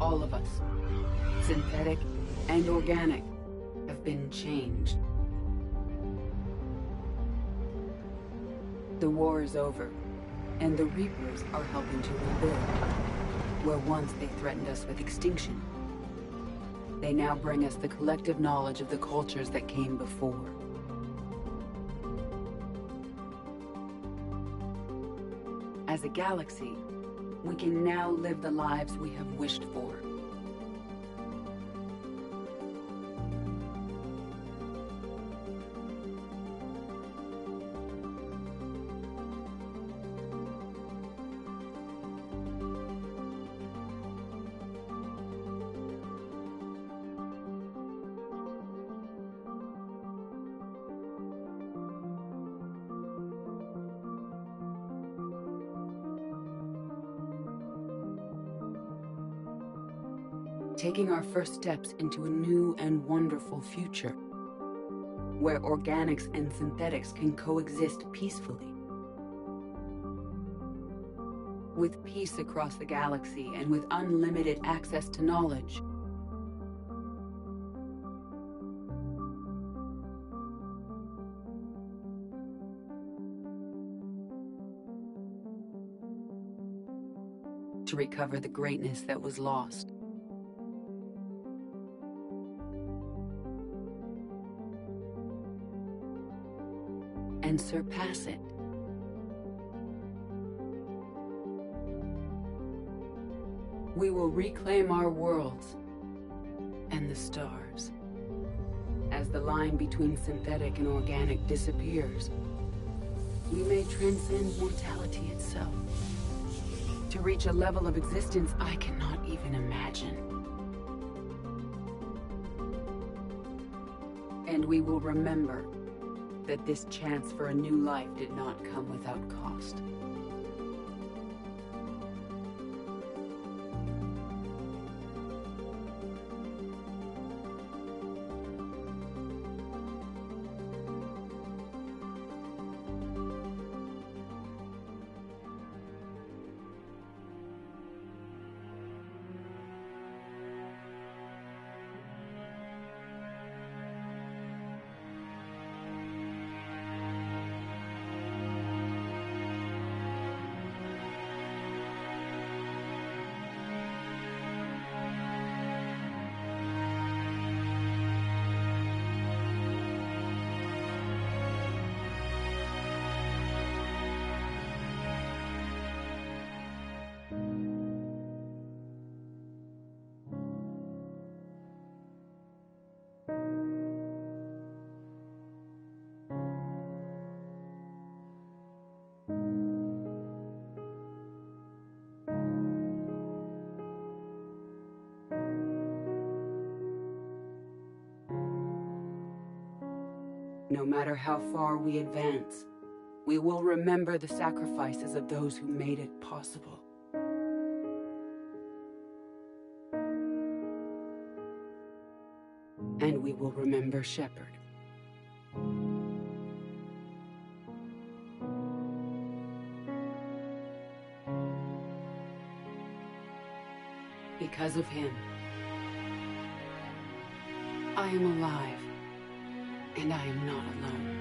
All of us, synthetic and organic, have been changed. The war is over, and the Reapers are helping to rebuild. Where once they threatened us with extinction, they now bring us the collective knowledge of the cultures that came before. As a galaxy, we can now live the lives we have wished for. Taking our first steps into a new and wonderful future, where organics and synthetics can coexist peacefully. With peace across the galaxy and with unlimited access to knowledge. To recover the greatness that was lost. And surpass it. We will reclaim our worlds and the stars. As the line between synthetic and organic disappears, we may transcend mortality itself to reach a level of existence I cannot even imagine. And we will remember that this chance for a new life did not come without cost. No matter how far we advance, we will remember the sacrifices of those who made it possible. And we will remember Shepard. Because of him, I am alive. And I am not alone.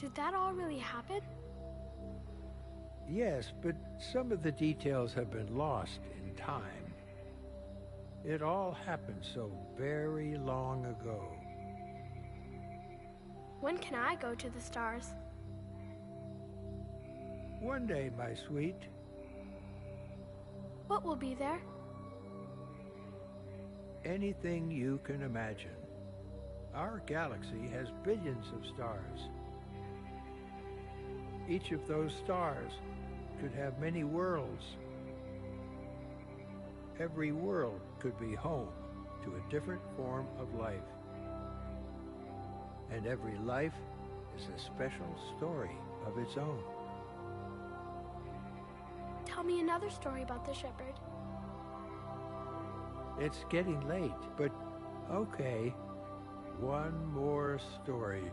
Did that all really happen? Yes, but some of the details have been lost in time. It all happened so very long ago. When can I go to the stars? One day, my sweet. What will be there? Anything you can imagine. Our galaxy has billions of stars. Each of those stars could have many worlds. Every world could be home to a different form of life. And every life is a special story of its own. Tell me another story about the shepherd. It's getting late, but okay. One more story.